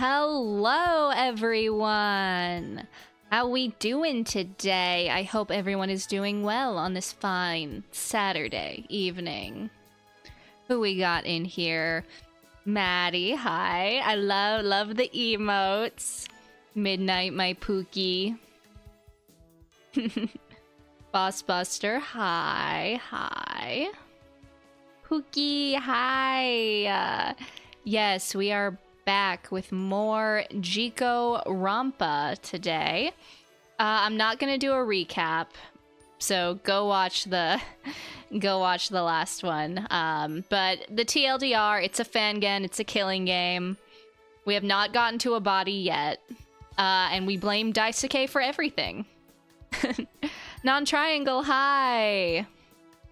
Hello, everyone! How we doing today? I hope everyone is doing well on this fine Saturday evening. Who we got in here? Maddie, hi. I love the emotes. Midnight, my Pookie. Boss Buster, hi. Pookie, hi. Yes, we are back with more Jikoronpa today. I'm not gonna do a recap, so go watch the last one. But the TLDR, it's a fangen, it's a killing game. We have not gotten to a body yet, and we blame Daisuke for everything. Non-triangle, hi.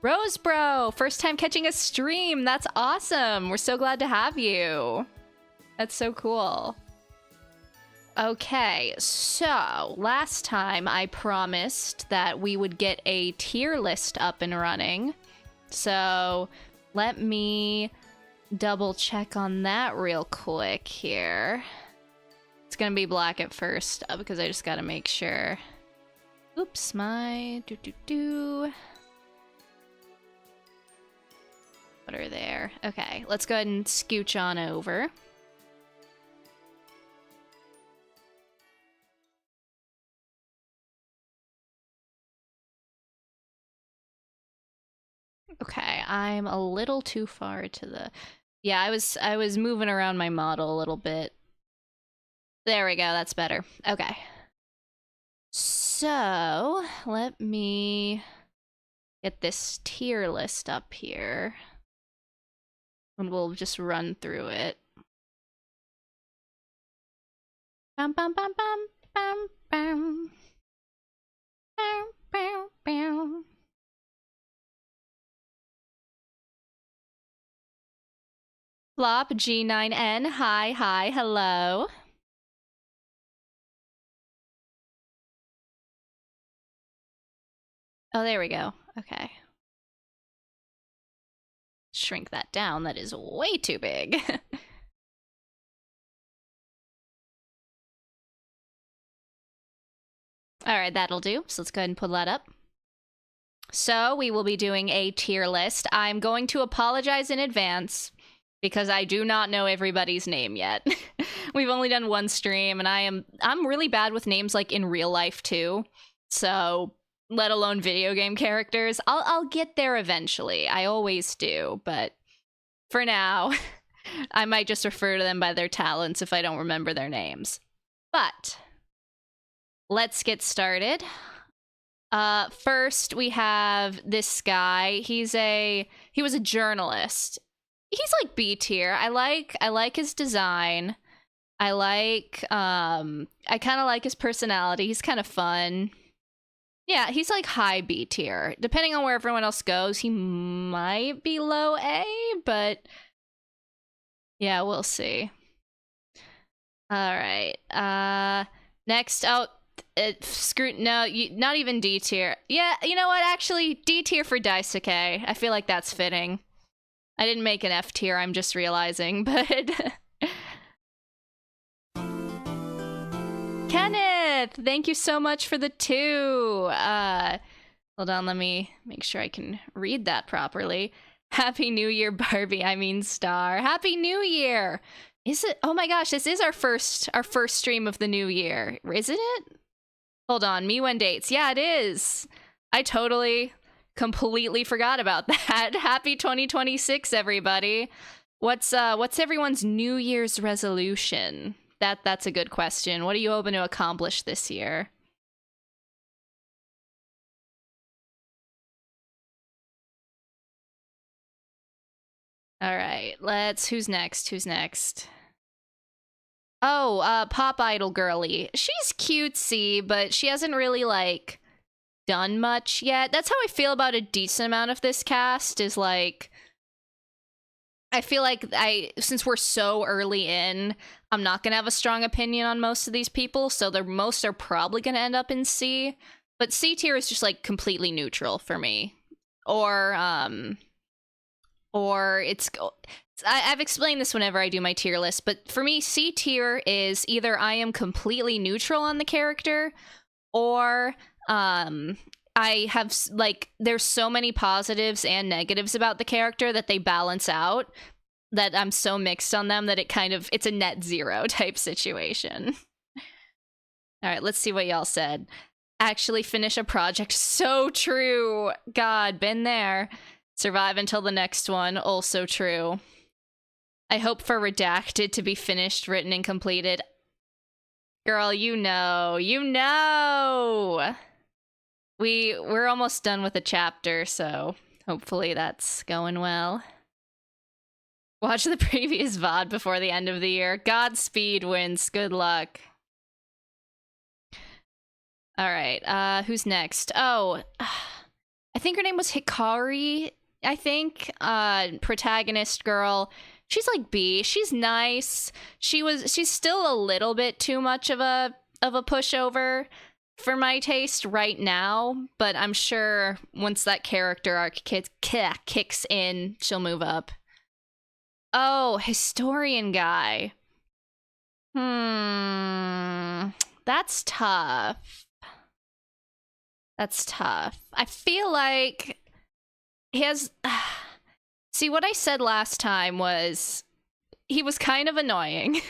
Rose Bro, first time catching a stream. That's awesome. We're so glad to have you. That's so cool. Okay, so last time I promised that we would get a tier list up and running. So let me double check on that real quick here. It's gonna be black at first because I just gotta make sure. Oops, my Put her there. Okay, let's go ahead and scooch on over. Okay, I'm a little too far to the... Yeah, I was moving around my model a little bit. There we go, that's better. Okay. So, let me get this tier list up here. And we'll just run through it. Bum bum bum bum bum bum. Bum bum bum. Flop G9N, hi, hello. Oh, there we go. Okay. Shrink that down. That is way too big. Alright, that'll do. So let's go ahead and pull that up. So we will be doing a tier list. I'm going to apologize in advance because I do not know everybody's name yet. We've only done one stream, and I'm really bad with names like in real life too. So let alone video game characters. I'll get there eventually. I always do, but for now, I might just refer to them by their talents if I don't remember their names. But let's get started. First we have this guy. He was a journalist. He's like B tier. I like his design. I kind of like his personality. He's kind of fun. Yeah, he's like high B tier. Depending on where everyone else goes, he might be low A, but yeah, we'll see. All right. Next, not even D tier. Yeah, you know what? Actually, D tier for Daisuke. I feel like that's fitting. I didn't make an F tier, I'm just realizing, but... Kenneth! Thank you so much for the 2! Hold on, let me make sure I can read that properly. Happy New Year, Barbie, I mean Star. Happy New Year! Is it? Oh my gosh, this is our first stream of the new year. Isn't it? Hold on, me when dates. Yeah, it is! I totally... completely forgot about that. Happy 2026, everybody. What's everyone's New Year's resolution? That's a good question. What are you hoping to accomplish this year? All right, who's next? Oh, Pop Idol Girly. She's cutesy, but she hasn't really, like, done much yet. That's how I feel about a decent amount of this cast, is like, I feel like since we're so early in, I'm not gonna have a strong opinion on most of these people, so most are probably gonna end up in C, but C tier is just like completely neutral for me. Or it's I've explained this whenever I do my tier list, but for me, C tier is either I am completely neutral on the character, or I have, like, there's so many positives and negatives about the character that they balance out, that I'm so mixed on them that it's a net zero type situation. All right, let's see what y'all said. Actually finish a project. So true. God, been there. Survive until the next one. Also true. I hope for Redacted to be finished, written, and completed. Girl, you know. You know! We're almost done with a chapter, so hopefully that's going well. Watch the previous VOD before the end of the year. Godspeed, Wins. Good luck. Alright, who's next? Oh, I think her name was Hikari, I think. Protagonist girl. She's like B. She's nice. She's still a little bit too much of a pushover for my taste right now, but I'm sure once that character arc kicks in, she'll move up. Oh, historian guy. That's tough. That's tough. I feel like he has... See, what I said last time was he was kind of annoying.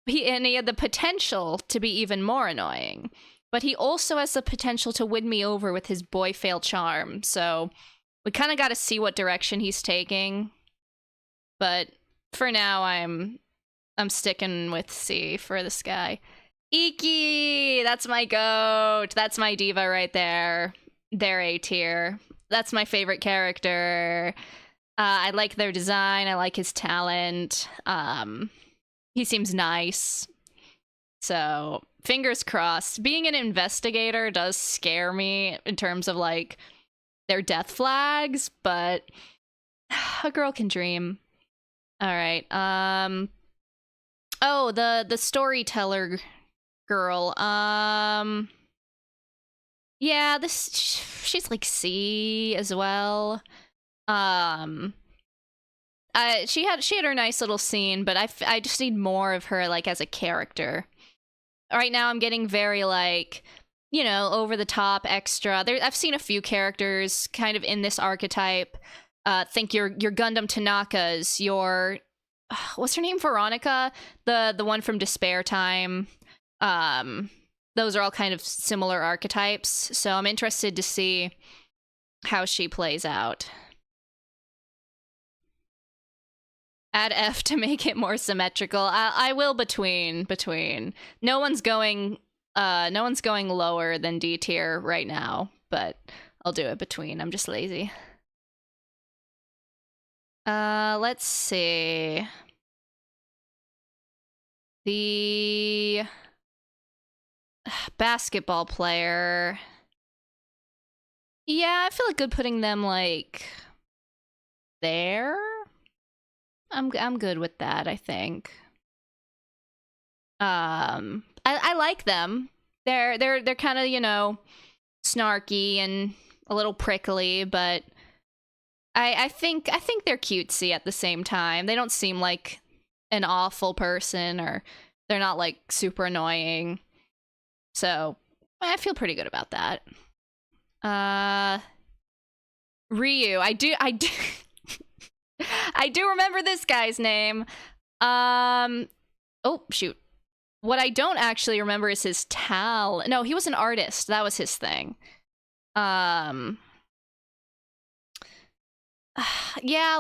And he had the potential to be even more annoying. But he also has the potential to win me over with his boy fail charm. So we kind of got to see what direction he's taking. But for now, I'm sticking with C for this guy. Iki! That's my goat. That's my diva right there. They're A tier. That's my favorite character. I like their design. I like his talent. He seems nice. So, fingers crossed. Being an investigator does scare me in terms of, like, their death flags, but a girl can dream. Alright, oh, the storyteller girl. Yeah, she's like C as well. She had her nice little scene, but I just need more of her, like, as a character. Right now I'm getting very, like, you know, over the top, extra. I've seen a few characters kind of in this archetype. Think your Gundam Tanaka's, your what's her name? Veronica, the one from Despair Time. Those are all kind of similar archetypes, so I'm interested to see how she plays out. Add F to make it more symmetrical. I will between. No one's going lower than D tier right now, but I'll do it between. I'm just lazy. Let's see. The basketball player. Yeah, I feel like good putting them, like, there. I'm good with that, I think. I like them. They're kind of, you know, snarky and a little prickly, but I think they're cutesy at the same time. They don't seem like an awful person, or they're not, like, super annoying. So I feel pretty good about that. Ryu. I do I do remember this guy's name. Oh, shoot. What I don't actually remember is his talent. No, he was an artist. That was his thing. Yeah,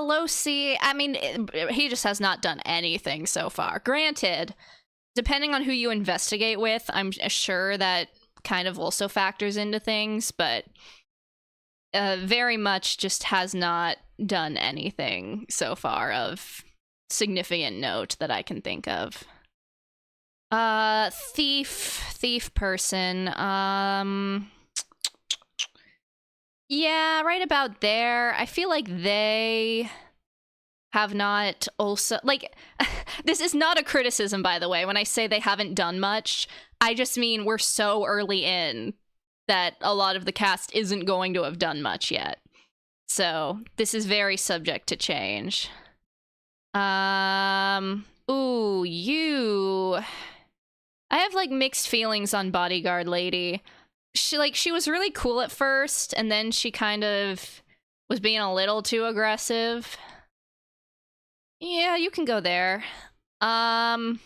low C. I mean, he just has not done anything so far. Granted, depending on who you investigate with, I'm sure that kind of also factors into things, but very much just has not done anything so far of significant note that I can think of. Thief person. Yeah, right about there. I feel like they have not also, like, this is not a criticism, by the way, when I say they haven't done much. I just mean we're so early in that a lot of the cast isn't going to have done much yet. So this is very subject to change. Ooh, you. I have like mixed feelings on Bodyguard Lady. She was really cool at first, and then she kind of was being a little too aggressive. Yeah, you can go there. I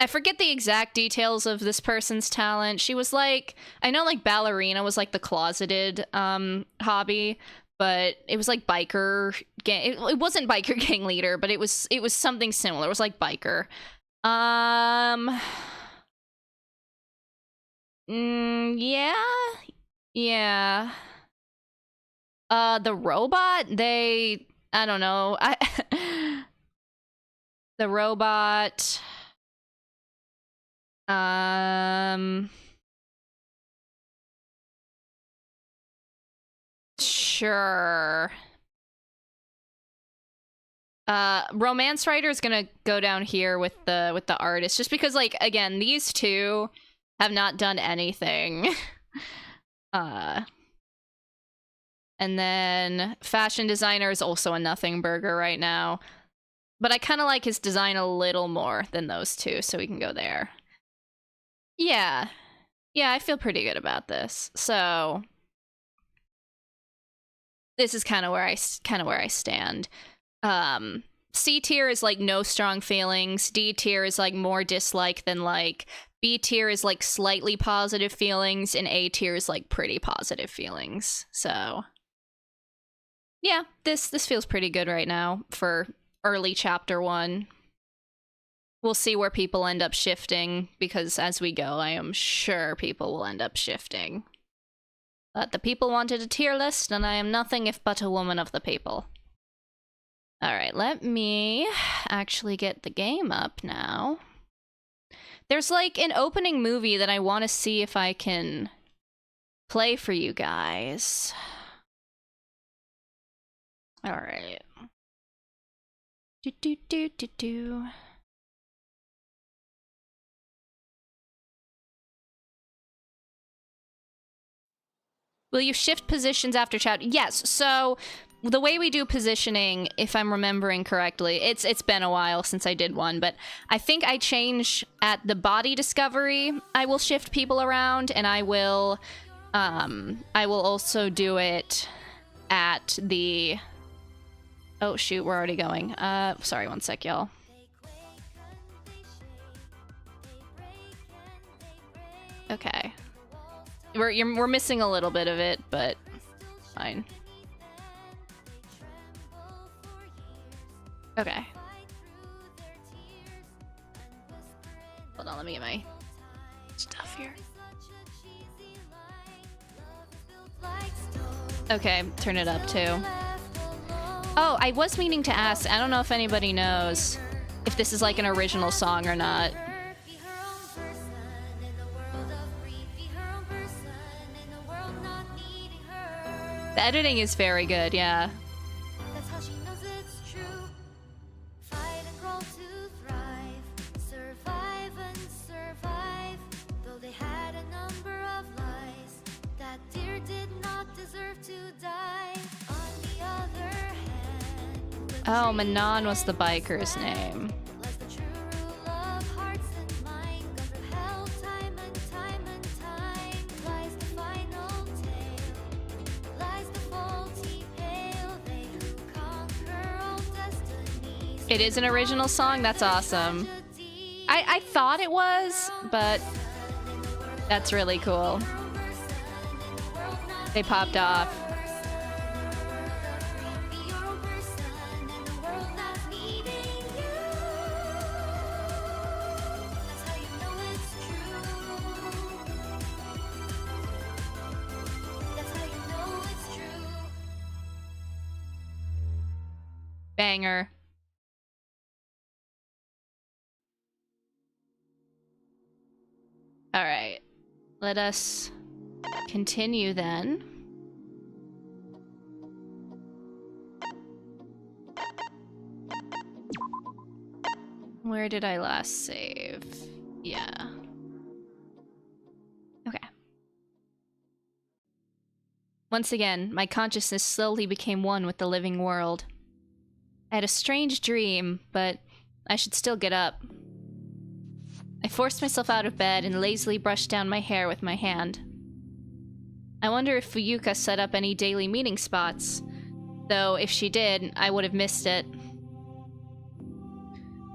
forget the exact details of this person's talent. She was like, I know like ballerina was like the closeted hobby, but it was like biker gang. It wasn't biker gang leader, but it was something similar. It was like biker. Yeah. Yeah. The robot, I don't know. The robot sure. Romance writer is gonna go down here with the artist, just because, like, again, these two have not done anything. And then fashion designer is also a nothing burger right now. But I kind of like his design a little more than those two, so we can go there. Yeah. Yeah, I feel pretty good about this. So this is kind of where I stand. C tier is like no strong feelings. D tier is like more dislike than like. B tier is like slightly positive feelings, and A tier is like pretty positive feelings. So yeah, this feels pretty good right now for early chapter 1. We'll see where people end up shifting, because as we go, I am sure people will end up shifting. But the people wanted a tier list, and I am nothing if but a woman of the people. Alright, let me actually get the game up now. There's like an opening movie that I want to see if I can play for you guys. Alright. Do. Will you shift positions after chat? Yes, so the way we do positioning, if I'm remembering correctly, it's been a while since I did one, but I think I change at the body discovery. I will shift people around, and I will also do it at the... Oh shoot, we're already going. Sorry, one sec, y'all. Okay. We're missing a little bit of it, but fine. Okay. Hold on, let me get my stuff here. Okay, turn it up too. Oh, I was meaning to ask, I don't know if anybody knows if this is like an original song or not. The editing is very good, yeah. Oh, Manon was the biker's name. It is an original song? That's awesome. I thought it was, but that's really cool. They popped off. Banger. All right, let us continue then. Where did I last save? Yeah. Okay. Once again, my consciousness slowly became one with the living world. I had a strange dream, but I should still get up. I forced myself out of bed and lazily brushed down my hair with my hand. I wonder if Fuyuka set up any daily meeting spots, though if she did, I would have missed it.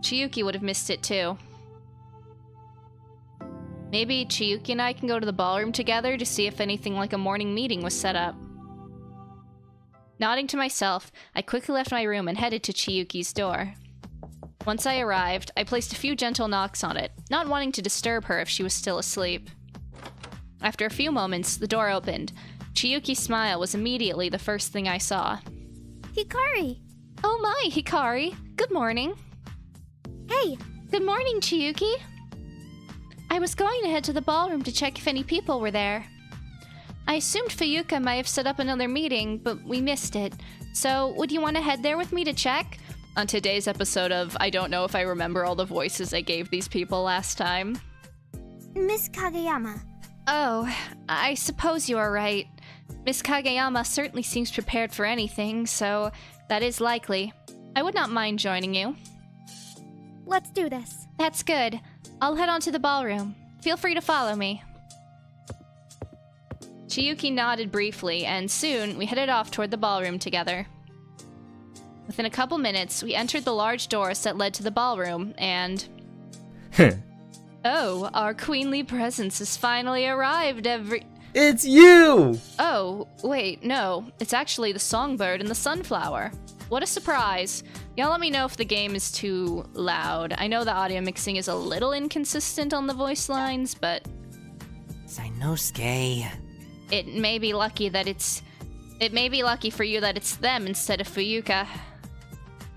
Chiyuki would have missed it too. Maybe Chiyuki and I can go to the ballroom together to see if anything like a morning meeting was set up. Nodding to myself, I quickly left my room and headed to Chiyuki's door. Once I arrived, I placed a few gentle knocks on it, not wanting to disturb her if she was still asleep. After a few moments, the door opened. Chiyuki's smile was immediately the first thing I saw. Hikari! Oh my, Hikari! Good morning! Hey! Good morning, Chiyuki! I was going to head to the ballroom to check if any people were there. I assumed Fuyuka might have set up another meeting, but we missed it. So, would you want to head there with me to check? On today's episode of I don't know if I remember all the voices I gave these people last time. Miss Kageyama. Oh, I suppose you are right. Miss Kageyama certainly seems prepared for anything, so that is likely. I would not mind joining you. Let's do this. That's good. I'll head on to the ballroom. Feel free to follow me. Chiyuki nodded briefly, and soon we headed off toward the ballroom together. Within a couple minutes, we entered the large doors that led to the ballroom, and... Oh, our queenly presence has finally arrived, It's you! Oh, wait, no. It's actually the songbird and the sunflower. What a surprise. Y'all let me know if the game is too loud. I know the audio mixing is a little inconsistent on the voice lines, but... Sainosuke. It may be lucky for you that it's them instead of Fuyuka.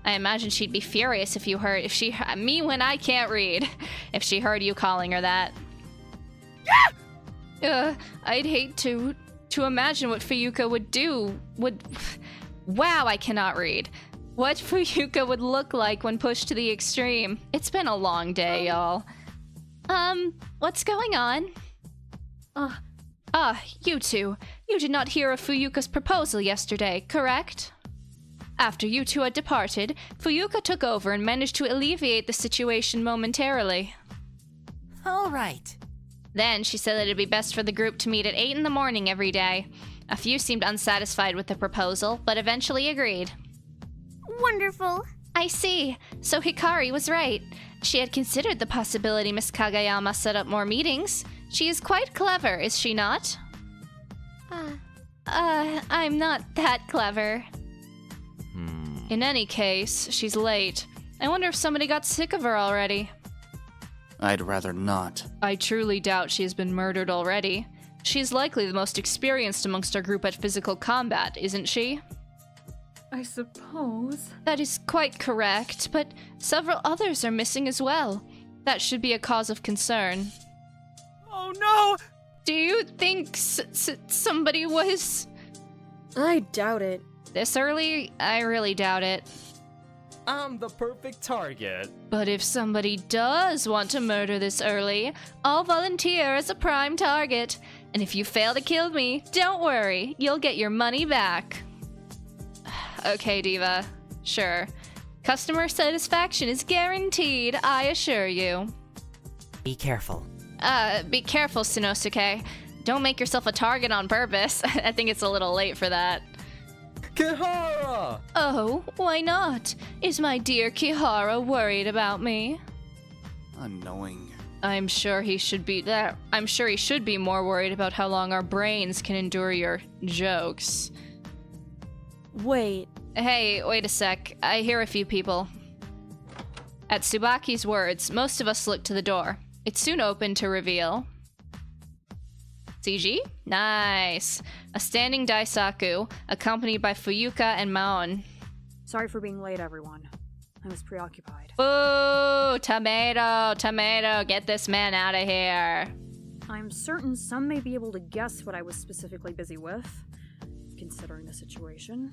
I imagine she'd be furious if me when I can't read, if she heard you calling her that. I'd hate to imagine what Fuyuka would do, wow, I cannot read. What Fuyuka would look like when pushed to the extreme. It's been a long day, y'all. What's going on? You two. You did not hear of Fuyuka's proposal yesterday, correct? After you two had departed, Fuyuka took over and managed to alleviate the situation momentarily. All right. Then she said that it'd be best for the group to meet at 8 in the morning every day. A few seemed unsatisfied with the proposal, but eventually agreed. Wonderful. I see. So Hikari was right. She had considered the possibility Miss Kageyama set up more meetings. She is quite clever, is she not? I'm not that clever. In any case, she's late. I wonder if somebody got sick of her already. I'd rather not. I truly doubt she has been murdered already. She's likely the most experienced amongst our group at physical combat, isn't she? I suppose. That is quite correct, but several others are missing as well. That should be a cause of concern. Oh no! Do you think somebody was... I doubt it. This early? I really doubt it. I'm the perfect target. But if somebody does want to murder this early, I'll volunteer as a prime target. And if you fail to kill me, don't worry, you'll get your money back. Okay, Diva. Sure. Customer satisfaction is guaranteed, I assure you. Be careful. Be careful, Sainosuke. Don't make yourself a target on purpose. I think it's a little late for that. Kihara! Oh, why not? Is my dear Kihara worried about me? Unknowing. I'm sure he should be more worried about how long our brains can endure your jokes. Wait. Hey, wait a sec. I hear a few people. At Tsubaki's words, most of us looked to the door. It soon opened to reveal... CG? Nice. A standing Daisaku, accompanied by Fuyuka and Maon. Sorry for being late, everyone. I was preoccupied. Boo! Tomato, get this man out of here. I'm certain some may be able to guess what I was specifically busy with, considering the situation.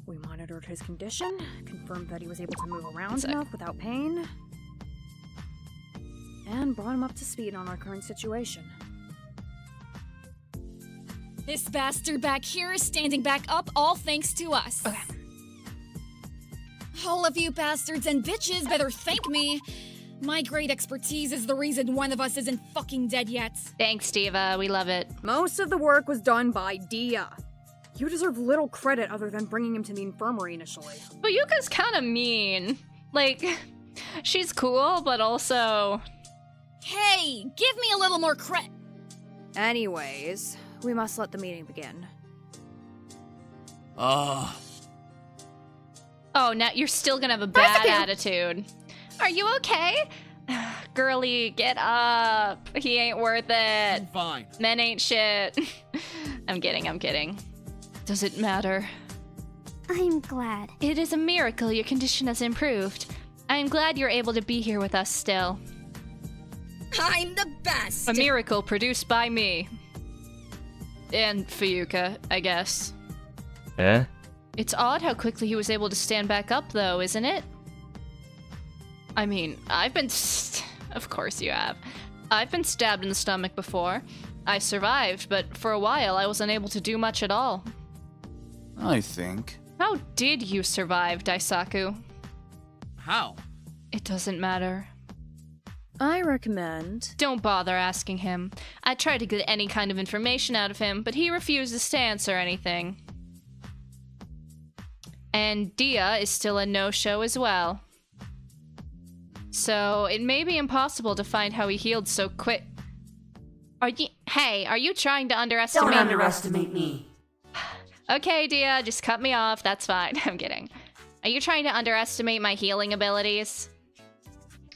We monitored his condition, confirmed that he was able to move around enough without pain, and brought him up to speed on our current situation. This bastard back here is standing back up, all thanks to us. Okay. All of you bastards and bitches better thank me. My great expertise is the reason one of us isn't fucking dead yet. Thanks, Diva. We love it. Most of the work was done by Dia. You deserve little credit other than bringing him to the infirmary initially. But Yuka's kind of mean. Like, she's cool, but also... Hey, give me a little more credit. Anyways, we must let the meeting begin. Oh, now you're still gonna have a bad attitude. Are you okay? Girlie, get up. He ain't worth it. I'm fine. Men ain't shit. I'm kidding. Does it matter? I'm glad. It is a miracle your condition has improved. I am glad you're able to be here with us still. I'm the best. A miracle produced by me. And Fuyuka, I guess. Eh? It's odd how quickly he was able to stand back up, though, isn't it? I mean, I've been... Of course you have. I've been stabbed in the stomach before. I survived, but for a while I was unable to do much at all. I think. How did you survive, Daisaku? How? It doesn't matter. I recommend... Don't bother asking him. I tried to get any kind of information out of him, but he refuses to answer anything. And Dia is still a no-show as well. So, it may be impossible to find how he healed so quick. Are you trying to underestimate- Don't underestimate me. Okay, Dia, just cut me off, that's fine. I'm kidding. Are you trying to underestimate my healing abilities?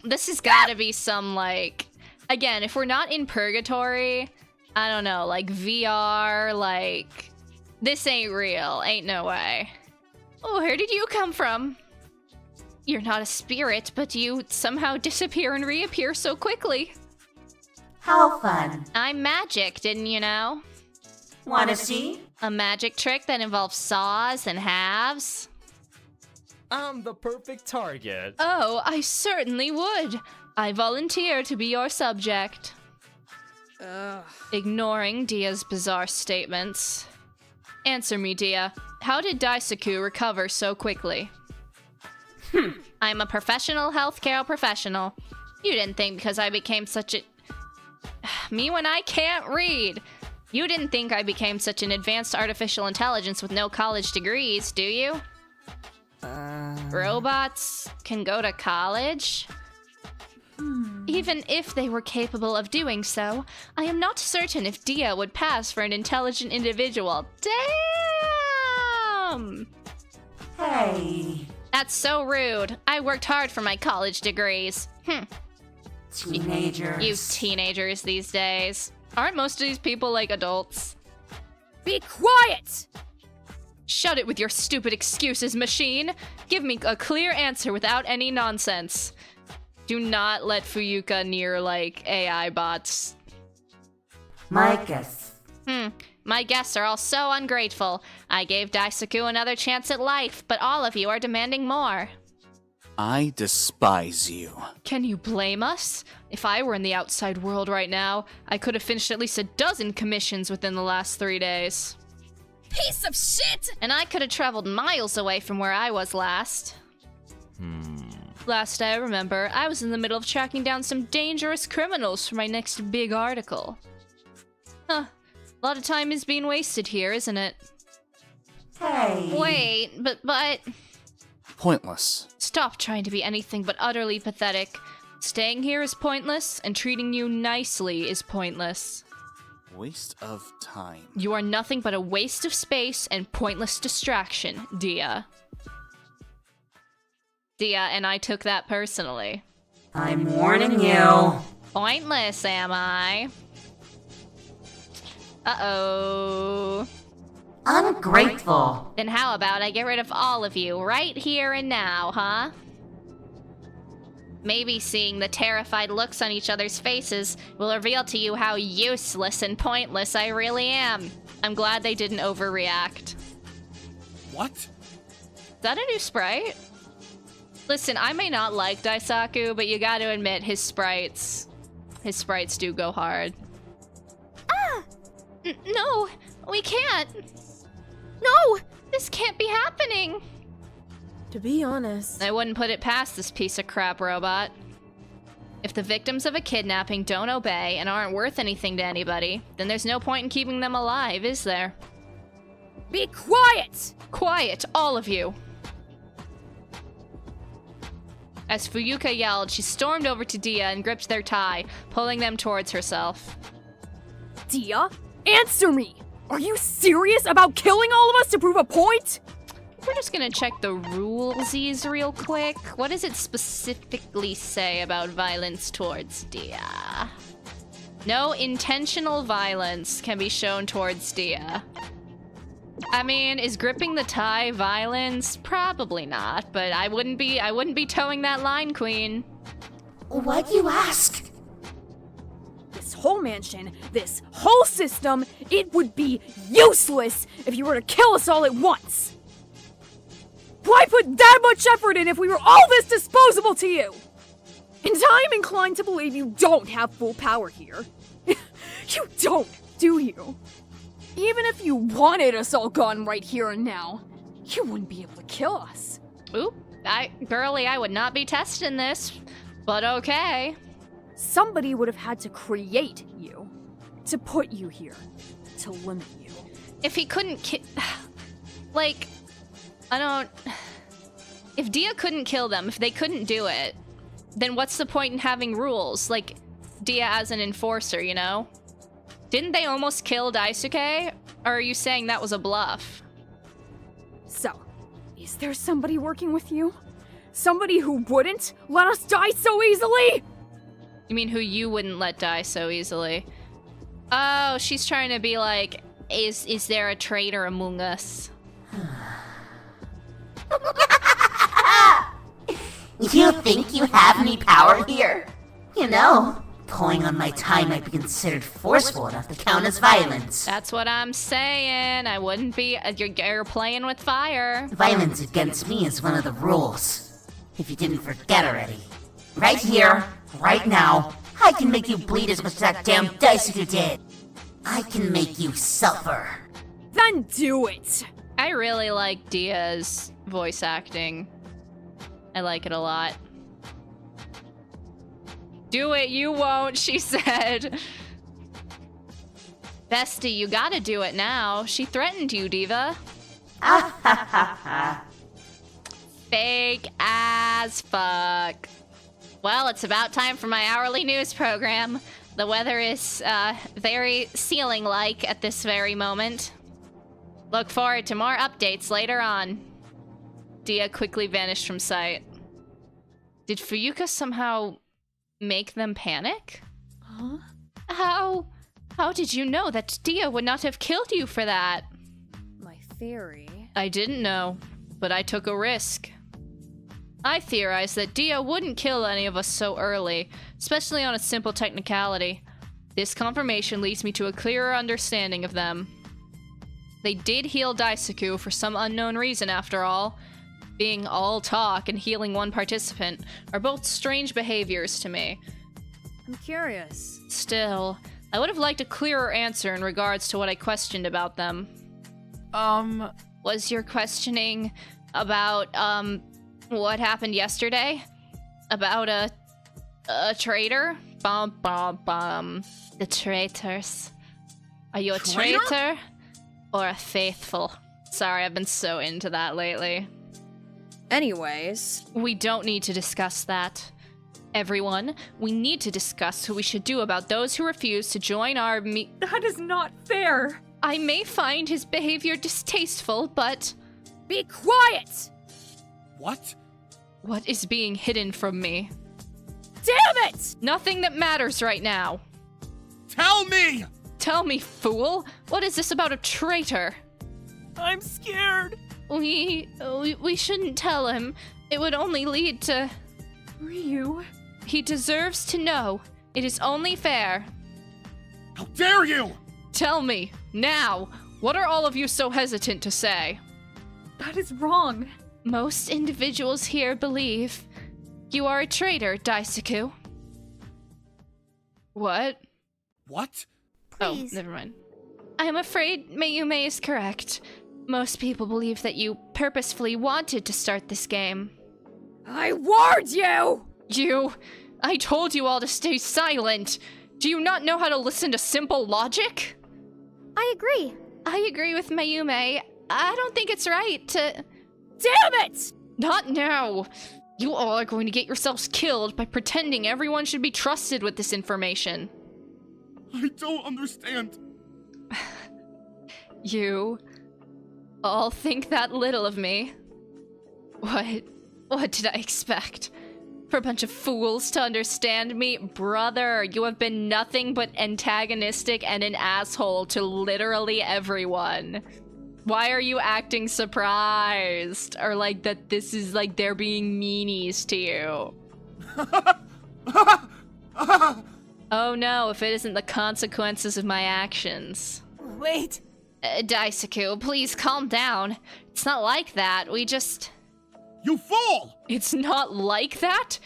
This has gotta be some, like... Again, if we're not in purgatory, I don't know, like VR, like... This ain't real, ain't no way. Oh, where did you come from? You're not a spirit, but you somehow disappear and reappear so quickly. How fun. I'm magic, didn't you know? Wanna see? A magic trick that involves saws and halves? I'm the perfect target. Oh, I certainly would. I volunteer to be your subject. Ugh. Ignoring Dia's bizarre statements. Answer me, Dia. How did Daisaku recover so quickly? I'm a professional healthcare professional. You didn't think because I became such a... Me when I can't read. You didn't think I became such an advanced artificial intelligence with no college degrees, do you? Robots can go to college? Even if they were capable of doing so, I am not certain if Dia would pass for an intelligent individual. Damn! Hey. That's so rude. I worked hard for my college degrees. Teenagers. You teenagers these days. Aren't most of these people like adults? Be quiet! Shut it with your stupid excuses, machine! Give me a clear answer without any nonsense. Do not let Fuyuka near, like, AI bots. My guess. My guests are all so ungrateful. I gave Daisaku another chance at life, but all of you are demanding more. I despise you. Can you blame us? If I were in the outside world right now, I could have finished at least a dozen commissions within the last 3 days. Piece of shit! And I could have traveled miles away from where I was last. Last I remember, I was in the middle of tracking down some dangerous criminals for my next big article. Huh. A lot of time is being wasted here, isn't it? Hey. Wait, but... Pointless. Stop trying to be anything but utterly pathetic. Staying here is pointless, and treating you nicely is pointless. Waste of time. You are nothing but a waste of space and pointless distraction, Dia. Dia, and I took that personally. I'm warning you. Pointless, am I? Uh-oh. Ungrateful. Then how about I get rid of all of you right here and now, huh? Maybe seeing the terrified looks on each other's faces will reveal to you how useless and pointless I really am. I'm glad they didn't overreact. What? Is that a new sprite? Listen, I may not like Daisaku, but you gotta admit his sprites do go hard. No, we can't. No, this can't be happening. To be honest, I wouldn't put it past this piece of crap robot. If the victims of a kidnapping don't obey and aren't worth anything to anybody, then there's no point in keeping them alive, is there? Be quiet! Quiet, all of you! As Fuyuka yelled, she stormed over to Dia and gripped their tie, pulling them towards herself. Dia, answer me! Are you serious about killing all of us to prove a point? We're just gonna check the rulesies real quick. What does it specifically say about violence towards Dia? No intentional violence can be shown towards Dia. I mean, is gripping the tie violence? Probably not, but I wouldn't be towing that line, Queen. Why'd you ask? This whole mansion, this whole system, it would be useless if you were to kill us all at once! Why put that much effort in if we were all this disposable to you? And I'm inclined to believe you don't have full power here. You don't, do you? Even if you wanted us all gone right here and now, you wouldn't be able to kill us. Oop, girlie, I would not be testing this, but okay. Somebody would have had to create you, to put you here, to limit you. If he couldn't like, I don't... If Dia couldn't kill them, if they couldn't do it, then what's the point in having rules? Like, Dia as an enforcer, you know? Didn't they almost kill Daisuke? Or are you saying that was a bluff? So, is there somebody working with you? Somebody who wouldn't let us die so easily? You mean who you wouldn't let die so easily? Oh, she's trying to be like, is there a traitor among us? You think you have any power here? You know, pulling on my tie might be considered forceful enough to count as violence. That's what I'm saying. I wouldn't be... You're playing with fire. Violence against me is one of the rules. If you didn't forget already. Right here, right now, I can make you bleed as much as that damn Daisuke did. I can make you suffer. Then do it! I really like Dia's voice acting. I like it a lot. Do it, you won't, she said. Bestie, you gotta do it now. She threatened you, Diva. Fake as fuck. Well, it's about time for my hourly news program. The weather is very ceiling-like at this very moment. Look forward to more updates later on. Dia quickly vanished from sight. Did Fuyuka somehow make them panic? Huh? How did you know that Dia would not have killed you for that? My theory... I didn't know, but I took a risk. I theorized that Dia wouldn't kill any of us so early, especially on a simple technicality. This confirmation leads me to a clearer understanding of them. They did heal Daisuke for some unknown reason after all. Being all talk and healing one participant are both strange behaviors to me. I'm curious. Still, I would have liked a clearer answer in regards to what I questioned about them. Was your questioning about, what happened yesterday? About a traitor? The traitors. Are you a traitor? Or a faithful? Sorry, I've been so into that lately. anyways. We don't need to discuss that. Everyone, we need to discuss what we should do about those who refuse to join our That is not fair! I may find his behavior distasteful, but... Be quiet! What? What is being hidden from me? Damn it! Nothing that matters right now. Tell me! Tell me, fool! What is this about a traitor? I'm scared! We shouldn't tell him. It would only lead to... Ryu... He deserves to know. It is only fair. How dare you! Tell me, now, what are all of you so hesitant to say? That is wrong. Most individuals here believe you are a traitor, Daisuke. What? What? Please. Oh, never mind. I am afraid Mayume is correct. Most people believe that you purposefully wanted to start this game. I warned you! I told you all to stay silent. Do you not know how to listen to simple logic? I agree. I agree with Mayume. I don't think it's right to... Damn it! Not now. You all are going to get yourselves killed by pretending everyone should be trusted with this information. I don't understand. You all think that little of me. What did I expect? For a bunch of fools to understand me? Brother, you have been nothing but antagonistic and an asshole to literally everyone. Why are you acting surprised? Or like that this is like they're being meanies to you? Oh no, if it isn't the consequences of my actions. Wait. Daisuke, please calm down. It's not like that, we just... You fool! It's not like that?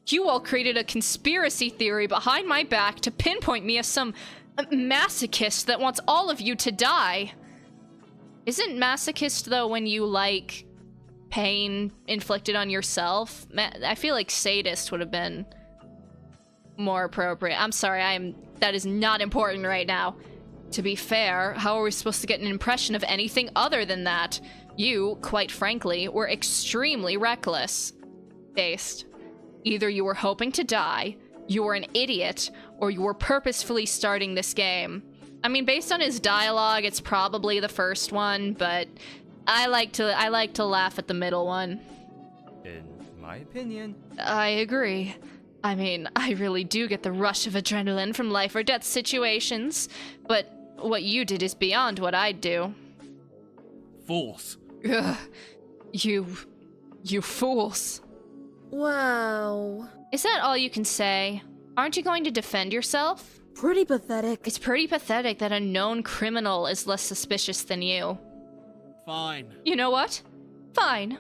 You all created a conspiracy theory behind my back to pinpoint me as some masochist that wants all of you to die. Isn't masochist, though, when you, like, pain inflicted on yourself? I feel like sadist would have been more appropriate. I'm sorry, that is not important right now. To be fair, how are we supposed to get an impression of anything other than that? You, quite frankly, were extremely reckless. Based. Either you were hoping to die, you were an idiot, or you were purposefully starting this game. I mean, based on his dialogue, it's probably the first one, but I like to laugh at the middle one. In my opinion. I agree. I mean, I really do get the rush of adrenaline from life or death situations, but what you did is beyond what I'd do. Fools. Ugh. You fools. Wow. Is that all you can say? Aren't you going to defend yourself? Pretty pathetic. It's pretty pathetic that a known criminal is less suspicious than you. Fine. You know what? Fine.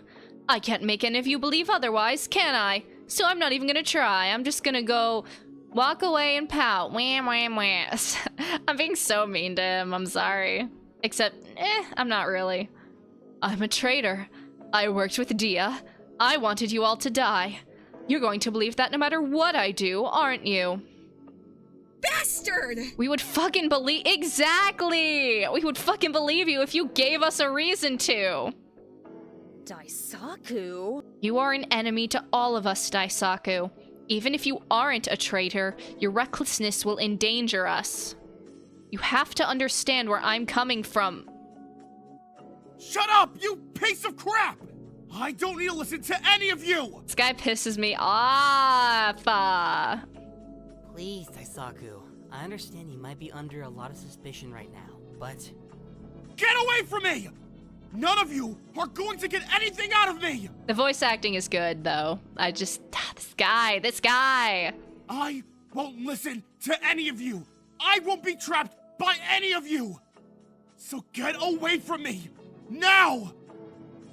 I can't make any of you believe otherwise, can I? So I'm not even gonna try. I'm just gonna go walk away and pout. Wham, wham, wham. I'm being so mean to him. I'm sorry. Except, I'm not really. I'm a traitor. I worked with Dia. I wanted you all to die. You're going to believe that no matter what I do, aren't you? Bastard! We would fucking believe— Exactly! We would fucking believe you if you gave us a reason to. Daisaku? You are an enemy to all of us, Daisaku. Even if you aren't a traitor, your recklessness will endanger us. You have to understand where I'm coming from. Shut up, you piece of crap! I don't need to listen to any of you! This guy pisses me off. Please, Daisaku. I understand you might be under a lot of suspicion right now, but... Get away from me! None of you are going to get anything out of me! The voice acting is good, though. This guy. I won't listen to any of you! I won't be trapped by any of you! So get away from me! Now!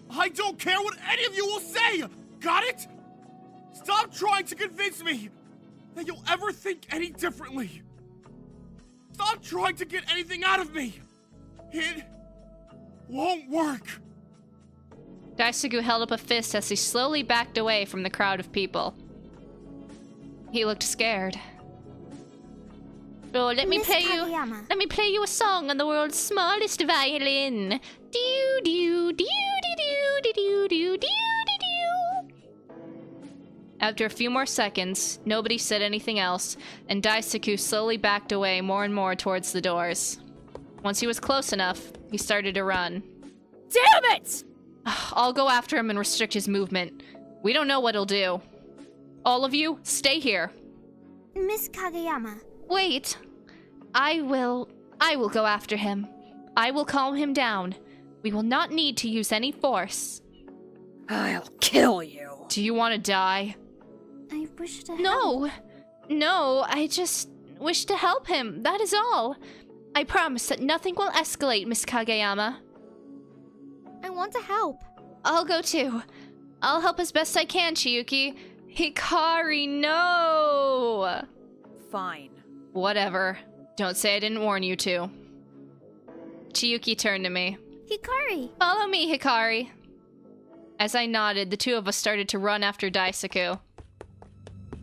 I don't care what any of you will say! Got it? Stop trying to convince me that you'll ever think any differently. Stop trying to get anything out of me. It won't work. Daisuke held up a fist as he slowly backed away from the crowd of people. He looked scared. Oh, let me Miss play Kageyama. you a song on the world's smallest violin. Do do do do do do do do do. After a few more seconds, nobody said anything else, and Daisuke slowly backed away more and more towards the doors. Once he was close enough, he started to run. Damn it! I'll go after him and restrict his movement. We don't know what he'll do. All of you, stay here. Miss Kageyama. Wait. I will go after him. I will calm him down. We will not need to use any force. I'll kill you. Do you want to die? I wish to help. No, I just wish to help him. That is all. I promise that nothing will escalate, Miss Kageyama. I want to help. I'll go too. I'll help as best I can, Chiyuki. Hikari, no! Fine. Whatever. Don't say I didn't warn you to. Chiyuki turned to me. Hikari! Follow me, Hikari. As I nodded, the two of us started to run after Daisaku.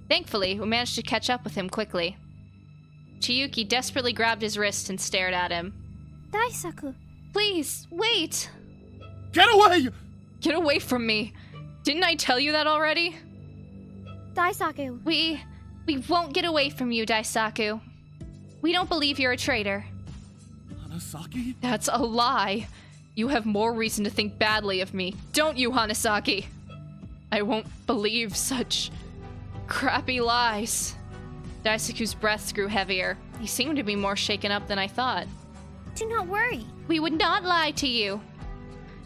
Thankfully, we managed to catch up with him quickly. Chiyuki desperately grabbed his wrist and stared at him. Daisaku! Please, wait! Get away! Get away from me! Didn't I tell you that already? Daisaku! We won't get away from you, Daisaku. We don't believe you're a traitor. Hanasaki? That's a lie. You have more reason to think badly of me, don't you, Hanasaki? I won't believe such crappy lies. Daisaku's breaths grew heavier. He seemed to be more shaken up than I thought. Do not worry. We would not lie to you.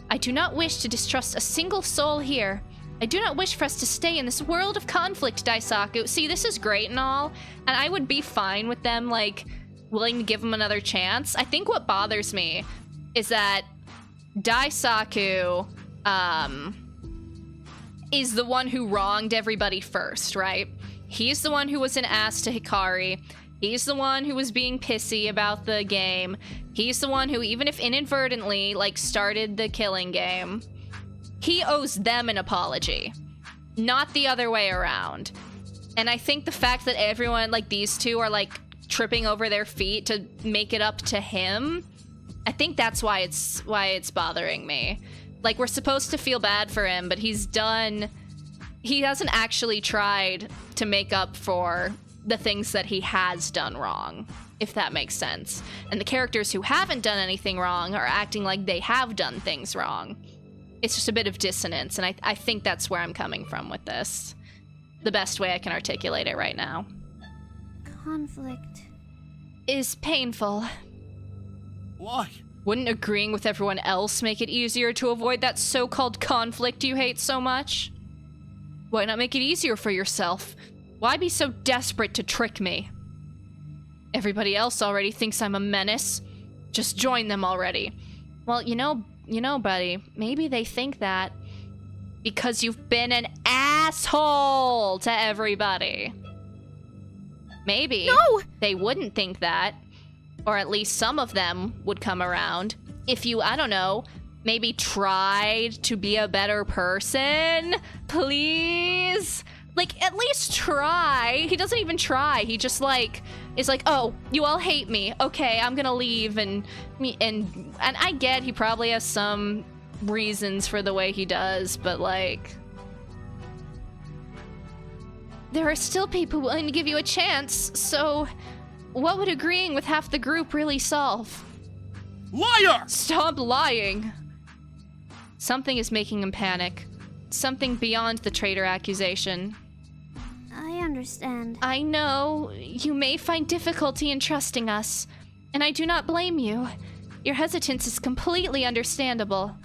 I do not wish to distrust a single soul here. I do not wish for us to stay in this world of conflict, Daisaku. See, this is great and all, and I would be fine with them, like, willing to give him another chance. I think what bothers me is that Daisaku, is the one who wronged everybody first, right? He's the one who was an ass to Hikari. He's the one who was being pissy about the game. He's the one who, even if inadvertently, like, started the killing game. He owes them an apology, not the other way around. And I think the fact that everyone, like, these two are, like, tripping over their feet to make it up to him, I think that's why it's bothering me. Like, we're supposed to feel bad for him, but he hasn't actually tried to make up for the things that he has done wrong, if that makes sense. And the characters who haven't done anything wrong are acting like they have done things wrong. It's just a bit of dissonance, and I think that's where I'm coming from with this. The best way I can articulate it right now. Conflict is painful. Why? Wouldn't agreeing with everyone else make it easier to avoid that so-called conflict you hate so much? Why not make it easier for yourself? Why be so desperate to trick me? Everybody else already thinks I'm a menace. Just join them already. Well, you know, buddy, maybe they think that because you've been an asshole to everybody. Maybe they wouldn't think that, or at least some of them would come around if you, I don't know, maybe tried to be a better person. Please? Like, at least try. He doesn't even try. He just, like, is like, oh, you all hate me. Okay, I'm gonna leave. And I get he probably has some reasons for the way he does, but, like, there are still people willing to give you a chance, so what would agreeing with half the group really solve? Liar! Stop lying. Something is making him panic. Something beyond the traitor accusation. I understand. I know you may find difficulty in trusting us, and I do not blame you. Your hesitance is completely understandable.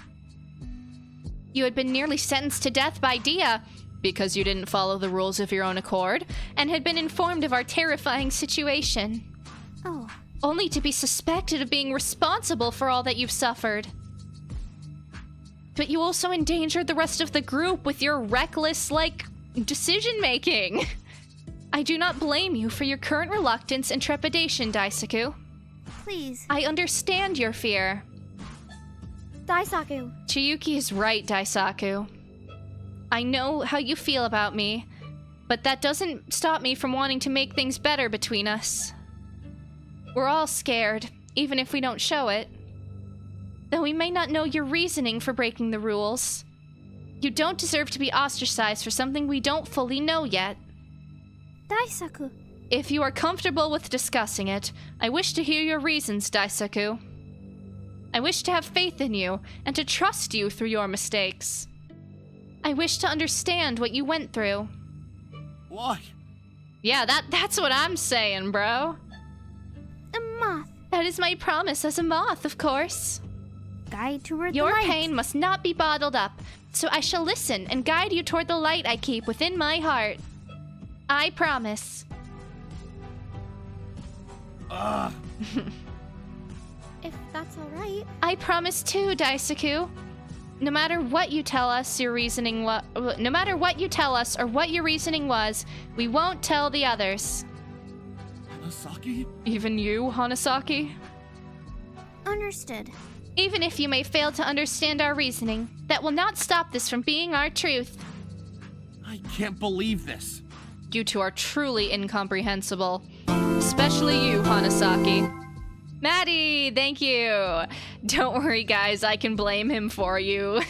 You had been nearly sentenced to death by Dia because you didn't follow the rules of your own accord, and had been informed of our terrifying situation. Oh. Only to be suspected of being responsible for all that you've suffered. But you also endangered the rest of the group with your reckless, like, decision-making. I do not blame you for your current reluctance and trepidation, Daisaku. Please. I understand your fear. Daisaku. Chiyuki is right, Daisaku. I know how you feel about me, but that doesn't stop me from wanting to make things better between us. We're all scared, even if we don't show it. Though we may not know your reasoning for breaking the rules. You don't deserve to be ostracized for something we don't fully know yet. Daisaku. If you are comfortable with discussing it, I wish to hear your reasons, Daisaku. I wish to have faith in you, and to trust you through your mistakes. I wish to understand what you went through. Why? Yeah, that's what I'm saying, bro. A moth. That is my promise as a moth, of course. Guide toward Your the light. pain must not be bottled up, so I shall listen and guide you toward the light I keep within my heart. I promise. If that's all right. I promise too, Daisaku. No matter what you tell us, no matter what you tell us or what your reasoning was, we won't tell the others. Hanasaki? Even you, Hanasaki? Understood. Even if you may fail to understand our reasoning, that will not stop this from being our truth. I can't believe this. You two are truly incomprehensible. Especially you, Hanasaki. Maddie, thank you. Don't worry, guys, I can blame him for you.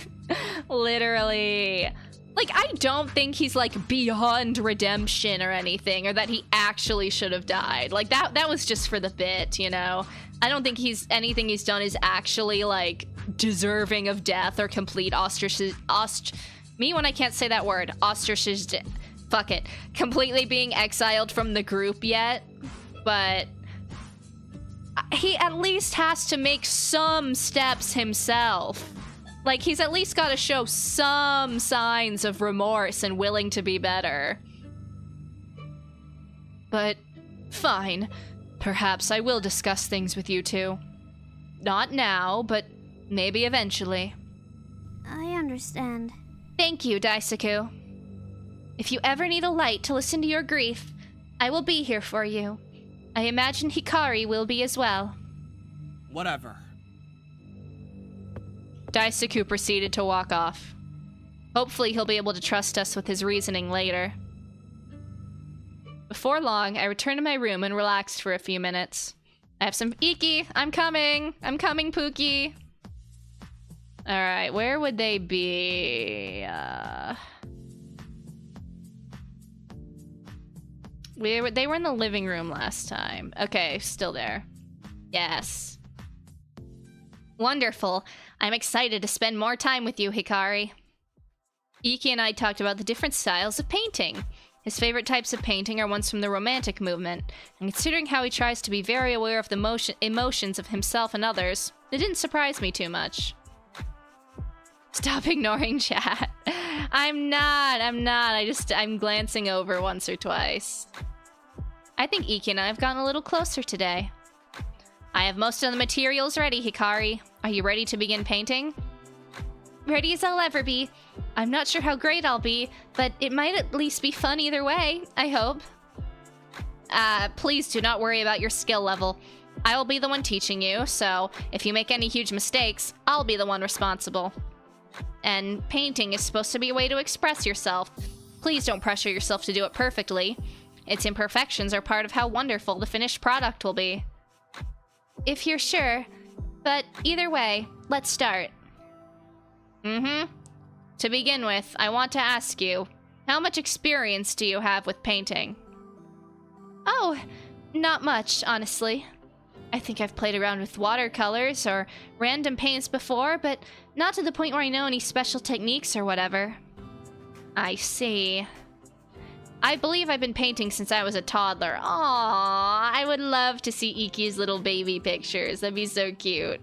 Literally. Like, I don't think he's, like, beyond redemption or anything, or that he actually should have died. Like, that was just for the bit, you know? I don't think anything he's done is actually, like, deserving of death or complete me when I can't say that word. Fuck it. Completely being exiled from the group yet. But he at least has to make some steps himself. Like, he's at least got to show some signs of remorse and willing to be better. But, fine. Perhaps I will discuss things with you two. Not now, but maybe eventually. I understand. Thank you, Daisaku. If you ever need a light to listen to your grief, I will be here for you. I imagine Hikari will be as well. Whatever. Daisaku proceeded to walk off. Hopefully he'll be able to trust us with his reasoning later. Before long, I returned to my room and relaxed for a few minutes. I have some— Iki! I'm coming! I'm coming, Pookie! Alright, where would they be? They were in the living room last time. Okay, still there. Yes. Wonderful. I'm excited to spend more time with you, Hikari. Iki and I talked about the different styles of painting. His favorite types of painting are ones from the Romantic movement, and considering how he tries to be very aware of the emotions of himself and others, it didn't surprise me too much. Stop ignoring chat. I'm not. I'm glancing over once or twice. I think Iki and I have gotten a little closer today. I have most of the materials ready, Hikari. Are you ready to begin painting? Ready as I'll ever be. I'm not sure how great I'll be, but it might at least be fun either way, I hope. Please do not worry about your skill level. I will be the one teaching you, so if you make any huge mistakes, I'll be the one responsible. And painting is supposed to be a way to express yourself. Please don't pressure yourself to do it perfectly. Its imperfections are part of how wonderful the finished product will be. If you're sure. But either way, let's start. To begin with, I want to ask you, how much experience do you have with painting? Oh, not much, honestly. I think I've played around with watercolors or random paints before, but not to the point where I know any special techniques or whatever. I see. I believe I've been painting since I was a toddler. Aww, I would love to see Iki's little baby pictures. That'd be so cute.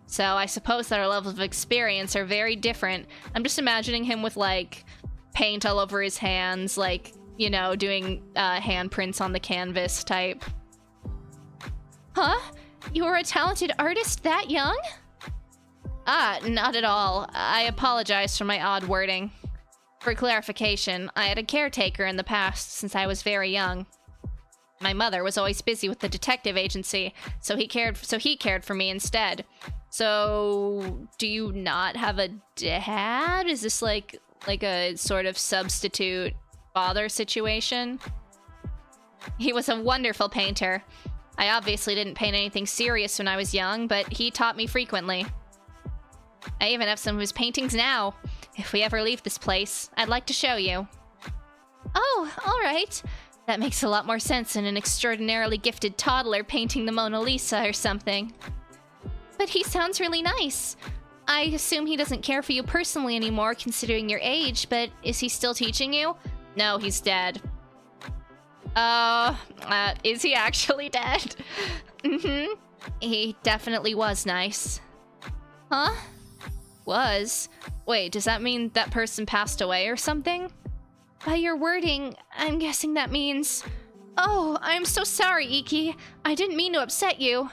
So I suppose that our levels of experience are very different. I'm just imagining him with, like, paint all over his hands, like, you know, doing handprints on the canvas type. Huh? You were a talented artist that young? Not at all. I apologize for my odd wording. For clarification, I had a caretaker in the past since I was very young. My mother was always busy with the detective agency, so he cared for me instead. So, do you not have a dad? Is this like a sort of substitute father situation? He was a wonderful painter. I obviously didn't paint anything serious when I was young, but he taught me frequently. I even have some of his paintings now. If we ever leave this place, I'd like to show you. Oh, all right. That makes a lot more sense than an extraordinarily gifted toddler painting the Mona Lisa or something. But he sounds really nice. I assume he doesn't care for you personally anymore, considering your age, but is he still teaching you? No, he's dead. Is he actually dead? He definitely was nice. Huh? Was? Wait, does that mean that person passed away or something? By your wording, I'm guessing that means... Oh, I'm so sorry, Iki. I didn't mean to upset you.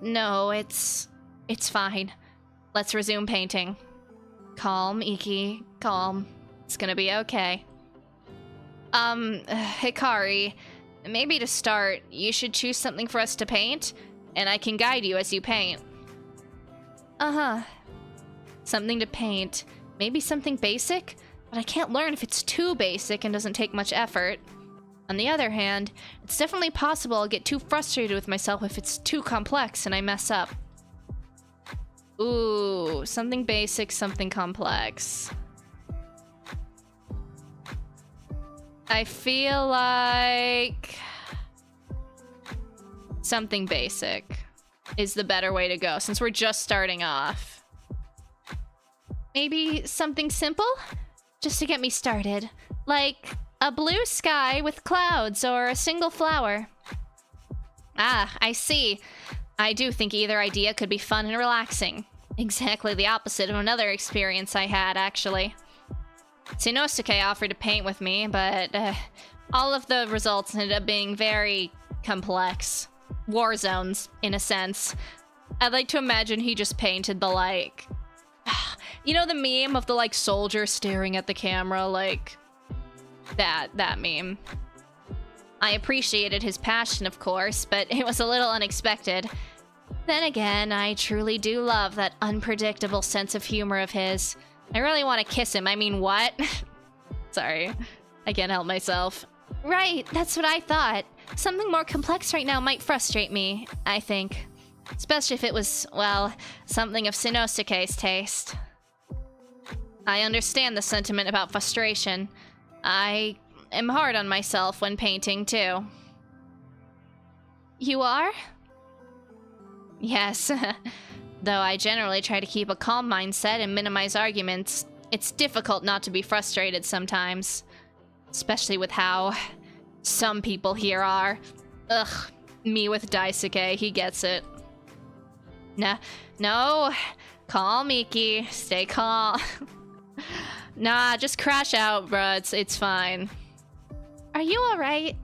No, it's fine. Let's resume painting. Calm, Iki, calm. It's gonna be okay. Hikari, maybe to start, you should choose something for us to paint, and I can guide you as you paint. Uh-huh. Something to paint. Maybe something basic? But I can't learn if it's too basic and doesn't take much effort. On the other hand, it's definitely possible I'll get too frustrated with myself if it's too complex and I mess up. Ooh, something basic, something complex. I feel like something basic is the better way to go since we're just starting off. Maybe something simple? Just to get me started. Like a blue sky with clouds or a single flower. Ah, I see. I do think either idea could be fun and relaxing. Exactly the opposite of another experience I had, actually. Shinosuke offered to paint with me, but all of the results ended up being very complex. War zones, in a sense. I'd like to imagine he just painted the, like... You know the meme of the, like, soldier staring at the camera, like... That meme. I appreciated his passion, of course, but it was a little unexpected. Then again, I truly do love that unpredictable sense of humor of his. I really want to kiss him. I mean, what? Sorry. I can't help myself. Right, that's what I thought. Something more complex right now might frustrate me, I think. Especially if it was, well, something of Shinosuke's taste. I understand the sentiment about frustration. I am hard on myself when painting, too. You are? Yes. Though I generally try to keep a calm mindset and minimize arguments, it's difficult not to be frustrated sometimes. Especially with how some people here are. Ugh, me with Daisuke, he gets it. No. Calm, Miki. Stay calm. Nah, just crash out, bruh. It's fine. Are you alright?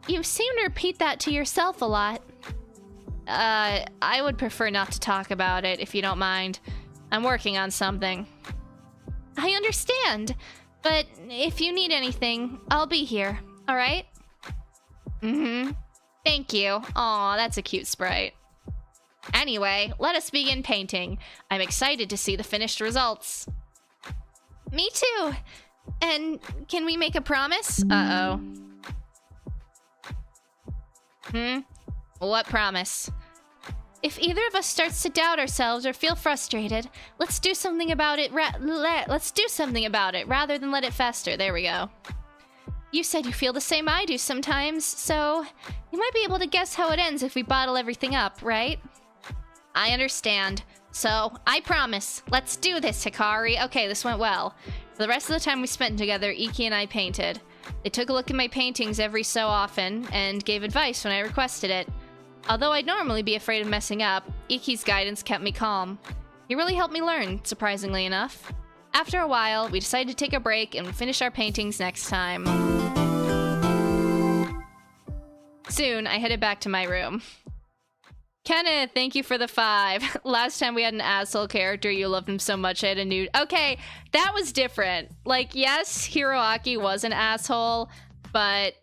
You seem to repeat that to yourself a lot. I would prefer not to talk about it, if you don't mind. I'm working on something. I understand, but if you need anything, I'll be here, alright? Mm-hmm. Thank you. Aw, that's a cute sprite. Anyway, let us begin painting. I'm excited to see the finished results. Me too. And can we make a promise? Uh-oh. What promise? If either of us starts to doubt ourselves or feel frustrated, let's do something about it. Let's do something about it rather than let it fester. There we go. You said you feel the same I do sometimes, so you might be able to guess how it ends if we bottle everything up, right? I understand. So, I promise. Let's do this, Hikari. Okay, this went well. For the rest of the time we spent together, Iki and I painted. They took a look at my paintings every so often and gave advice when I requested it. Although I'd normally be afraid of messing up, Iki's guidance kept me calm. He really helped me learn, surprisingly enough. After a while, we decided to take a break and finish our paintings next time. Soon, I headed back to my room. Kenneth, thank you for the 5. Last time we had an asshole character, you loved him so much I had a new... Okay, that was different. Like, yes, Hiroaki was an asshole, but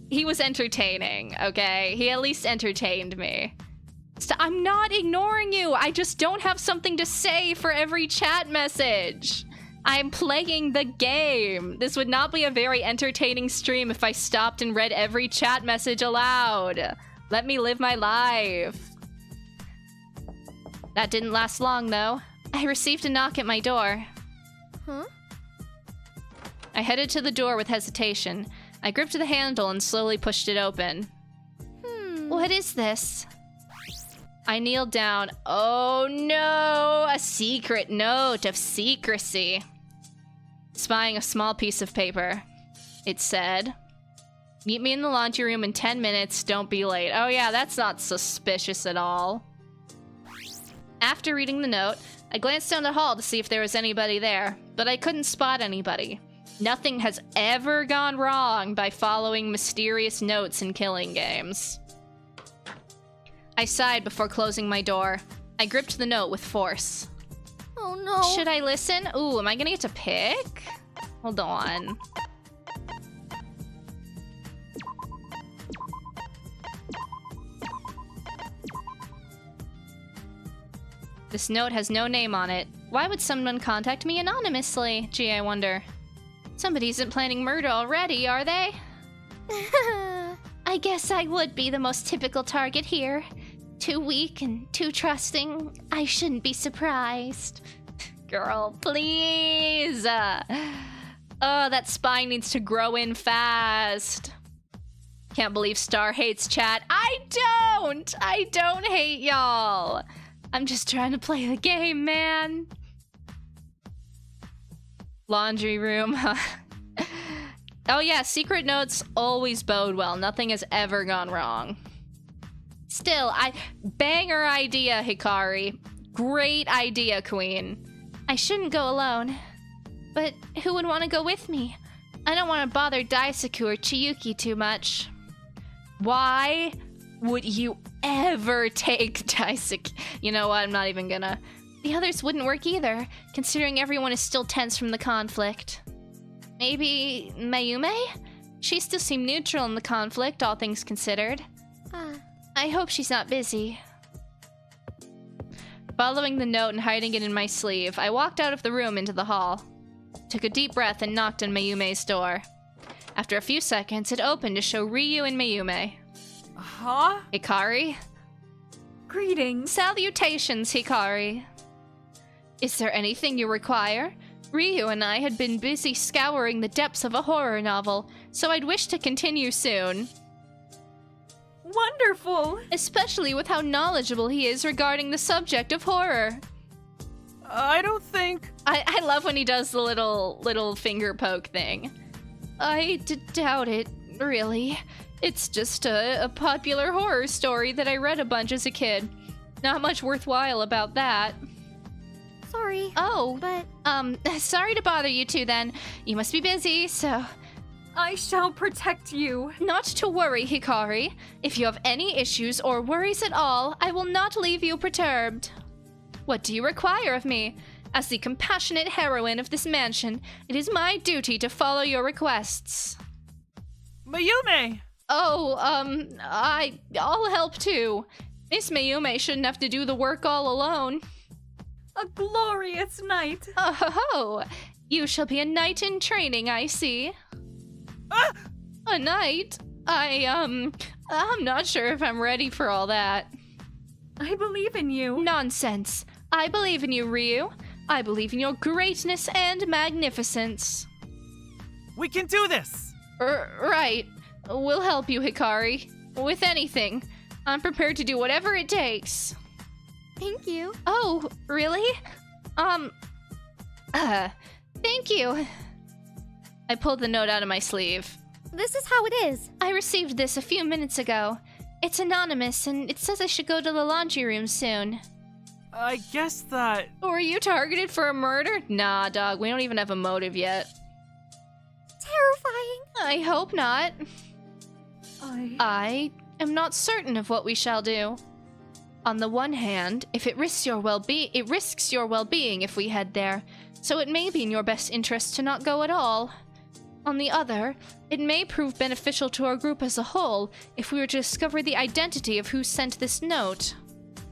he was entertaining, okay? He at least entertained me. I'm not ignoring you. I just don't have something to say for every chat message. I'm playing the game. This would not be a very entertaining stream if I stopped and read every chat message aloud. Let me live my life. That didn't last long, though. I received a knock at my door. Huh? I headed to the door with hesitation. I gripped the handle and slowly pushed it open. What is this? I kneeled down. Oh no! A secret note of secrecy. Spying a small piece of paper. It said, "Meet me in the laundry room in 10 minutes. Don't be late." Oh yeah, that's not suspicious at all. After reading the note, I glanced down the hall to see if there was anybody there, but I couldn't spot anybody. Nothing has ever gone wrong by following mysterious notes in killing games. I sighed before closing my door. I gripped the note with force. Oh no. Should I listen? Ooh, am I gonna get to pick? Hold on. This note has no name on it. Why would someone contact me anonymously? Gee, I wonder. Somebody isn't planning murder already, are they? I guess I would be the most typical target here. Too weak and too trusting. I shouldn't be surprised. Girl, please. Oh, that spine needs to grow in fast. Can't believe Star hates chat. I don't hate y'all. I'm just trying to play the game, man. Laundry room. Oh yeah, secret notes always bode well. Nothing has ever gone wrong. Still, banger idea, Hikari. Great idea, Queen. I shouldn't go alone. But who would want to go with me? I don't want to bother Daisuke or Chiyuki too much. Why would you ever take Daisuke? You know what, I'm not even gonna. The others wouldn't work either, considering everyone is still tense from the conflict. Maybe Mayume? She still seemed neutral in the conflict, all things considered. I hope she's not busy. Following the note and hiding it in my sleeve, I walked out of the room into the hall. Took a deep breath and knocked on Mayume's door. After a few seconds, it opened to show Ryu and Mayume. Huh? Hikari? Greetings. Salutations, Hikari. Is there anything you require? Ryu and I had been busy scouring the depths of a horror novel, so I'd wish to continue soon. Wonderful! Especially with how knowledgeable he is regarding the subject of horror. I don't think... I love when he does the little finger poke thing. I doubt it, really. It's just a popular horror story that I read a bunch as a kid. Not much worthwhile about that. Sorry. Oh, But sorry to bother you two then. You must be busy, so... I shall protect you. Not to worry, Hikari. If you have any issues or worries at all, I will not leave you perturbed. What do you require of me? As the compassionate heroine of this mansion, it is my duty to follow your requests. Mayume! Oh, I'll help too. Miss Mayume shouldn't have to do the work all alone. A glorious night. Oh, you shall be a knight in training, I see. Ah! A knight? I'm not sure if I'm ready for all that. I believe in you. Nonsense. I believe in you, Ryu. I believe in your greatness and magnificence. We can do this! Right. We'll help you, Hikari. With anything. I'm prepared to do whatever it takes. thank you. Oh, really? Thank you. I pulled the note out of my sleeve. This is how it is. I received this a few minutes ago. It's anonymous, and it says I should go to the laundry room soon. I guess that... Were you targeted for a murder? Nah, dog, we don't even have a motive yet. Terrifying. I hope not. I am not certain of what we shall do. On the one hand, if it risks your well-being, if we head there, so it may be in your best interest to not go at all. On the other, it may prove beneficial to our group as a whole if we were to discover the identity of who sent this note.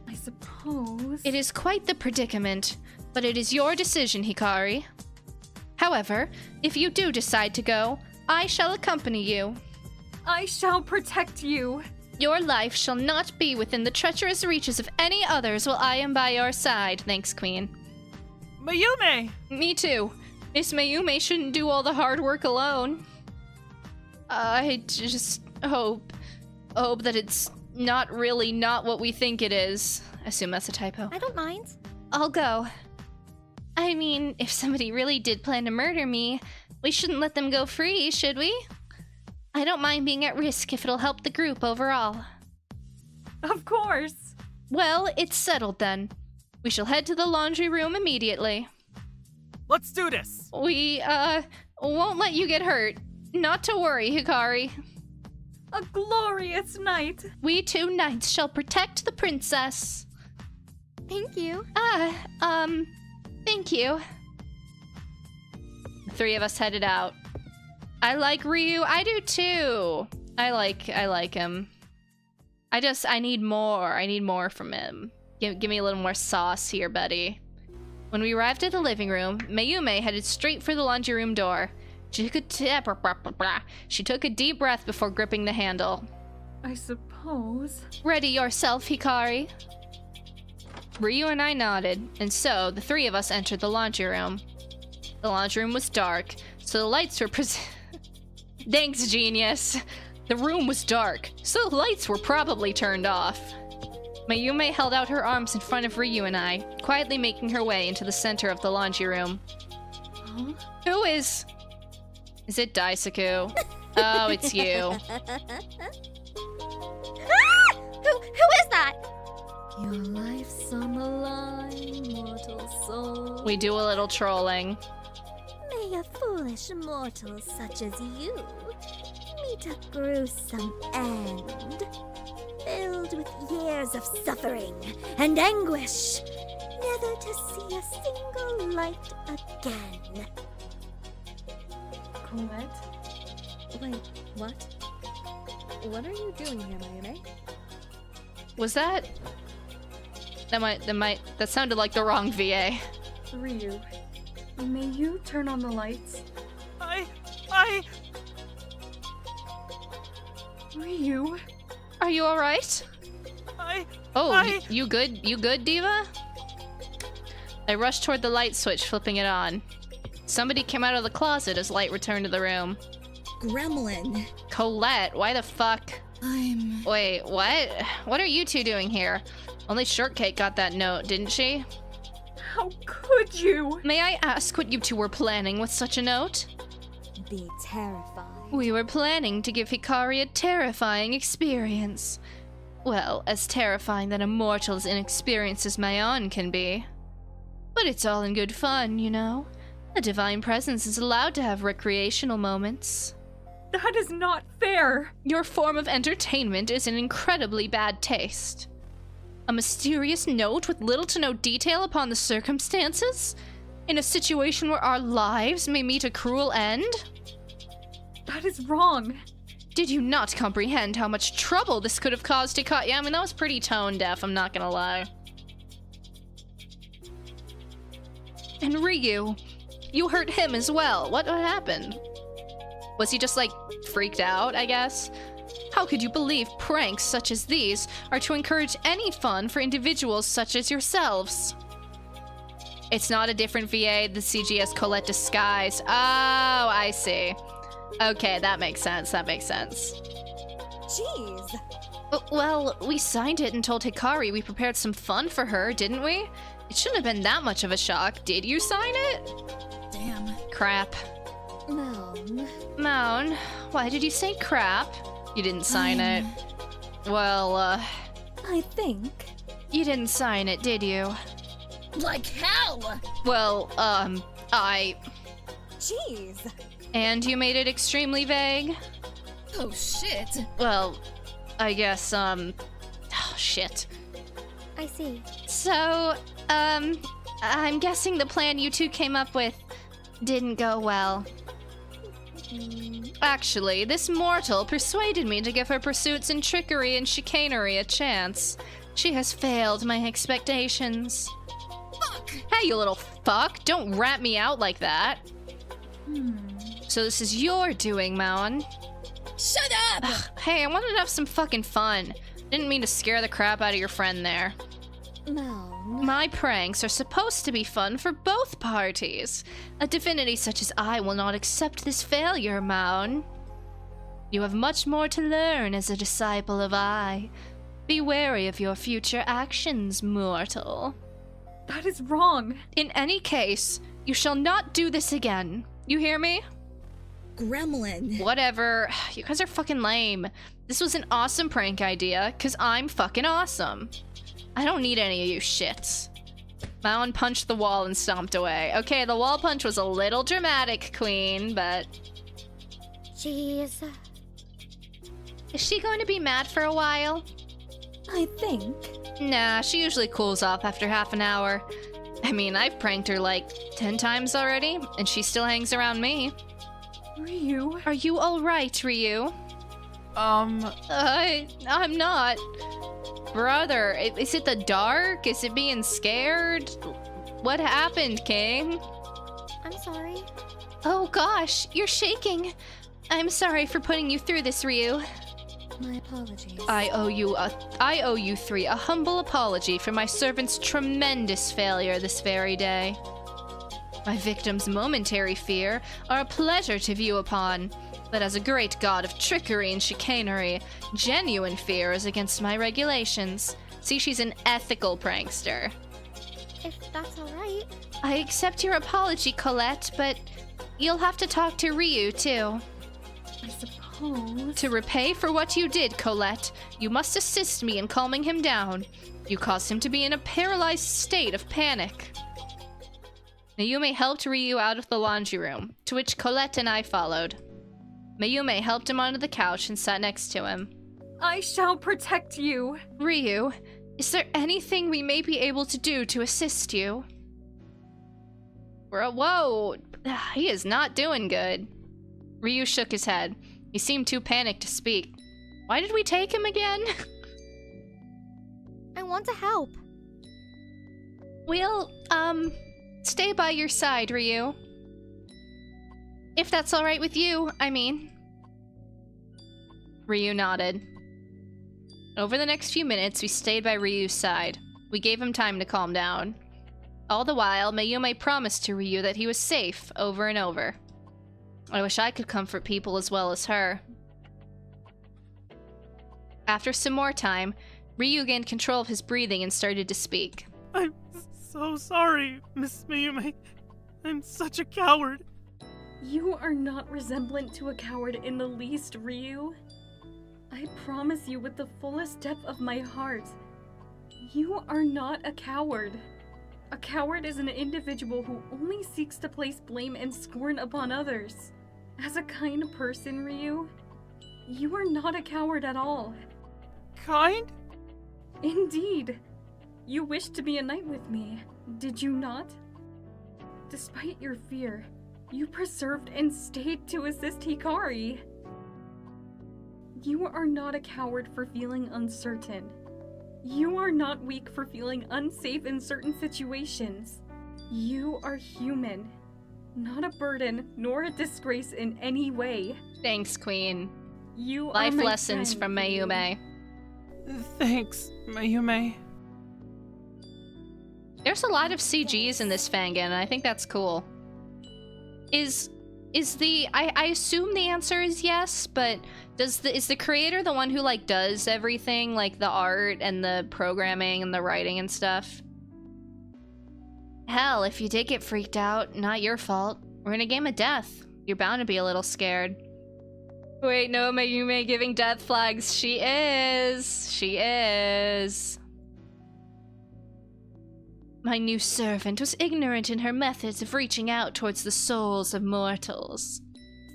I suppose. It is quite the predicament, but it is your decision, Hikari. However, if you do decide to go, I shall accompany you. I shall protect you. Your life shall not be within the treacherous reaches of any others while I am by your side. Thanks, Queen. Mayume! Me too. Miss Mayume shouldn't do all the hard work alone. I just hope that it's not really not what we think it is. I assume that's a typo. I don't mind. I'll go. I mean, if somebody really did plan to murder me, we shouldn't let them go free, should we? I don't mind being at risk if it'll help the group overall. Of course. Well, it's settled then. We shall head to the laundry room immediately. Let's do this! We, won't let you get hurt. Not to worry, Hikari. A glorious night. We two knights shall protect the princess. Thank you. Thank you. The three of us headed out. I like Ryu. I do too. I like him. I need more. I need more from him. Give me a little more sauce here, buddy. When we arrived at the living room, Mayume headed straight for the laundry room door. She took a deep breath before gripping the handle. I suppose. Ready yourself, Hikari. Ryu and I nodded, and so the three of us entered the laundry room. The laundry room was dark, so the lights were Thanks, genius! The room was dark, so the lights were probably turned off. Mayume held out her arms in front of Ryu and I, quietly making her way into the center of the laundry room. Huh? Who is... Is it Daisuke? Oh, it's you. Who is that? Your life's on the line, mortal soul. We do a little trolling. May a foolish mortal such as you meet a gruesome end, filled with years of suffering and anguish, never to see a single light again. Colette? Wait, what? What are you doing here, Mayume? Was that... That sounded like the wrong VA. Ryu, may you turn on the lights? Ryu? Are you alright? You good? You good, Diva? I rushed toward the light switch, flipping it on. Somebody came out of the closet as light returned to the room. Gremlin. Colette, why the fuck? Wait, what? What are you two doing here? Only Shortcake got that note, didn't she? How could you? May I ask what you two were planning with such a note? Be terrified. We were planning to give Hikari a terrifying experience. Well, as terrifying than a mortal's inexperience as my own can be. But it's all in good fun, you know? A divine presence is allowed to have recreational moments. That is not fair! Your form of entertainment is in incredibly bad taste. A mysterious note with little to no detail upon the circumstances? In a situation where our lives may meet a cruel end? That is wrong. Did you not comprehend how much trouble this could have caused Hikari? Yeah, I mean, that was pretty tone deaf, I'm not gonna lie. And Ryu, you hurt him as well. What happened? Was he just, like, freaked out, I guess? How could you believe pranks such as these are to encourage any fun for individuals such as yourselves? It's not a different VA, the CGS Colette disguise. Oh, I see. Okay, that makes sense, Jeez. Well, we signed it and told Hikari we prepared some fun for her, didn't we? It shouldn't have been that much of a shock. Did you sign it? Damn. Crap. Moan, why did you say crap? You didn't sign it. Well, I think. You didn't sign it, did you? Like hell! Well, Jeez. And you made it extremely vague? Oh shit. Well, I guess, oh, shit. I see. So, I'm guessing the plan you two came up with didn't go well. Actually, this mortal persuaded me to give her pursuits in trickery and chicanery a chance. She has failed my expectations. Fuck! Hey, you little fuck! Don't rat me out like that! So this is your doing, Maon. Shut up! Ugh, hey, I wanted to have some fucking fun. Didn't mean to scare the crap out of your friend there. My pranks are supposed to be fun for both parties. A divinity such as I will not accept this failure, Maon. You have much more to learn as a disciple of I. Be wary of your future actions, mortal. That is wrong. In any case, you shall not do this again. You hear me? Gremlin. Whatever. You guys are fucking lame. This was an awesome prank idea, cause I'm fucking awesome. I don't need any of you shits. Maon punched the wall and stomped away. Okay, the wall punch was a little dramatic, Queen, but... Jeez. Is she going to be mad for a while? I think. Nah, she usually cools off after half an hour. I mean, I've pranked her like 10 times already, and she still hangs around me. Ryu? Are you alright, Ryu? I'm not. Brother, is it the dark? Is it being scared? What happened, King? I'm sorry. Oh gosh, you're shaking. I'm sorry for putting you through this, Ryu. My apologies. I owe you three a humble apology for my servant's tremendous failure this very day. My victim's momentary fear are a pleasure to view upon, but as a great god of trickery and chicanery, genuine fear is against my regulations. See, she's an ethical prankster. If that's alright. I accept your apology, Colette, but you'll have to talk to Ryu, too. I suppose. To repay for what you did, Colette, you must assist me in calming him down. You caused him to be in a paralyzed state of panic. Mayume helped Ryu out of the laundry room, to which Colette and I followed. Mayume helped him onto the couch and sat next to him. I shall protect you. Ryu, is there anything we may be able to do to assist you? Whoa, he is not doing good. Ryu shook his head. He seemed too panicked to speak. Why did we take him again? I want to help. We'll, stay by your side, Ryu. If that's alright with you, I mean. Ryu nodded. Over the next few minutes, we stayed by Ryu's side. We gave him time to calm down. All the while, Mayume promised to Ryu that he was safe over and over. I wish I could comfort people as well as her. After some more time, Ryu gained control of his breathing and started to speak. I'm so sorry, Miss Mayume. I'm such a coward. You are not resemblant to a coward in the least, Ryu. I promise you with the fullest depth of my heart, you are not a coward. A coward is an individual who only seeks to place blame and scorn upon others. As a kind person, Ryu, you are not a coward at all. Kind? Indeed. You wished to be a knight with me, did you not? Despite your fear, you persevered and stayed to assist Hikari. You are not a coward for feeling uncertain. You are not weak for feeling unsafe in certain situations. You are human, not a burden nor a disgrace in any way. Thanks, Queen. You Life are my lessons friend, from Mayume. Thanks, Mayume. There's a lot of CGs in this fangin, and I think that's cool. I assume the answer is yes, but is the creator the one who like does everything, like the art and the programming and the writing and stuff? Hell, if you did get freaked out, not your fault. We're in a game of death. You're bound to be a little scared. Wait, no, Mayume giving death flags. She is. She is. My new servant was ignorant in her methods of reaching out towards the souls of mortals.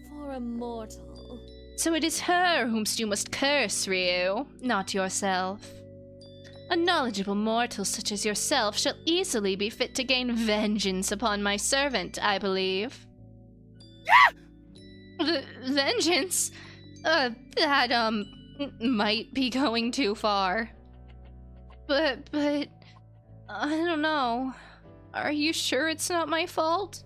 For a mortal. So it is her whomst you must curse, Ryu, not yourself. A knowledgeable mortal such as yourself shall easily be fit to gain vengeance upon my servant, I believe. Vengeance? That, might be going too far. But, I don't know. Are you sure it's not my fault?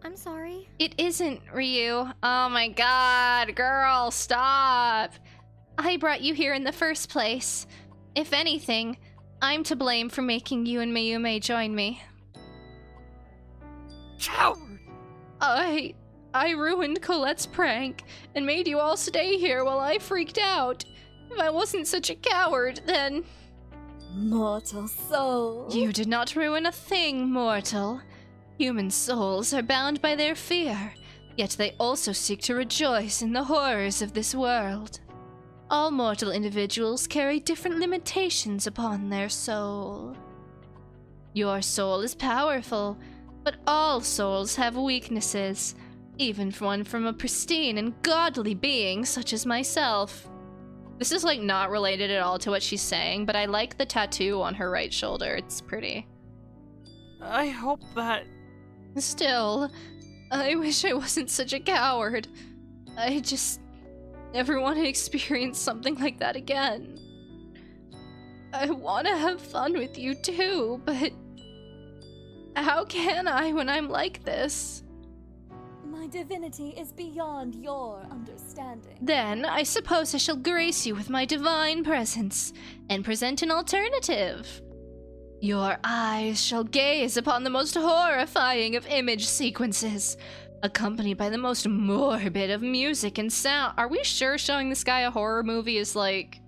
I'm sorry. It isn't, Ryu. Oh my god, girl, stop. I brought you here in the first place. If anything, I'm to blame for making you and Mayume join me. Coward! I ruined Colette's prank and made you all stay here while I freaked out. If I wasn't such a coward, then... Mortal soul. You did not ruin a thing, mortal. Human souls are bound by their fear, yet they also seek to rejoice in the horrors of this world. All mortal individuals carry different limitations upon their soul. Your soul is powerful, but all souls have weaknesses, even one from a pristine and godly being such as myself. This is like not related at all to what she's saying, but I like the tattoo on her right shoulder. It's pretty. I hope that... Still, I wish I wasn't such a coward. never want to experience something like that again. I want to have fun with you too, but how can I when I'm like this? My divinity is beyond your understanding. Then I suppose I shall grace you with my divine presence and present an alternative. Your eyes shall gaze upon the most horrifying of image sequences, accompanied by the most morbid of music and sound. Are we sure showing this guy a horror movie is, like,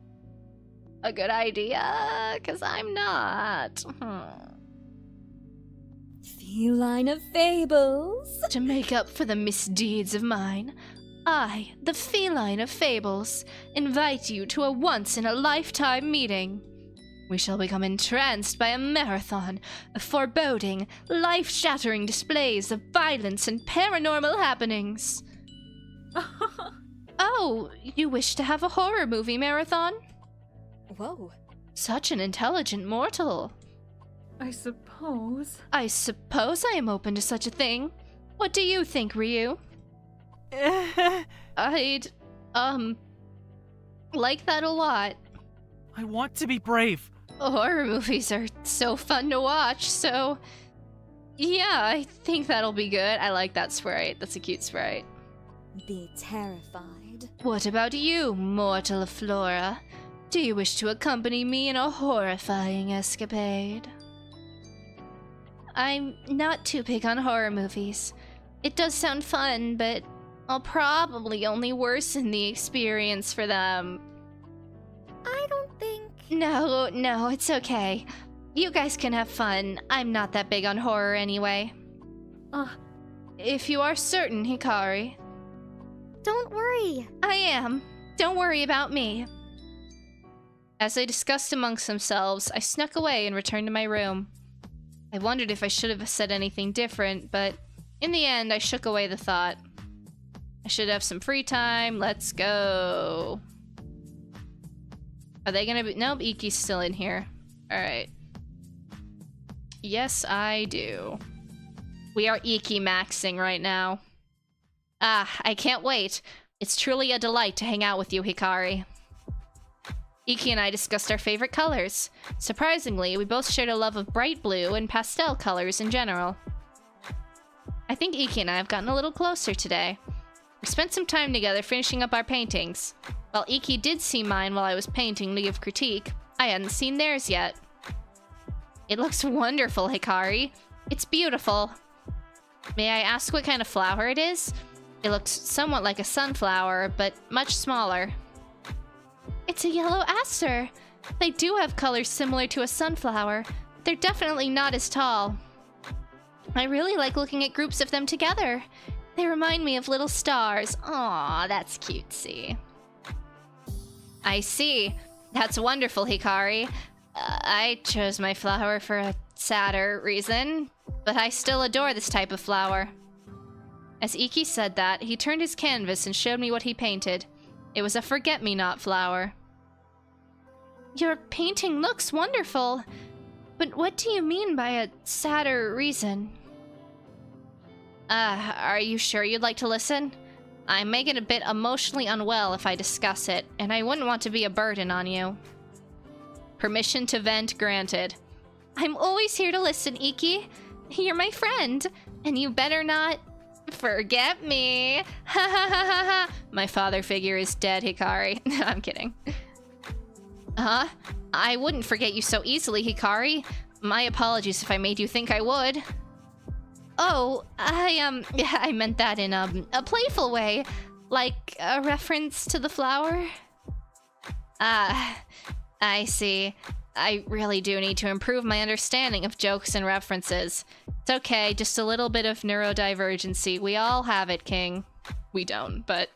a good idea? 'Cause I'm not. Feline of fables. To make up for the misdeeds of mine, I, the feline of fables, invite you to a once-in-a-lifetime meeting. We shall become entranced by a marathon of foreboding, life-shattering displays of violence and paranormal happenings. Oh, you wish to have a horror movie marathon? Whoa. Such an intelligent mortal. I suppose. I suppose I am open to such a thing. What do you think, Ryu? I'd, like that a lot. I want to be brave. Horror movies are so fun to watch, so yeah, I think that'll be good. I like that sprite. That's a cute sprite. Be terrified. What about you, mortal of Flora? Do you wish to accompany me in a horrifying escapade? I'm not too big on horror movies. It does sound fun, but I'll probably only worsen the experience for them. I don't think... No, it's okay. You guys can have fun. I'm not that big on horror anyway. If you are certain, Hikari. Don't worry. I am. Don't worry about me. As they discussed amongst themselves, I snuck away and returned to my room. I wondered if I should have said anything different, but in the end, I shook away the thought. I should have some free time. Let's go. Are they gonna be— nope, Iki's still in here. Alright. Yes, I do. We are Iki maxing right now. I can't wait. It's truly a delight to hang out with you, Hikari. Iki and I discussed our favorite colors. Surprisingly, we both shared a love of bright blue and pastel colors in general. I think Iki and I have gotten a little closer today. We spent some time together finishing up our paintings. While Iki did see mine while I was painting to give critique, I hadn't seen theirs yet. It looks wonderful, Hikari. It's beautiful. May I ask what kind of flower it is? It looks somewhat like a sunflower, but much smaller. It's a yellow aster. They do have colors similar to a sunflower. They're definitely not as tall. I really like looking at groups of them together. They remind me of little stars. Aw, that's cutesy. I see. That's wonderful, Hikari. I chose my flower for a sadder reason, but I still adore this type of flower. As Iki said that, he turned his canvas and showed me what he painted. It was a forget-me-not flower. Your painting looks wonderful, but what do you mean by a sadder reason? Are you sure you'd like to listen? I may get a bit emotionally unwell if I discuss it, and I wouldn't want to be a burden on you. Permission to vent granted. I'm always here to listen, Iki. You're my friend, and you better not forget me. Ha ha ha ha ha. My father figure is dead, Hikari. I'm kidding. I wouldn't forget you so easily, Hikari. My apologies if I made you think I would. Oh, I meant that in a playful way, like a reference to the flower. I see. I really do need to improve my understanding of jokes and references. It's okay, just a little bit of neurodivergency. We all have it, King. We don't, but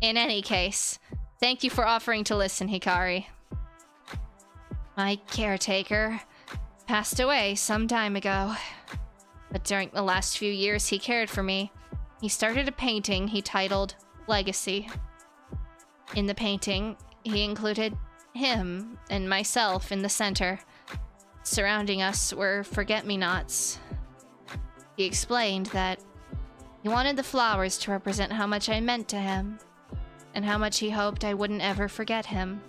in any case, thank you for offering to listen, Hikari. My caretaker passed away some time ago, but during the last few years he cared for me. He started a painting he titled Legacy. In the painting, he included him and myself in the center. Surrounding us were forget-me-nots. He explained that he wanted the flowers to represent how much I meant to him. and how much he hoped I wouldn't ever forget him.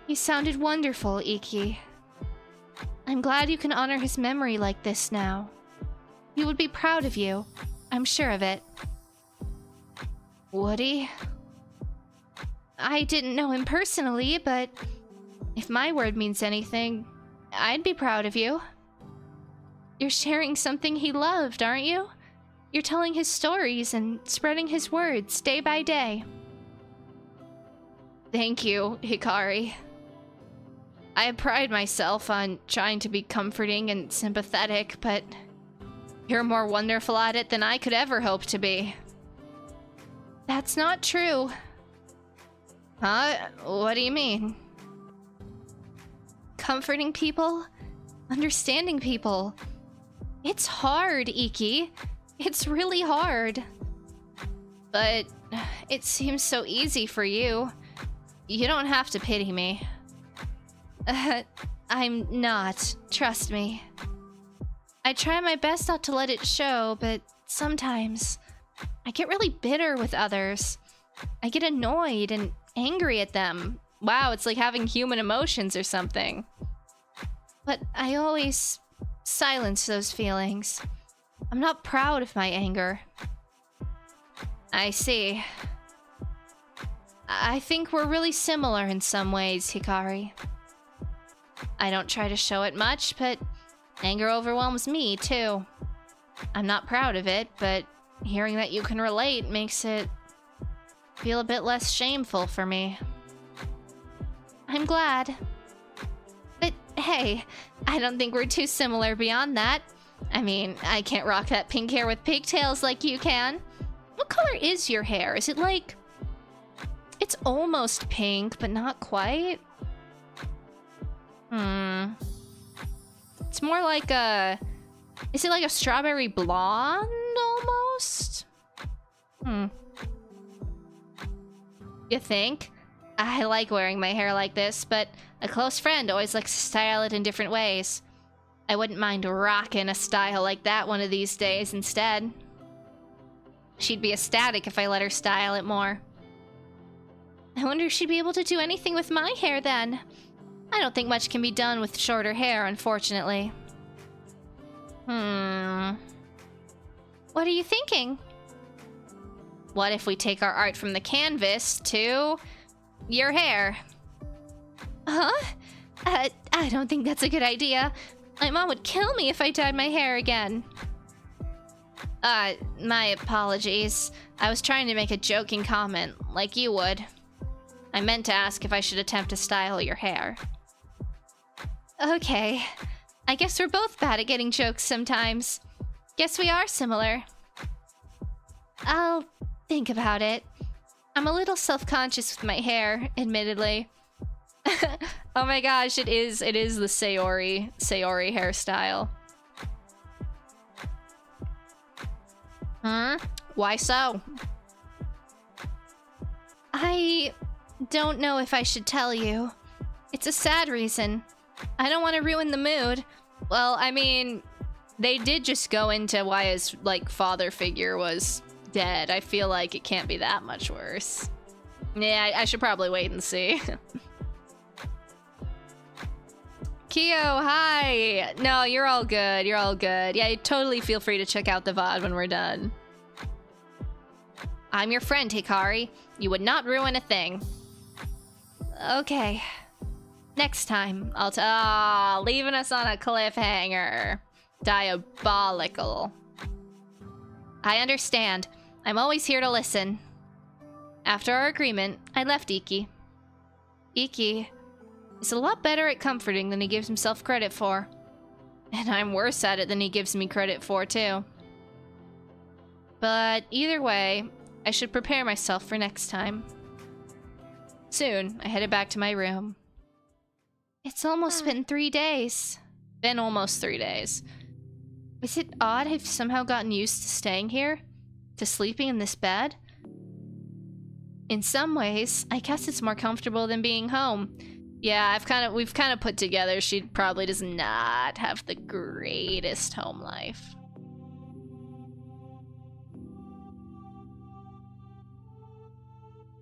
He sounded wonderful, Iki. I'm glad you can honor his memory like this now. He would be proud of you. I'm sure of it. Would he? I didn't know him personally, but if my word means anything, I'd be proud of you. You're sharing something he loved, aren't you? You're telling his stories and spreading his words day by day. Thank you, Hikari. I pride myself on trying to be comforting and sympathetic, but you're more wonderful at it than I could ever hope to be. That's not true. Huh? What do you mean? Comforting people? Understanding people? It's hard, Iki. It's really hard. But it seems so easy for you. You don't have to pity me. I'm not. Trust me. I try my best not to let it show, but sometimes I get really bitter with others. I get annoyed and angry at them. Wow, it's like having human emotions or something. But I always silence those feelings. I'm not proud of my anger. I see. I think we're really similar in some ways, Hikari. I don't try to show it much, but anger overwhelms me, too. I'm not proud of it, but hearing that you can relate makes it feel a bit less shameful for me. I'm glad. But hey, I don't think we're too similar beyond that. I mean, I can't rock that pink hair with pigtails like you can. What color is your hair? Is it like... It's almost pink, but not quite. It's more like a... Is it like a strawberry blonde, almost? You think? I like wearing my hair like this, but a close friend always likes to style it in different ways. I wouldn't mind rocking a style like that one of these days instead. She'd be ecstatic if I let her style it more. I wonder if she'd be able to do anything with my hair then. I don't think much can be done with shorter hair, unfortunately. What are you thinking? What if we take our art from the canvas to your hair? Huh? I don't think that's a good idea. My mom would kill me if I dyed my hair again. My apologies. I was trying to make a joking comment, like you would. I meant to ask if I should attempt to style your hair. Okay. I guess we're both bad at getting jokes sometimes. Guess we are similar. I'll think about it. I'm a little self-conscious with my hair, admittedly. Oh my gosh, it is the Sayori hairstyle. Why so? I don't know if I should tell you. It's a sad reason. I don't want to ruin the mood. Well, I mean, they did just go into why his, like, father figure was dead. I feel like it can't be that much worse. Yeah, I should probably wait and see. Kyo, hi! No, you're all good. You're all good. Yeah, totally feel free to check out the VOD when we're done. I'm your friend, Hikari. You would not ruin a thing. Okay. Next time, I'll leaving us on a cliffhanger. Diabolical. I understand. I'm always here to listen. After our agreement, I left Iki. Iki is a lot better at comforting than he gives himself credit for. And I'm worse at it than he gives me credit for, too. But either way, I should prepare myself for next time. Soon, I headed back to my room. It's almost been 3 days. Been almost 3 days. Is it odd I've somehow gotten used to staying here? To sleeping in this bed? In some ways, I guess it's more comfortable than being home. Yeah, we've kind of put together she probably does not have the greatest home life.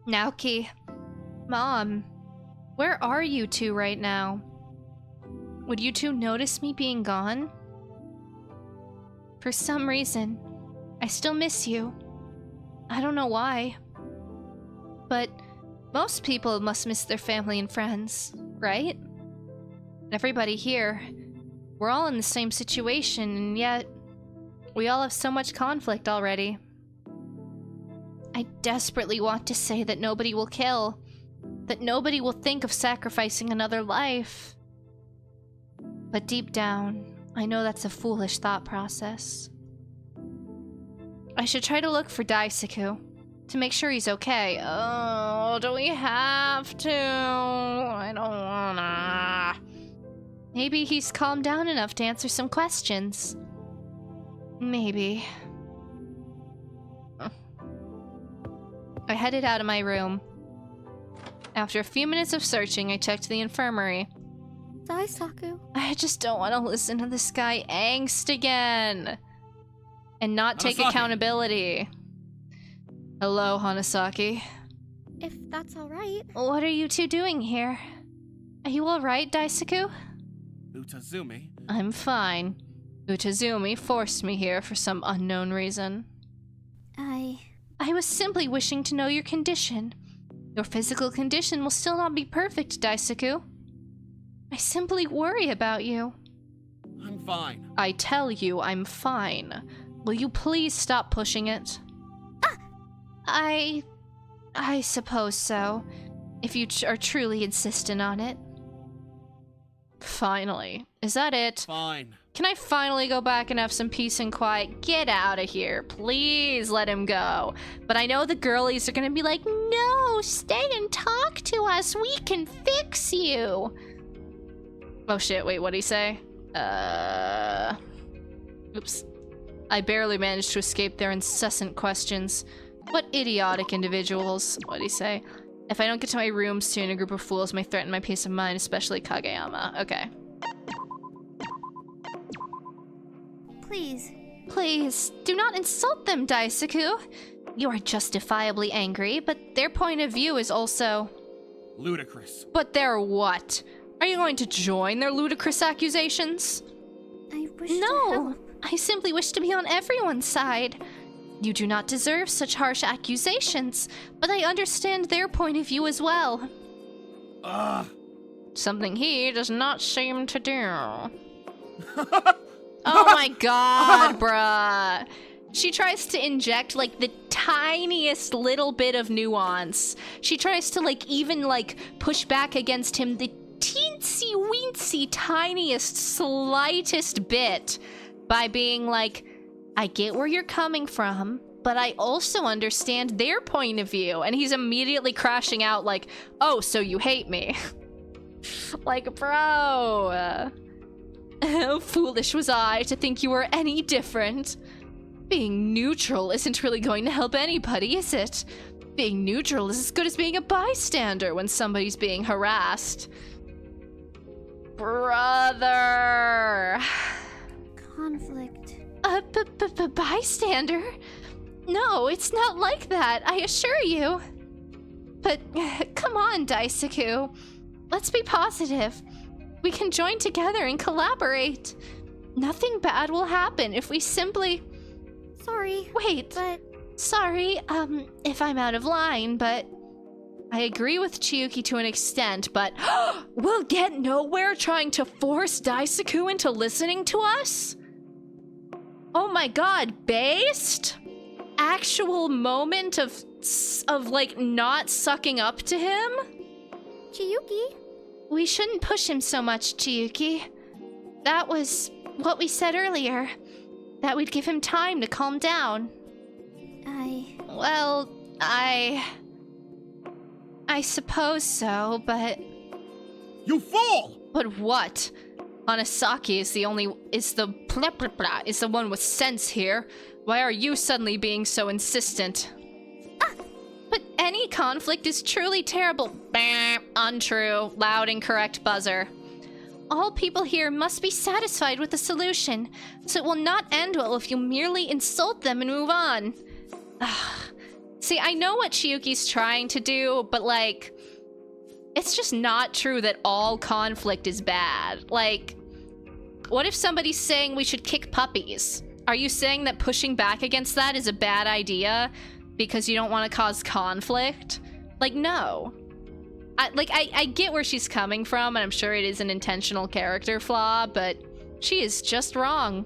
Naoki, Mom, where are you two right now? Would you two notice me being gone? For some reason, I still miss you. I don't know why. But most people must miss their family and friends, right? Everybody here, we're all in the same situation, and yet we all have so much conflict already. I desperately want to say that nobody will kill, that nobody will think of sacrificing another life. But deep down, I know that's a foolish thought process. I should try to look for Daisuke, to make sure he's okay. Oh, do we have to? I don't wanna. Maybe he's calmed down enough to answer some questions. Maybe. I headed out of my room. After a few minutes of searching, I checked the infirmary. Daisaku. I just don't want to listen to this guy angst again. And not take accountability. Hello, Hanasaki. If that's alright. What are you two doing here? Are you alright, Daisuke? Utazumi. I'm fine. Utazumi forced me here for some unknown reason. I was simply wishing to know your condition. Your physical condition will still not be perfect, Daisuke. I simply worry about you. I'm fine. I tell you, I'm fine. Will you please stop pushing it? I suppose so. If you are truly insistent on it. Finally. Is that it? Fine. Can I finally go back and have some peace and quiet? Get out of here. Please let him go. But I know the girlies are gonna be like, no, stay and talk to us. We can fix you. Oh shit, wait, what'd he say? Oops. I barely managed to escape their incessant questions. What idiotic individuals. What'd he say? If I don't get to my room soon, a group of fools may threaten my peace of mind, especially Kageyama. Okay. Please. Please, do not insult them, Daisuke. You are justifiably angry, but their point of view is also... ludicrous. But they're what? Are you going to join their ludicrous accusations? I wish to help. I simply wish to be on everyone's side. You do not deserve such harsh accusations, but I understand their point of view as well. Something he does not seem to do. Oh my god, bruh. She tries to inject, like, the tiniest little bit of nuance. She tries to, like, even, like, push back against him the teensy-weensy tiniest, slightest bit by being like, I get where you're coming from, but I also understand their point of view. And he's immediately crashing out like, oh, so you hate me. Like, bro. How foolish was I to think you were any different? Being neutral isn't really going to help anybody, is it? Being neutral is as good as being a bystander when somebody's being harassed. Brother. Conflict. Bystander? No, it's not like that, I assure you. But come on, Daisuke. Let's be positive. We can join together and collaborate. Nothing bad will happen if we simply... Sorry. Wait. But... Sorry, if I'm out of line, but... I agree with Chiyuki to an extent, but... we'll get nowhere trying to force Daisuke into listening to us? Oh my god, based? Actual moment of like, not sucking up to him? Chiyuki? We shouldn't push him so much, Chiyuki. That was what we said earlier. That we'd give him time to calm down. Well, I suppose so, but... You fool! But what? Hanasaki is the one with sense here. Why are you suddenly being so insistent? But any conflict is truly terrible. Bah, untrue. Loud, incorrect buzzer. All people here must be satisfied with the solution, so it will not end well if you merely insult them and move on. See, I know what Chiyuki's trying to do, but like, it's just not true that all conflict is bad. Like, what if somebody's saying we should kick puppies? Are you saying that pushing back against that is a bad idea because you don't want to cause conflict? Like, no. I get where she's coming from, and I'm sure it is an intentional character flaw, but she is just wrong.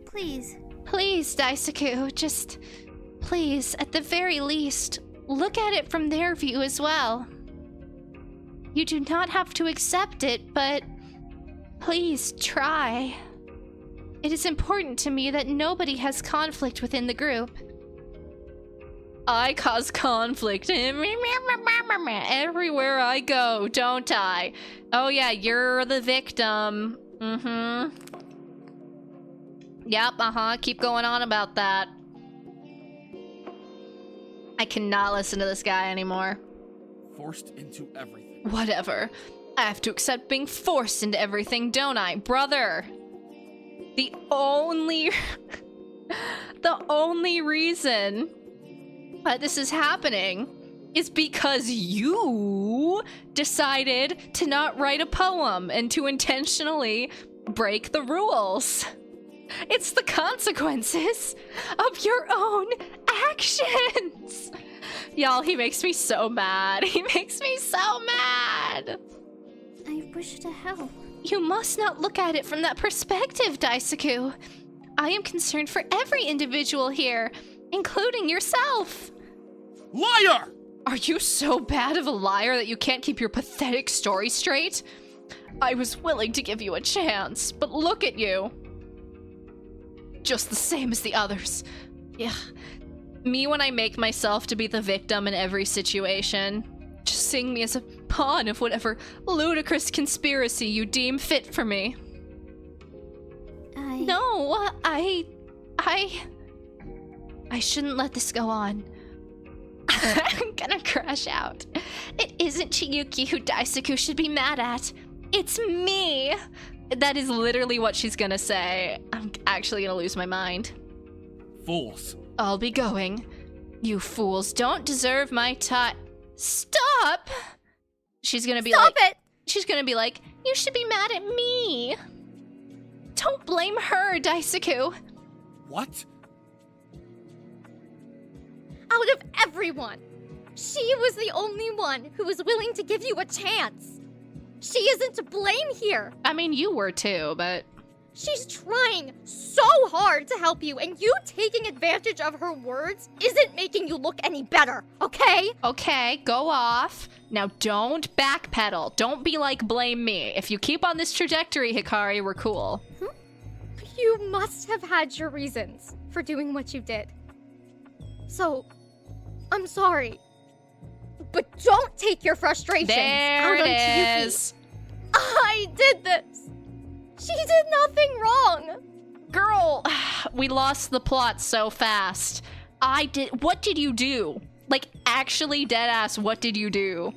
Please. Please, Daisuke, just... please, at the very least, look at it from their view as well. You do not have to accept it, but please try. It is important to me that nobody has conflict within the group. I cause conflict everywhere I go, don't I? Oh yeah, you're the victim. Mm-hmm. Yep, keep going on about that. I cannot listen to this guy anymore. Forced into everything. Whatever. I have to accept being forced into everything, don't I, brother? The only reason that this is happening is because you decided to not write a poem and to intentionally break the rules. It's the consequences of your own actions. Y'all, he makes me so mad. He makes me so mad. I wish to help. You must not look at it from that perspective, Daisuke. I am concerned for every individual here, including yourself. Liar! Are you so bad of a liar that you can't keep your pathetic story straight? I was willing to give you a chance, but look at you. Just the same as the others. Yeah. Me when I make myself to be the victim in every situation. Just seeing me as a pawn of whatever ludicrous conspiracy you deem fit for me. No, I shouldn't let this go on. I'm gonna crash out. It isn't Chiyuki who Daisuke should be mad at. It's me. That is literally what she's gonna say. I'm actually gonna lose my mind. Fools. I'll be going. You fools don't deserve my time. Stop! She's gonna be Stop like... it! She's gonna be like, you should be mad at me. Don't blame her, Daisuke. What? Out of everyone, she was the only one who was willing to give you a chance. She isn't to blame here. I mean, you were too, but... She's trying so hard to help you, and you taking advantage of her words isn't making you look any better, okay? Okay, go off. Now don't backpedal. Don't be like, blame me. If you keep on this trajectory, Hikari, we're cool. You must have had your reasons for doing what you did. So, I'm sorry. But don't take your frustrations there out on Chiyuki. It is. I did this. She did nothing wrong. Girl, we lost the plot so fast. What did you do? Like, actually deadass, what did you do?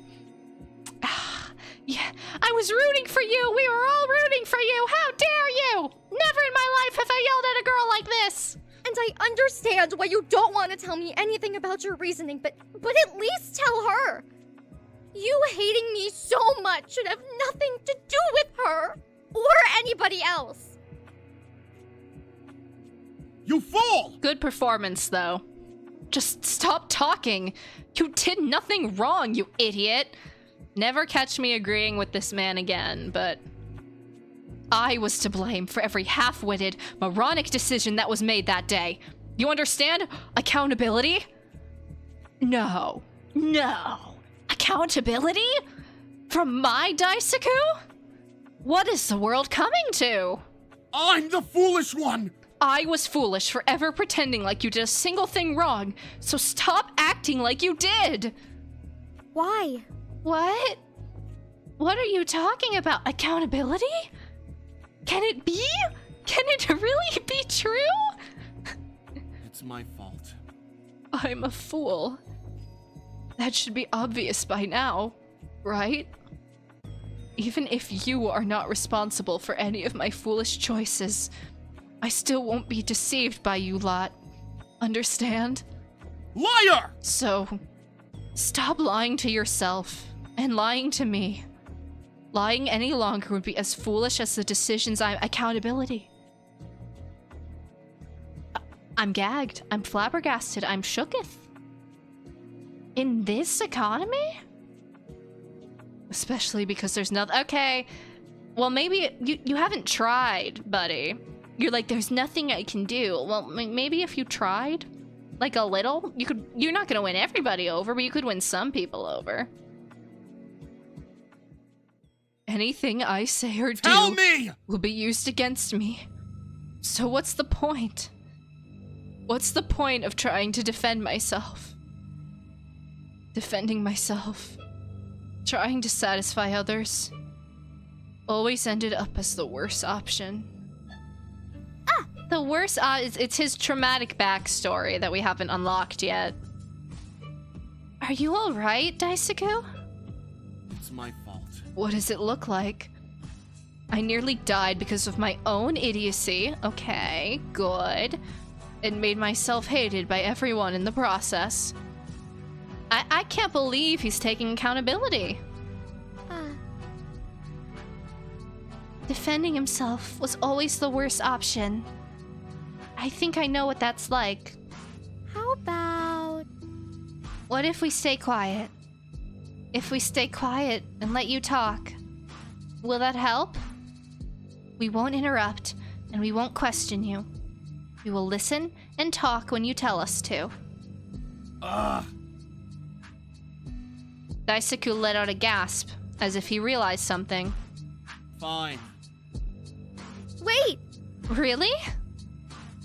Yeah, I was rooting for you. We were all rooting for you. How dare you? Never in my life have I yelled at a girl like this. And I understand why you don't want to tell me anything about your reasoning, but at least tell her. You hating me so much should have nothing to do with her or anybody else. You fool! Good performance, though. Just stop talking. You did nothing wrong, you idiot. Never catch me agreeing with this man again, but... I was to blame for every half-witted, moronic decision that was made that day. You understand? Accountability? No. No. Accountability? From my Daisuke? What is the world coming to? I'm the foolish one! I was foolish for ever pretending like you did a single thing wrong, so stop acting like you did! Why? What? What are you talking about? Accountability? Can it be? Can it really be true? It's my fault. I'm a fool. That should be obvious by now, right? Even if you are not responsible for any of my foolish choices, I still won't be deceived by you lot. Understand? Liar! So, stop lying to yourself and lying to me. Lying any longer would be as foolish as the decisions accountability. I'm gagged. I'm flabbergasted. I'm shooketh. In this economy? Especially because there's nothing. Okay. Well, maybe you haven't tried, buddy. You're like, there's nothing I can do. Well, maybe if you tried, like a little, you're not gonna win everybody over, but you could win some people over. Anything I say or do will be used against me. So what's the point? What's the point of trying to defend myself? Defending myself. Trying to satisfy others. Always ended up as the worst option. The worst, it's his traumatic backstory that we haven't unlocked yet. Are you alright, Daisuke? It's my fault. What does it look like? I nearly died because of my own idiocy. Okay, good. And made myself hated by everyone in the process. I can't believe he's taking accountability. Defending himself was always the worst option. I think I know what that's like. How about... What if we stay quiet? If we stay quiet and let you talk, will that help? We won't interrupt, and we won't question you. We will listen and talk when you tell us to. Daisuke let out a gasp, as if he realized something. Fine. Wait! Really?